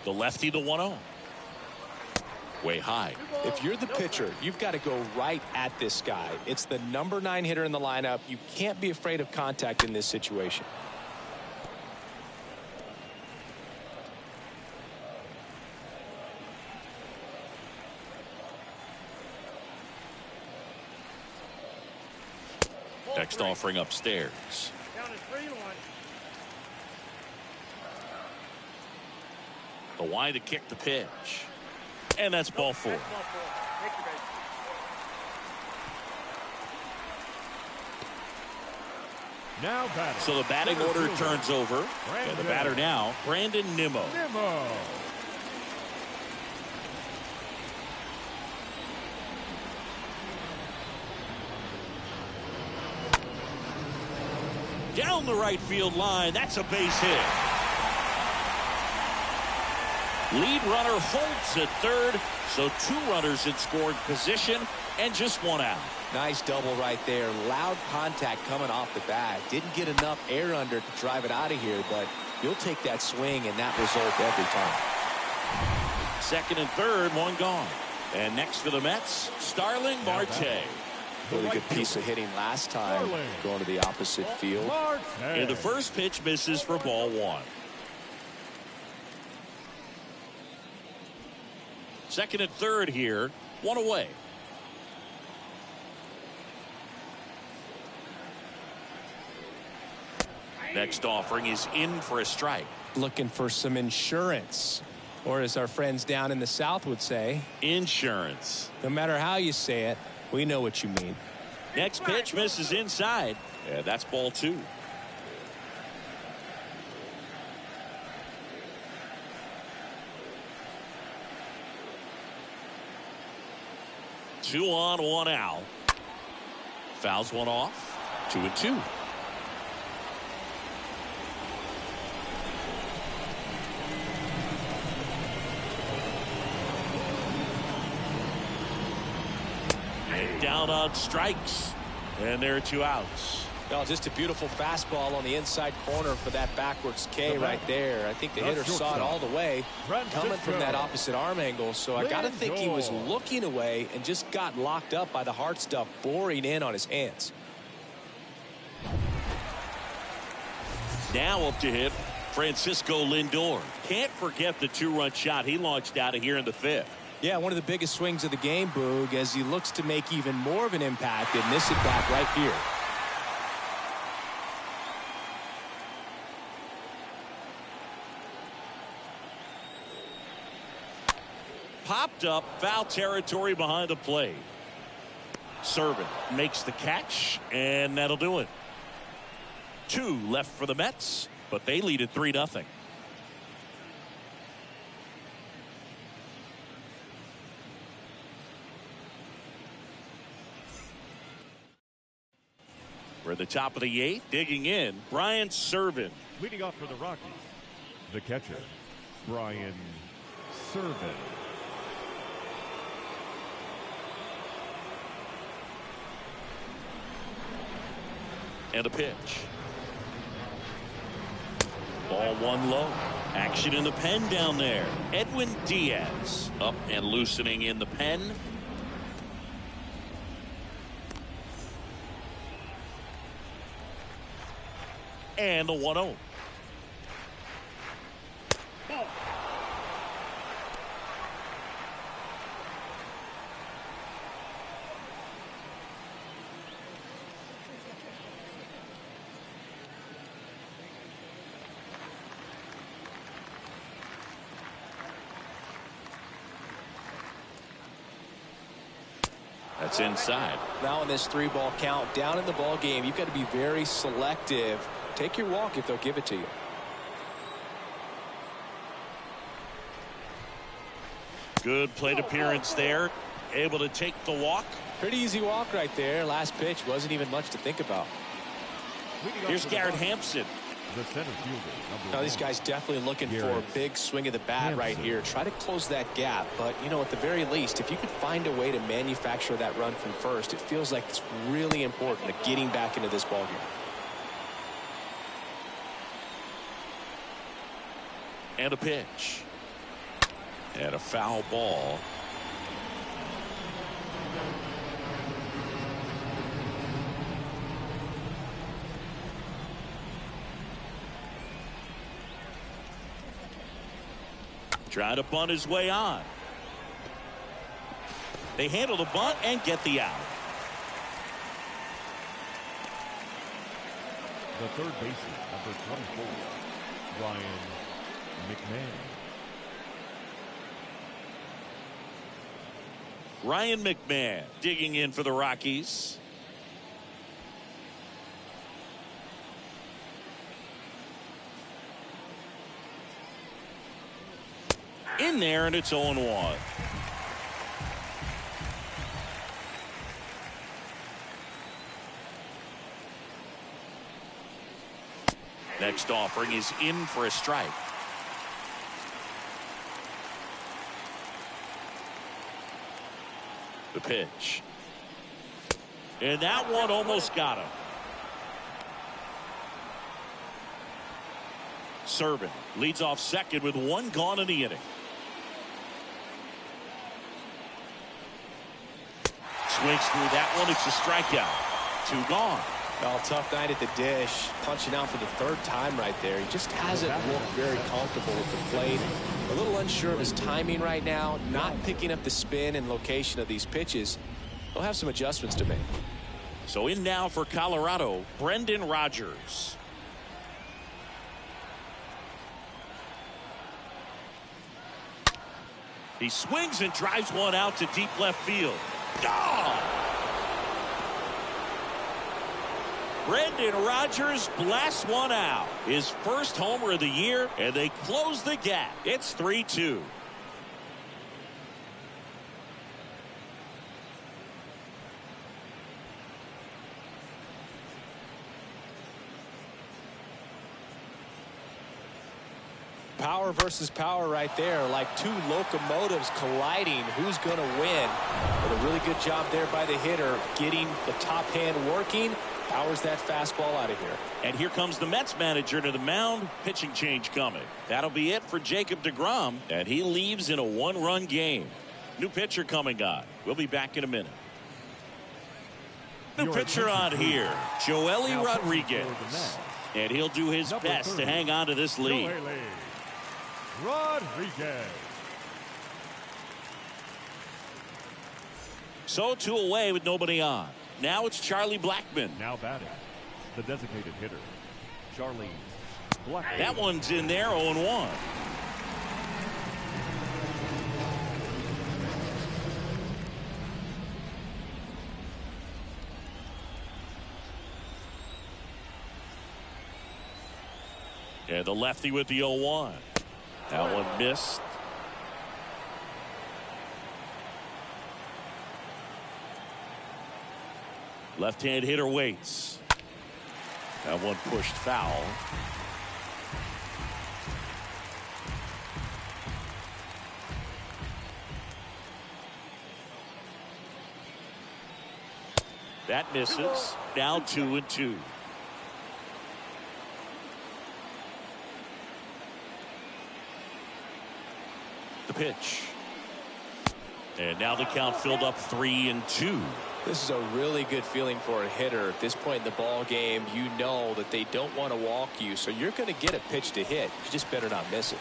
S1: The lefty, the 1-0. Way high.
S3: If you're the pitcher, you've got to go right at this guy. It's the number 9 hitter in the lineup. You can't be afraid of contact in this situation.
S1: A next offering upstairs.
S4: Down to 3-1.
S1: The wide to kick the pitch. And that's ball 4.
S4: That's ball 4. Take the base.
S2: Now batting.
S1: So the batting order turns over. And the batter now, Brandon Nimmo. Down the right field line. That's a base hit. Lead runner holds at third. So 2 runners in scoring position and just 1 out.
S3: Nice double right there. Loud contact coming off the bat. Didn't get enough air under to drive it out of here, but you'll take that swing and that result every time.
S1: Second and third, 1 gone. And next for the Mets, Starling Marte.
S3: Really good piece of hitting last time, going to the opposite field.
S1: And the first pitch misses for ball 1. Second and third here, 1 away. Next offering is in for a strike.
S3: Looking for some insurance, or as our friends down in the South would say,
S1: insurance.
S3: No matter how you say it, we know what you mean.
S1: Next pitch misses inside. Yeah, that's ball 2. Two on, 1 out. Fouls one off. 2-2. And down on strikes. And there are 2 outs.
S3: Well, just a beautiful fastball on the inside corner for that backwards K right there. I think the hitter saw it all the way coming from that opposite arm angle. So I got to think he was looking away and just got locked up by the hard stuff boring in on his hands.
S1: Now up to hit Francisco Lindor. Can't forget the 2-run shot he launched out of here in the 5th.
S3: Yeah, one of the biggest swings of the game, Boog, as he looks to make even more of an impact in this at-bat right here.
S1: Popped up, foul territory behind the plate. Servant makes the catch, and that'll do it. 2 left for the Mets, but they lead at 3-0. We're at the top of the 8th, digging in, Brian Servant.
S2: Leading off for the Rockies, the catcher, Brian Servant.
S1: And a pitch. Ball 1 low. Action in the pen down there. Edwin Diaz up and loosening in the pen. And the 1-0. That's inside.
S3: Now in this 3-ball count, down in the ball game, you've got to be very selective. Take your walk if they'll give it to you.
S1: Good plate appearance there. Able to take the walk.
S3: Pretty easy walk right there. Last pitch wasn't even much to think about.
S1: Here's Garrett Hampson.
S2: The center fielder,
S3: Now these guys definitely looking for a big swing of the bat right here. Try to close that gap, but you know, at the very least, if you could find a way to manufacture that run from first, it feels like it's really important to getting back into this ball game.
S1: And a pitch. And a foul ball. Trying to bunt his way on. They handle the bunt and get the out.
S2: The third baseman, number 24, Ryan McMahon.
S1: Ryan McMahon digging in for the Rockies. In there, and it's 0-1. Next offering is in for a strike. The pitch. And that one almost got him. Serving leads off second with one gone in the inning. Swings through that one. It's a strikeout. Two gone.
S3: Oh, tough night at the dish. Punching out for the third time right there. He just hasn't looked very comfortable with the plate. A little unsure of his timing right now. Not picking up the spin and location of these pitches. He'll have some adjustments to make.
S1: So in now for Colorado, Brendan Rodgers. He swings and drives one out to deep left field. Gone! Brendan Rodgers blasts one out. His first homer of the year, and they close the gap. It's 3-2.
S3: Power versus power right there, like two locomotives colliding. Who's going to win? But a really good job there by the hitter, getting the top hand working. Powers that fastball out of here.
S1: And here comes the Mets manager to the mound. Pitching change coming. That'll be it for Jacob deGrom, and he leaves in a one-run game. New pitcher coming on. We'll be back in a minute. New pitcher on here, Joely Rodriguez. And he'll do his best to hang on to this lead.
S2: Rodriguez.
S1: So 2 away with nobody on. Now it's Charlie Blackmon.
S2: Now batting, the designated hitter, Charlie Blackmon.
S1: That one's in there, 0-1. And the lefty with the 0-1. That one missed. Left-hand hitter waits. That one pushed foul. That misses. Now 2-2. The pitch. And now the count filled up 3-2.
S3: This is a really good feeling for a hitter. At this point in the ball game, you know that they don't want to walk you, so you're going to get a pitch to hit. You just better not miss it.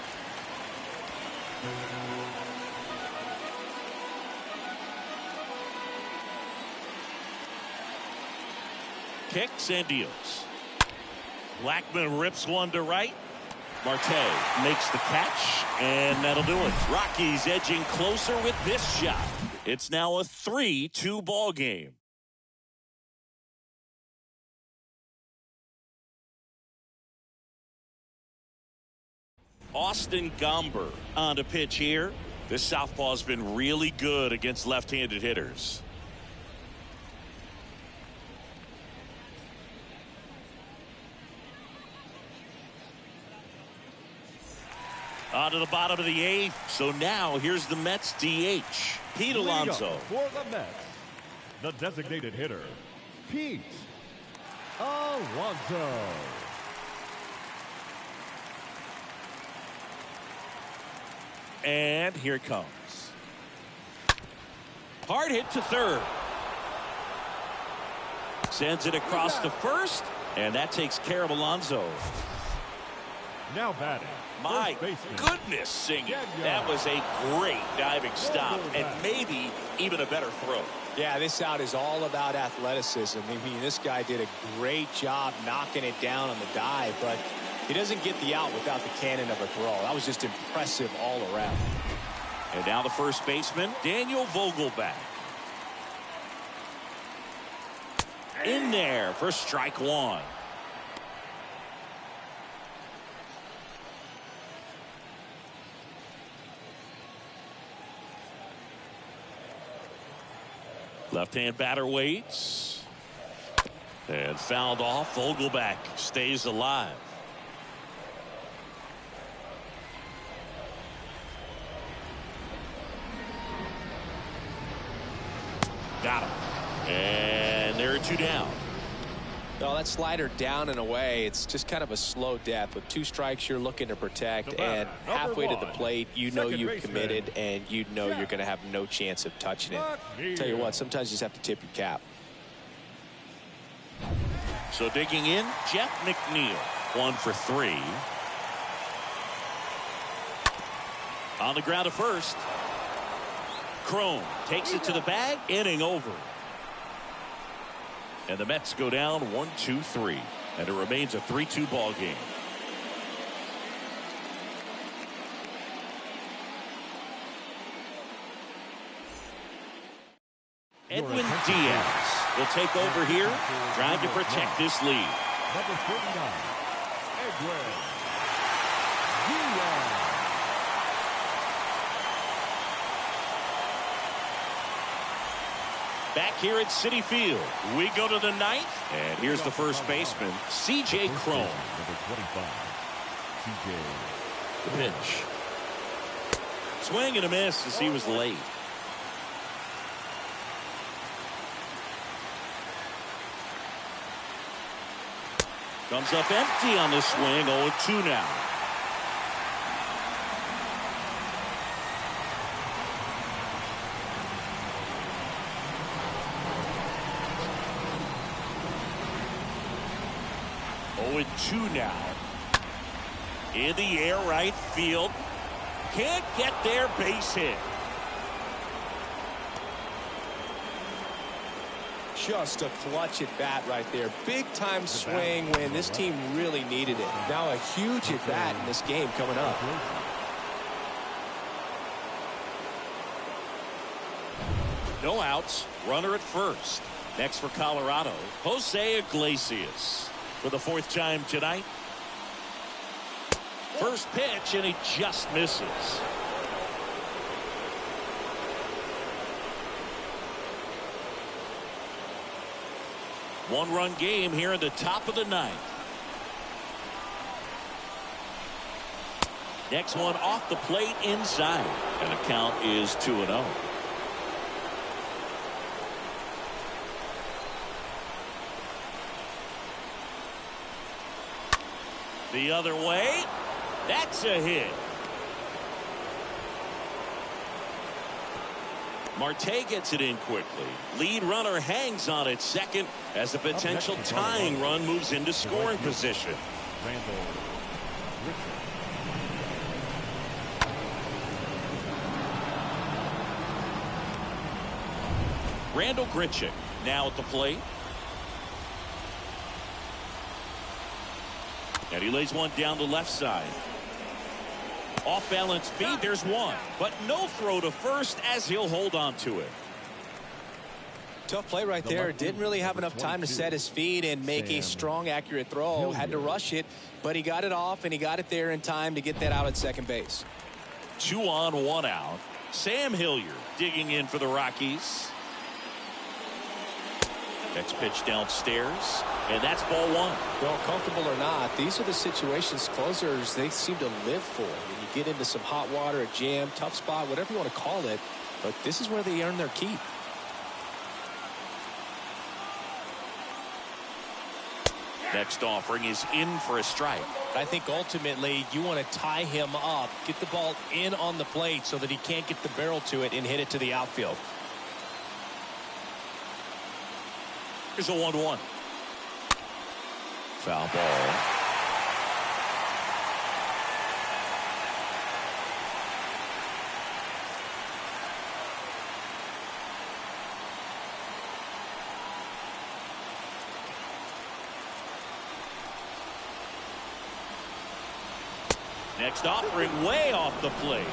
S1: Kicks and deals. Blackmon rips one to right. Marte makes the catch, and that'll do it. Rockies edging closer with this shot. It's now a 3-2 ball game. Austin Gomber on to pitch here. This southpaw's been really good against left-handed hitters. On to the bottom of the 8th. So now here's the Mets DH, Pete Alonso.
S2: For the Mets, the designated hitter, Pete Alonso.
S1: And here it comes. Hard hit to third. Sends it across to first, and that takes care of Alonso.
S2: Now batting.
S1: My goodness, singing. That was a great diving stop and maybe even a better throw.
S3: Yeah, this out is all about athleticism. I mean, this guy did a great job knocking it down on the dive, but he doesn't get the out without the cannon of a throw. That was just impressive all around.
S1: And now the first baseman, Daniel Vogelback. In there for strike one. Left-hand batter waits. And fouled off. Vogelback stays alive. Got him. And there are two down.
S3: No, that slider down and away. It's just kind of a slow death. With 2 strikes, you're looking to protect, and halfway to the plate, you know you've committed, and you know you're going to have no chance of touching it. Tell you what, sometimes you just have to tip your cap.
S1: So digging in, Jeff McNeil, 1 for 3. On the ground to first. Crone takes it to the bag, inning over. And the Mets go down 1-2-3. And it remains a 3-2 ball game. Edwin Diaz will take over here, trying to protect this lead.
S2: Number 49, Edwin Diaz.
S1: Back here at Citi Field, we go to the 9th, and here's the first baseman, C.J. Crone.
S2: Number 25, C.J.
S1: The pitch. Swing and a miss as he was late. Comes up empty on the swing, 0-2 now. Oh, 2 now. In the air, right field. Can't get there, base hit.
S3: Just a clutch at bat right there. Big time swing when this team really needed it. Now a huge at bat in this game coming up.
S1: No outs. Runner at first. Next for Colorado, Jose Iglesias. For the 4th time tonight. First pitch, and he just misses. One-run game here in the top of the 9th. Next one off the plate inside. And the count is 2-0. The other way. That's a hit. Marte gets it in quickly. Lead runner hangs on at second as the potential tying run moves into scoring position. Randall Grichuk now at the plate. And he lays one down the left side. Off balance feed, there's one. But no throw to first as he'll hold on to it.
S3: Tough play right there. Didn't really have enough time to set his feet and make a strong, accurate throw. Had to rush it, but he got it off, and he got it there in time to get that out at second base.
S1: 2 on, 1 out. Sam Hilliard digging in for the Rockies. Next pitch downstairs, and that's ball 1.
S3: Well, comfortable or not, these are the situations closers they seem to live for. When you get into some hot water, a jam, tough spot, whatever you want to call it, but this is where they earn their keep.
S1: Next offering is in for a strike.
S3: I think ultimately you want to tie him up, get the ball in on the plate so that he can't get the barrel to it and hit it to the outfield.
S1: Here's a 1-1. Foul ball. Next offering way off the plate.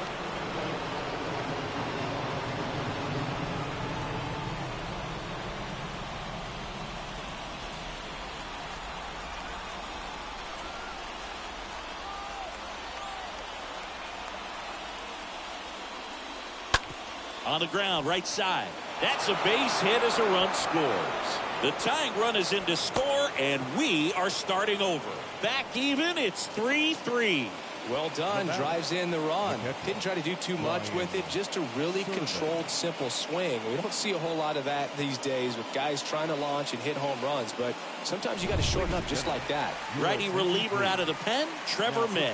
S1: On the ground, right side. That's a base hit as a run scores. The tying run is in to score, and we are starting over. Back even, it's 3-3.
S3: Well done. Drives in the run. Didn't try to do too much with it. Just a really controlled, simple swing. We don't see a whole lot of that these days with guys trying to launch and hit home runs. But sometimes you got to shorten up just like that.
S1: Righty reliever out of the pen, Trevor May.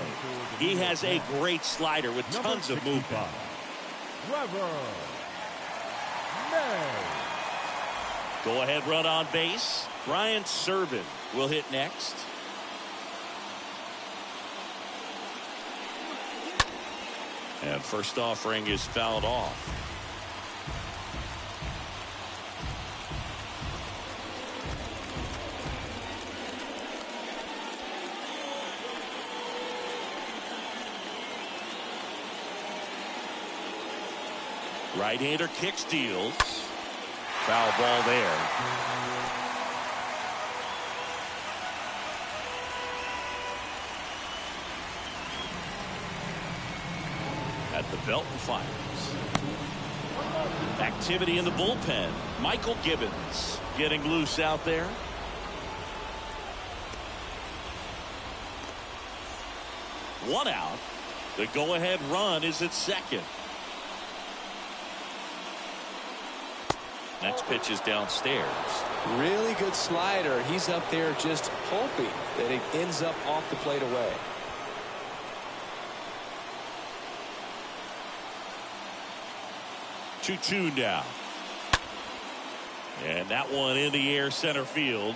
S1: He has a great slider with tons of movement.
S2: Trevor May.
S1: Go ahead run on base. Brian Serven will hit next. And first offering is fouled off. Right-hander kick steals. Foul ball there. At the belt and fires. Activity in the bullpen. Michael Gibbons getting loose out there. One out. The go-ahead run is at second. Next pitch is downstairs.
S3: Really good slider. He's up there just hoping that it ends up off the plate away.
S1: Two now. And that one in the air center field.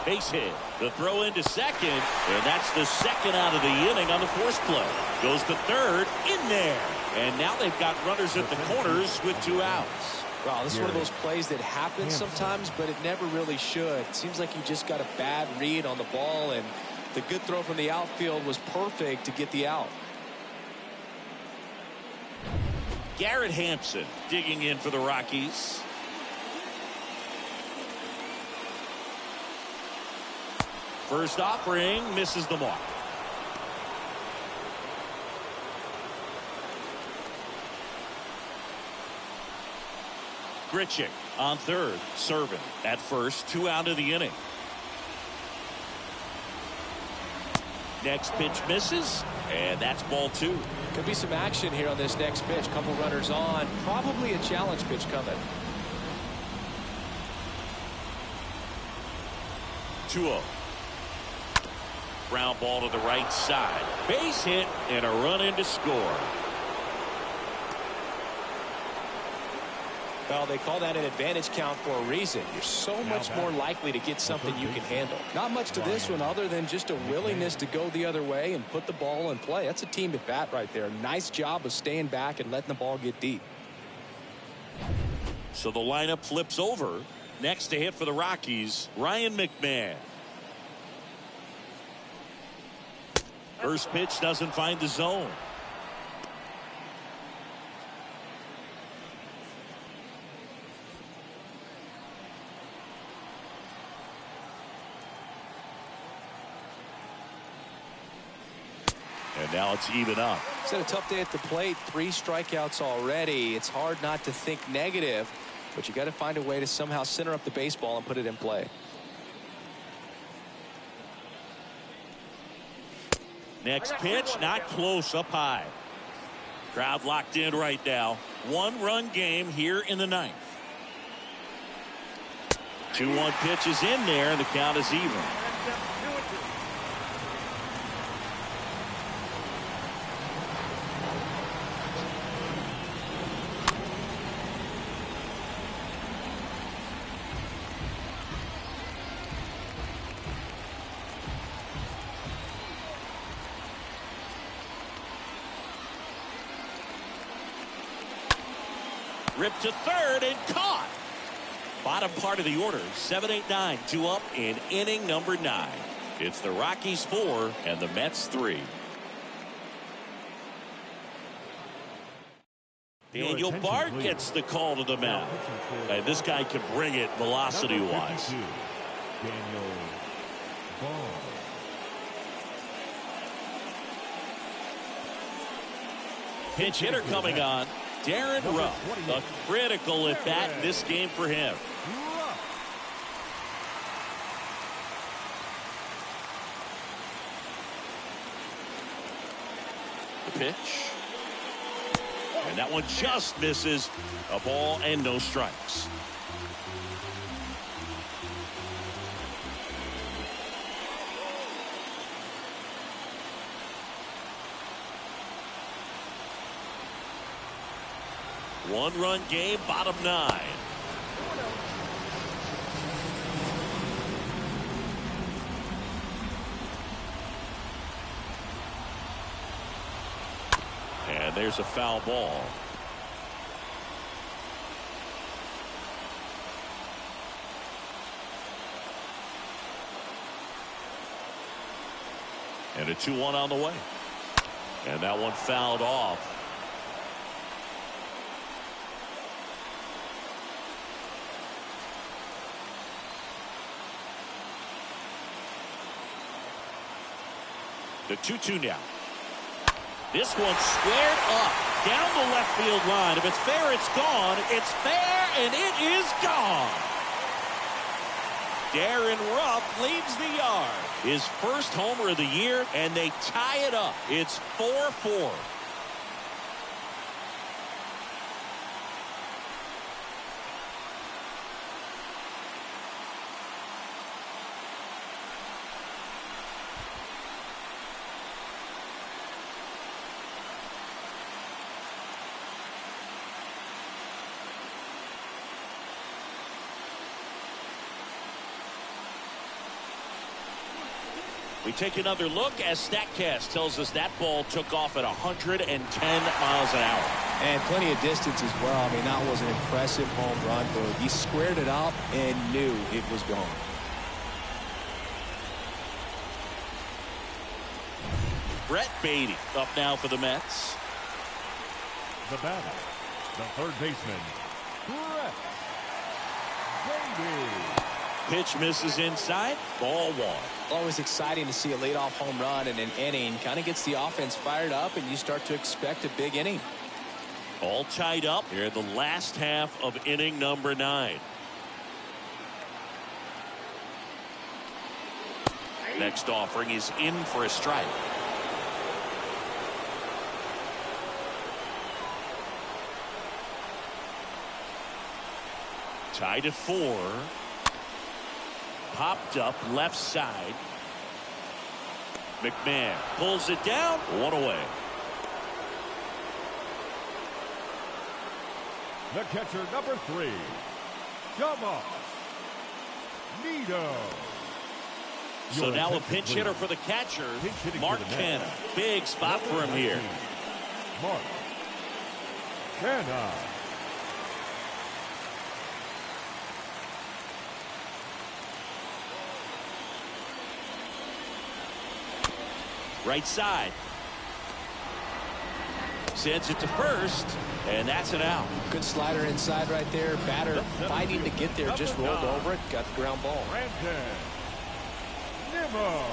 S1: Base hit. The throw into second. And that's the second out of the inning on the force play. Goes to third. In there. And now they've got runners at the corners with 2 outs.
S3: Wow, this is one of those plays that happens sometimes, but it never really should. It seems like you just got a bad read on the ball, and the good throw from the outfield was perfect to get the out.
S1: Garrett Hampson digging in for the Rockies. First offering misses the mark. Grichuk on third. Serven at first. 2 out of the inning. Next pitch misses, and that's ball 2.
S3: Could be some action here on this next pitch. Couple runners on. Probably a challenge pitch coming.
S1: 2-0. Ground ball to the right side. Base hit and a run in to score.
S3: Well, they call that an advantage count for a reason. You're so much more likely to get something you can handle. Not much to this one other than just a willingness to go the other way and put the ball in play. That's a team at bat right there. Nice job of staying back and letting the ball get deep.
S1: So the lineup flips over. Next to hit for the Rockies, Ryan McMahon. First pitch doesn't find the zone. And now it's even up.
S3: It's had a tough day at the plate. 3 strikeouts already. It's hard not to think negative, but you got to find a way to somehow center up the baseball and put it in play.
S1: Next pitch, not close, up high. Crowd locked in right now. 1-run game here in the 9th. 2-1 pitch is in there, and the count is even. Ripped to third and caught. Bottom part of the order, 7-8-9, 2 up in inning number 9. It's the Rockies 4 and the Mets 3. Daniel Bard gets the call to the mound. And this guy can bring it velocity-wise.
S2: Daniel Bard.
S1: Pinch hitter coming on. Darren Ruff. A critical at bat in this game for him. The pitch. And that one just misses. A ball and no strikes. One-run game, bottom 9. And there's a foul ball. And a 2-1 on the way. And that one fouled off. The 2-2 now. This one squared up down the left field line. If it's fair, it's gone. It's fair, and it is gone. Darren Ruff leaves the yard. His first homer of the year, and they tie it up. It's 4-4. We take another look as StatCast tells us that ball took off at 110 miles an hour.
S3: And plenty of distance as well. I mean, that was an impressive home run, Boog. He squared it up and knew it was gone.
S1: Brett Beatty up now for the Mets.
S2: The batter, the third baseman, Brett Beatty.
S1: Pitch misses inside. Ball 1.
S3: Always exciting to see a leadoff home run in an inning. Kind of gets the offense fired up, and you start to expect a big inning.
S1: All tied up here in the last half of inning number 9. Next offering is in for a strike. Tied at 4. Popped up left side. McMahon pulls it down. 1 away.
S2: The catcher, number 3, Tomas Nido.
S1: So now a pinch hitter for the catcher, Mark Canha. Big spot for him here.
S2: Mark Canha.
S1: Right side. Sends it to first, and that's an out.
S3: Good slider inside right there. Batter fighting to get there, just rolled over it, got the ground ball.
S2: Nimmo.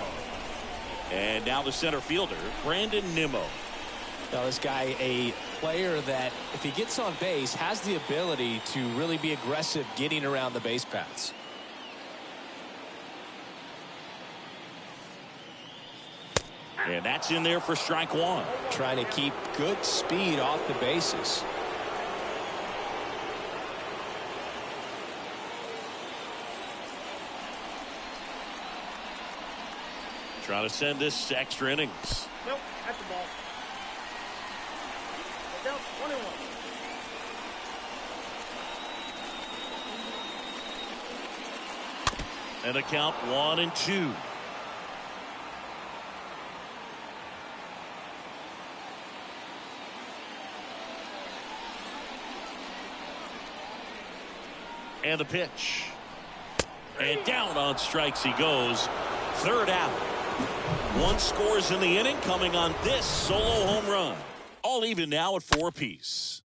S1: And now the center fielder, Brandon Nimmo.
S3: Now this guy, a player that if he gets on base has the ability to really be aggressive getting around the base paths.
S1: And that's in there for strike 1.
S3: Trying to keep good speed off the bases.
S1: Trying to send this to extra innings.
S4: Nope, that's the ball. Look out, 21.
S1: And a count 1-2. And the pitch. And down on strikes he goes. Third out. 1 scores in the inning coming on this solo home run. All even now at 4 apiece.